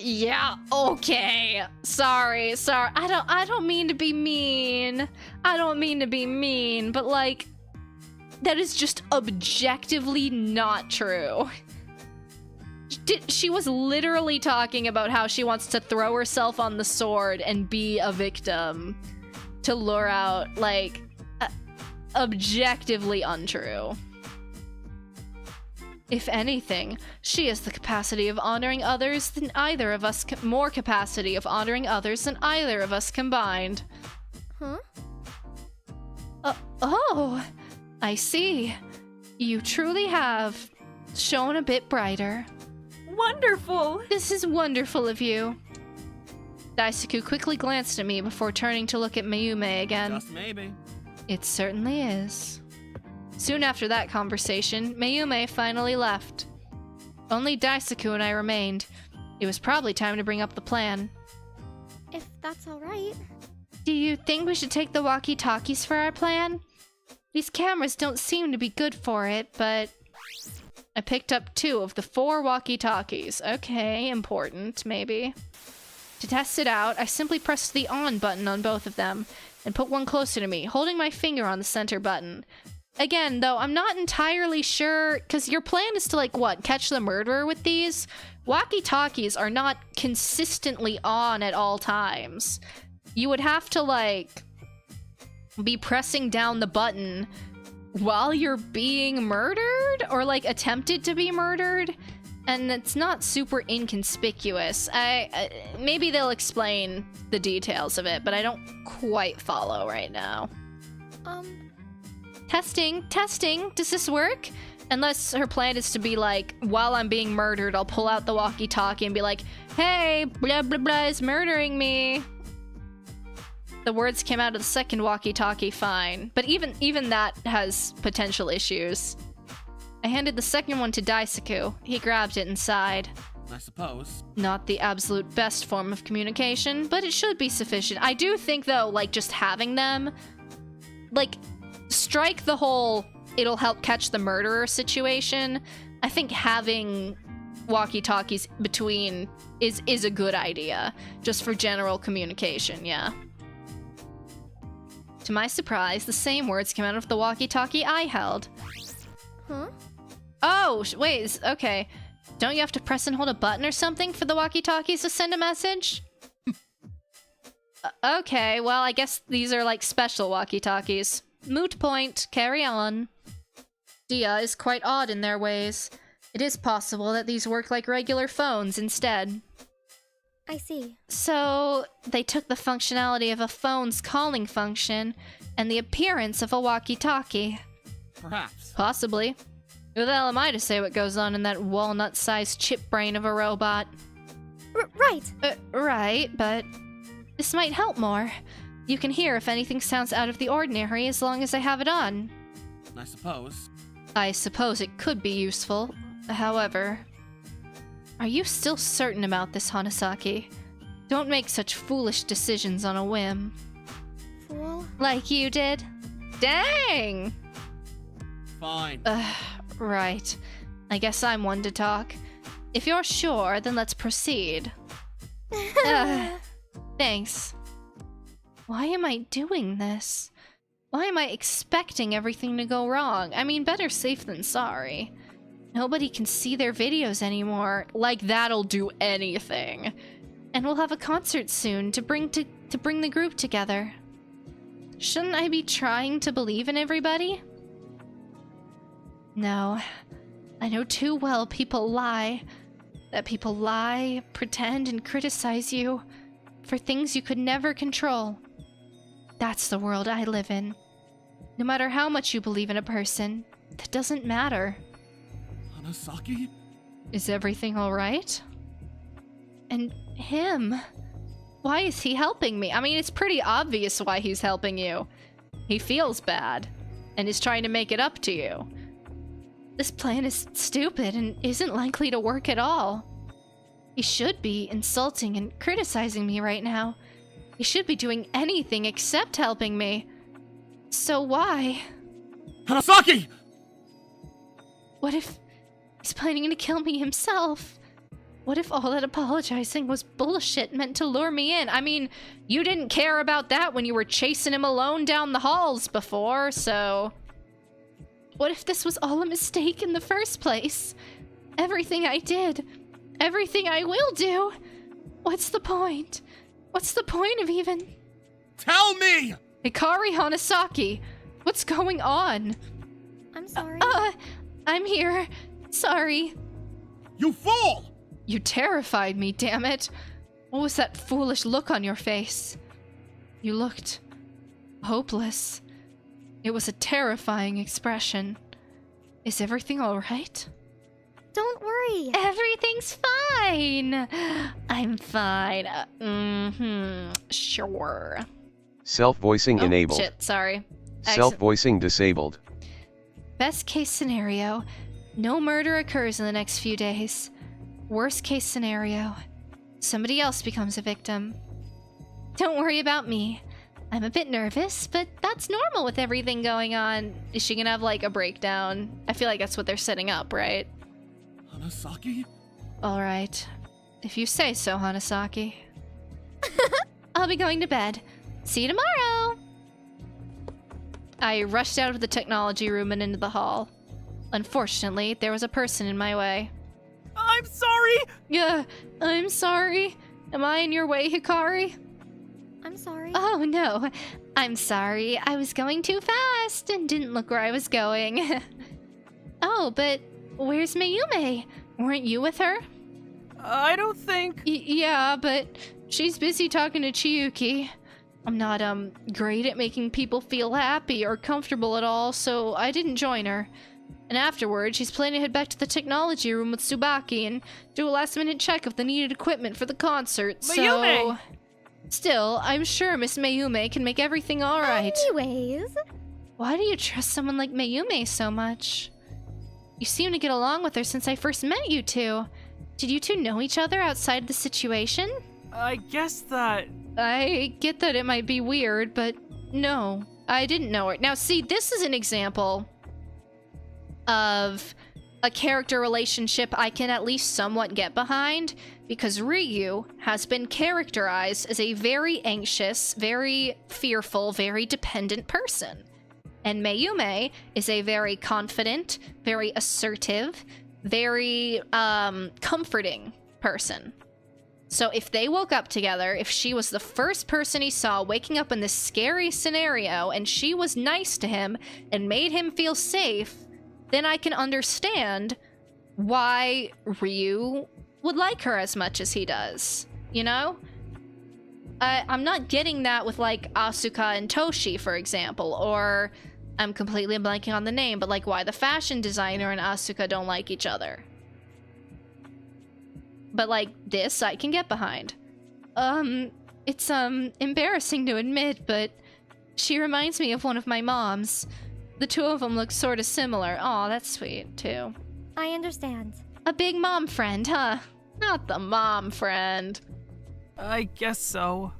Yeah, okay. Sorry. I don't mean to be mean. But like, that is just objectively not true. She was literally talking about how she wants to throw herself on the sword and be a victim to lure out, like, objectively untrue. If anything, she has the capacity of honoring others than either of us, more capacity of honoring others than either of us combined. Huh? Oh, I see. You truly have shone a bit brighter. Wonderful! This is wonderful of you. Daisaku quickly glanced at me before turning to look at Mayume again. Just maybe. It certainly is. Soon after that conversation, Mayume finally left. Only Daisaku and I remained. It was probably time to bring up the plan. If that's alright. Do you think we should take the walkie-talkies for our plan? These cameras don't seem to be good for it, but... I picked up 2 of the 4 walkie-talkies. Okay, important, maybe. To test it out, I simply pressed the on button on both of them, and put one closer to me, holding my finger on the center button. Again, though, I'm not entirely sure, because your plan is to, like, what, catch the murderer with these? Walkie-talkies are not consistently on at all times. You would have to, like, be pressing down the button while you're being murdered, or, like, attempted to be murdered, and it's not super inconspicuous. Maybe they'll explain the details of it, but I don't quite follow right now. Testing. Does this work? Unless her plan is to be like, while I'm being murdered, I'll pull out the walkie-talkie and be like, hey, blah blah blah is murdering me. The words came out of the second walkie-talkie fine, but even that has potential issues. I handed the second one to Daisuke. He grabbed it and sighed. I suppose. Not the absolute best form of communication, but it should be sufficient. I do think, though, like, just having them, like, strike the whole it'll help catch the murderer situation. I think having walkie-talkies between is a good idea, just for general communication, yeah. To my surprise, the same words came out of the walkie-talkie I held. Huh? Oh, wait, okay. Don't you have to press and hold a button or something for the walkie-talkies to send a message? Okay, well, I guess these are like special walkie-talkies. Moot point, carry on. Dia is quite odd in their ways. It is possible that these work like regular phones instead. I see. So, they took the functionality of a phone's calling function and the appearance of a walkie-talkie. Perhaps. Possibly. Who the hell am I to say what goes on in that walnut-sized chip brain of a robot? Right. Right, but this might help more. You can hear if anything sounds out of the ordinary as long as I have it on. I suppose. I suppose it could be useful. However, are you still certain about this, Hanasaki? Don't make such foolish decisions on a whim. Fool? Like you did? Dang! Fine. Right. I guess I'm one to talk. If you're sure, then let's proceed. Thanks. Why am I doing this? Why am I expecting everything to go wrong? I mean, better safe than sorry. Nobody can see their videos anymore. Like, that'll do anything. And we'll have a concert soon to bring the group together. Shouldn't I be trying to believe in everybody? No. I know too well people lie. That people lie, pretend, and criticize you for things you could never control. That's the world I live in. No matter how much you believe in a person, that doesn't matter. Hanasaki? Is everything alright? And him? Why is he helping me? I mean, it's pretty obvious why he's helping you. He feels bad, and is trying to make it up to you. This plan is stupid and isn't likely to work at all. He should be insulting and criticizing me right now. He should be doing anything except helping me. So why? Hanasaki! What if he's planning to kill me himself? What if all that apologizing was bullshit meant to lure me in? I mean, you didn't care about that when you were chasing him alone down the halls before, so... What if this was all a mistake in the first place? Everything I did, everything I will do. What's the point? What's the point of even... Tell me! Hikari Hanasaki, what's going on? I'm sorry. I'm here. Sorry. You fool! You terrified me, damn it. What was that foolish look on your face? You looked hopeless. It was a terrifying expression. Is everything alright? Don't worry. Everything's fine. I'm fine. Sure. Self-voicing enabled. Shit, sorry. Self-voicing disabled. Best case scenario, no murder occurs in the next few days. Worst case scenario, somebody else becomes a victim. Don't worry about me. I'm a bit nervous, but that's normal with everything going on. Is she gonna have, like, a breakdown? I feel like that's what they're setting up, right? Hanasaki? Alright. If you say so, Hanasaki. I'll be going to bed. See you tomorrow! I rushed out of the technology room and into the hall. Unfortunately, there was a person in my way. I'm sorry! Yeah, I'm sorry. Am I in your way, Hikari? I'm sorry. Oh, no. I'm sorry. I was going too fast and didn't look where I was going. Oh, but where's Mayume? Weren't you with her? I don't think... Yeah, but she's busy talking to Chiyuki. I'm not, great at making people feel happy or comfortable at all, so I didn't join her. And afterward, she's planning to head back to the technology room with Tsubaki and do a last-minute check of the needed equipment for the concert, so... Mayume! Still, I'm sure Miss Mayume can make everything alright. Anyways. Why do you trust someone like Mayume so much? You seem to get along with her since I first met you two. Did you two know each other outside the situation? I guess that... I get that it might be weird, but no, I didn't know her. Now see, this is an example of a character relationship I can at least somewhat get behind, because Ryu has been characterized as a very anxious, very fearful, very dependent person. And Mayume is a very confident, very assertive, very comforting person. So if they woke up together, if she was the first person he saw waking up in this scary scenario and she was nice to him and made him feel safe, then I can understand why Ryu would like her as much as he does, you know? I'm not getting that with, like, Asuka and Toshi, for example, or I'm completely blanking on the name, but, like, why the fashion designer and Asuka don't like each other. But, like, this I can get behind. It's, embarrassing to admit, but she reminds me of one of my moms. The two of them look sort of similar. Aw, that's sweet, too. I understand. A big mom friend, huh? Not the mom friend. I guess so.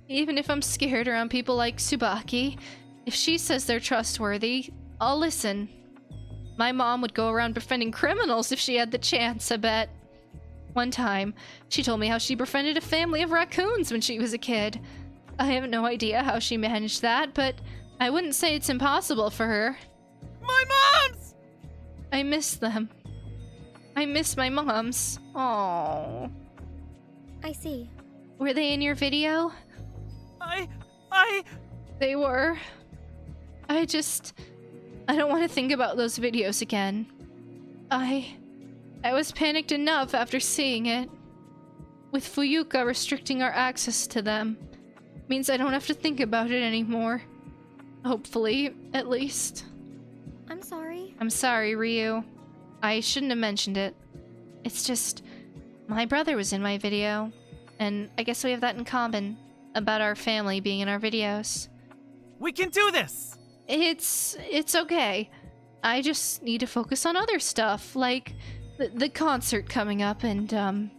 Even if I'm scared around people like Tsubaki, if she says they're trustworthy, I'll listen. My mom would go around befriending criminals if she had the chance, I bet. One time, she told me how she befriended a family of raccoons when she was a kid. I have no idea how she managed that, but I wouldn't say it's impossible for her. My moms! I miss them. I miss my moms. Aww. I see. Were they in your video? They were. I don't want to think about those videos again. I was panicked enough after seeing it. With Fuyuka restricting our access to them, means I don't have to think about it anymore. Hopefully, at least. I'm sorry. I'm sorry, Ryu. I shouldn't have mentioned it. It's just, my brother was in my video, and I guess we have that in common, about our family being in our videos. We can do this! It's okay. I just need to focus on other stuff, like the concert coming up and,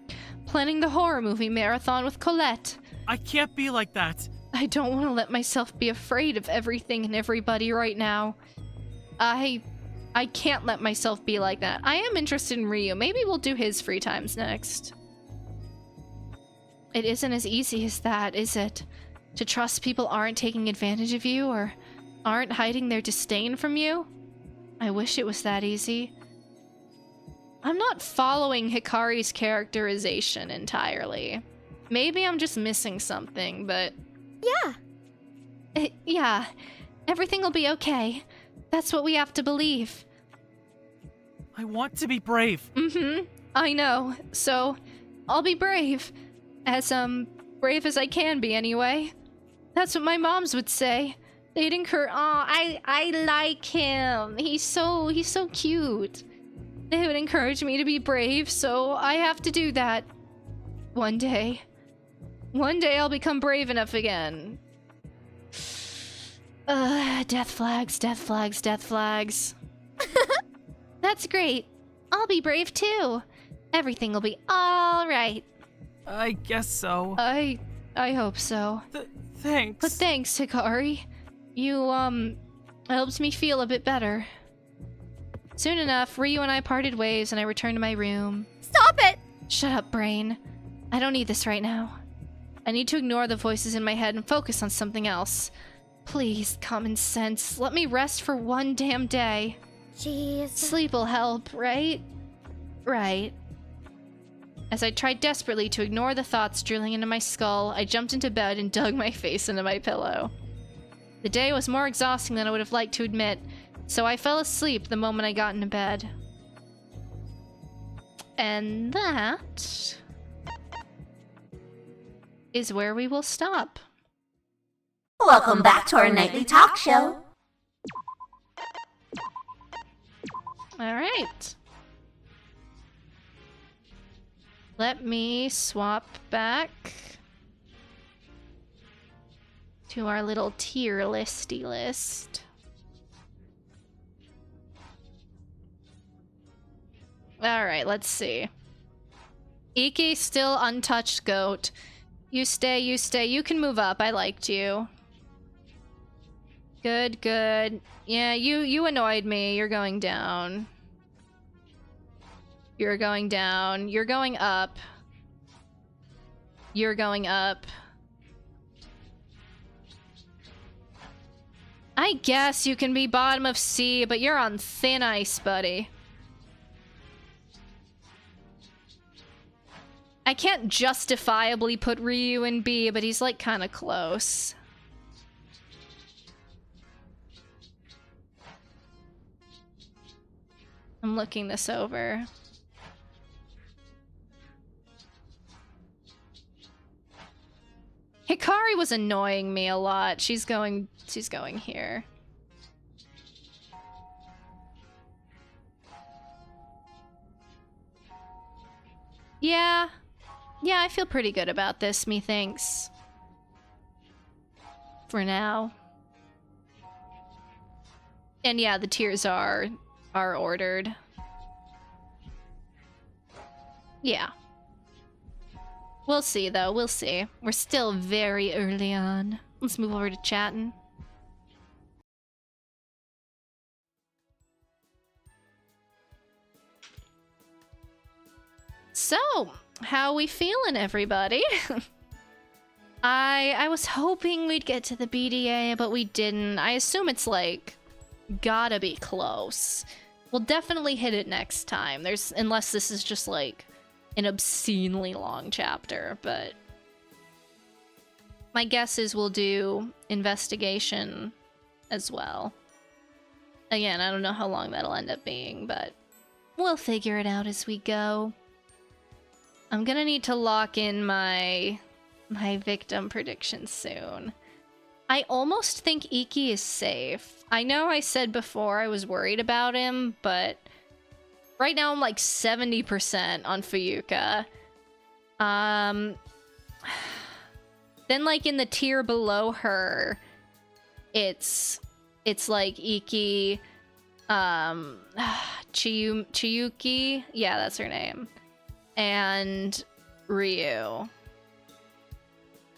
planning the horror movie marathon with Colette. I can't be like that. I don't want to let myself be afraid of everything and everybody right now. I can't let myself be like that. I am interested in Ryu. Maybe we'll do his free times next. It isn't as easy as that, is it? To trust people aren't taking advantage of you or aren't hiding their disdain from you? I wish it was that easy. I'm not following Hikari's characterization entirely. Maybe I'm just missing something, but... Yeah. Yeah. Everything will be okay. That's what we have to believe. I want to be brave. I know. So, I'll be brave. As, brave as I can be, anyway. That's what my moms would say. They'd encourage— I like him. He's so cute. They would encourage me to be brave, so I have to do that. One day. One day I'll become brave enough again. Death flags, death flags, death flags. That's great. I'll be brave too. Everything will be alright. I guess so. I hope so. Thanks. But thanks, Hikari. You, helped me feel a bit better. Soon enough, Ryu and I parted ways and I returned to my room. Stop it! Shut up, brain. I don't need this right now. I need to ignore the voices in my head and focus on something else. Please, common sense, let me rest for one damn day. Jeez. Sleep will help, right? Right. As I tried desperately to ignore the thoughts drilling into my skull, I jumped into bed and dug my face into my pillow. The day was more exhausting than I would have liked to admit, so I fell asleep the moment I got into bed. And that is where we will stop. Welcome back to our nightly talk show. Alright. Let me swap back to our little tier listy list. Alright, let's see. Iki, still untouched goat. You stay, you stay. You can move up. I liked you. Good, good. Yeah, you annoyed me. You're going down. You're going down. You're going up. You're going up. I guess you can be bottom of C, but you're on thin ice, buddy. I can't justifiably put Ryu in B, but he's like kind of close. I'm looking this over. Hikari was annoying me a lot. She's going here. Yeah. Yeah, I feel pretty good about this, methinks. For now. And yeah, the tiers are ordered. Yeah. We'll see, though. We'll see. We're still very early on. Let's move over to chatting. So, how we feeling, everybody? I was hoping we'd get to the BDA, but we didn't. I assume it's like gotta be close. We'll definitely hit it next time. Unless this is just like an obscenely long chapter, but my guess is we'll do investigation as well. Again, I don't know how long that'll end up being, but we'll figure it out as we go. I'm gonna need to lock in my victim prediction soon. I almost think Iki is safe. I know I said before I was worried about him, but right now I'm like 70% on Fuyuka. Then like in the tier below her, it's like Iki, Chiyuki, yeah, that's her name, and Ryu.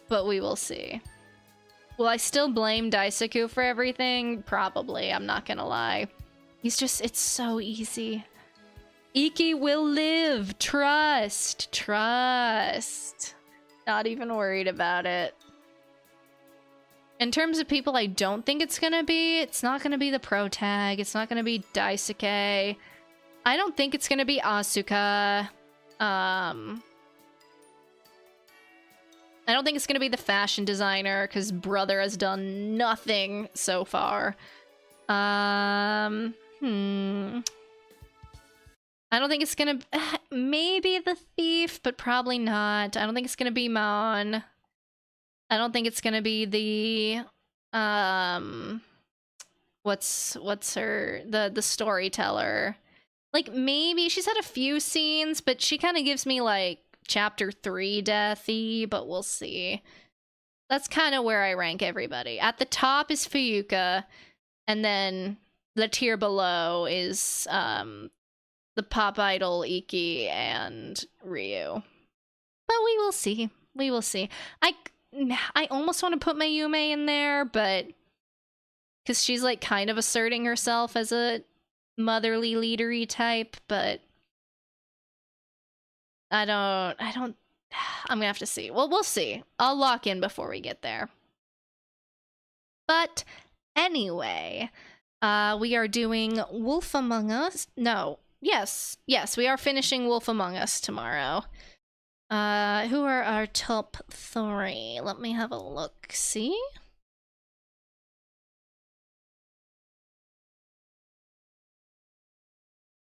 But we will see. Will I still blame Daisaku for everything? Probably, I'm not gonna lie. It's so easy. Iki will live. Trust. Trust. Not even worried about it. In terms of people I don't think it's not gonna be the pro tag. It's not gonna be Daisuke. I don't think it's gonna be Asuka. I don't think it's gonna be the fashion designer, because brother has done nothing so far. I don't think it's gonna... maybe the thief, but probably not. I don't think it's gonna be Mon. I don't think it's gonna be the... what's her... the storyteller. Like, maybe she's had a few scenes, but she kind of gives me, like, Chapter 3 deathy, but we'll see. That's kind of where I rank everybody. At the top is Fuyuka, and then the tier below is the pop idol Iki and Ryu. But we will see. We will see. I almost want to put Mayume in there, but because she's like kind of asserting herself as a motherly leadery type, but I'm gonna have to see. Well, we'll see. I'll lock in before we get there. But anyway, we are doing Wolf Among Us. No, yes, we are finishing Wolf Among Us tomorrow. Who are our top 3? Let me have a look. See?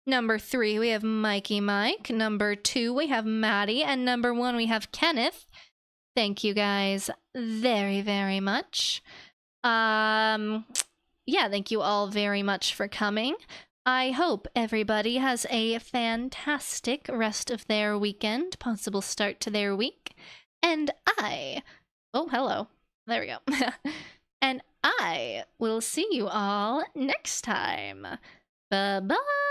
Number 3, we have Mikey Mike. Number 2, we have Maddie. And number 1, we have Kenneth. Thank you guys very, very much. Yeah, thank you all very much for coming. I hope everybody has a fantastic rest of their weekend, possible start to their week. And oh, hello. There we go. And I will see you all next time. Bye-bye.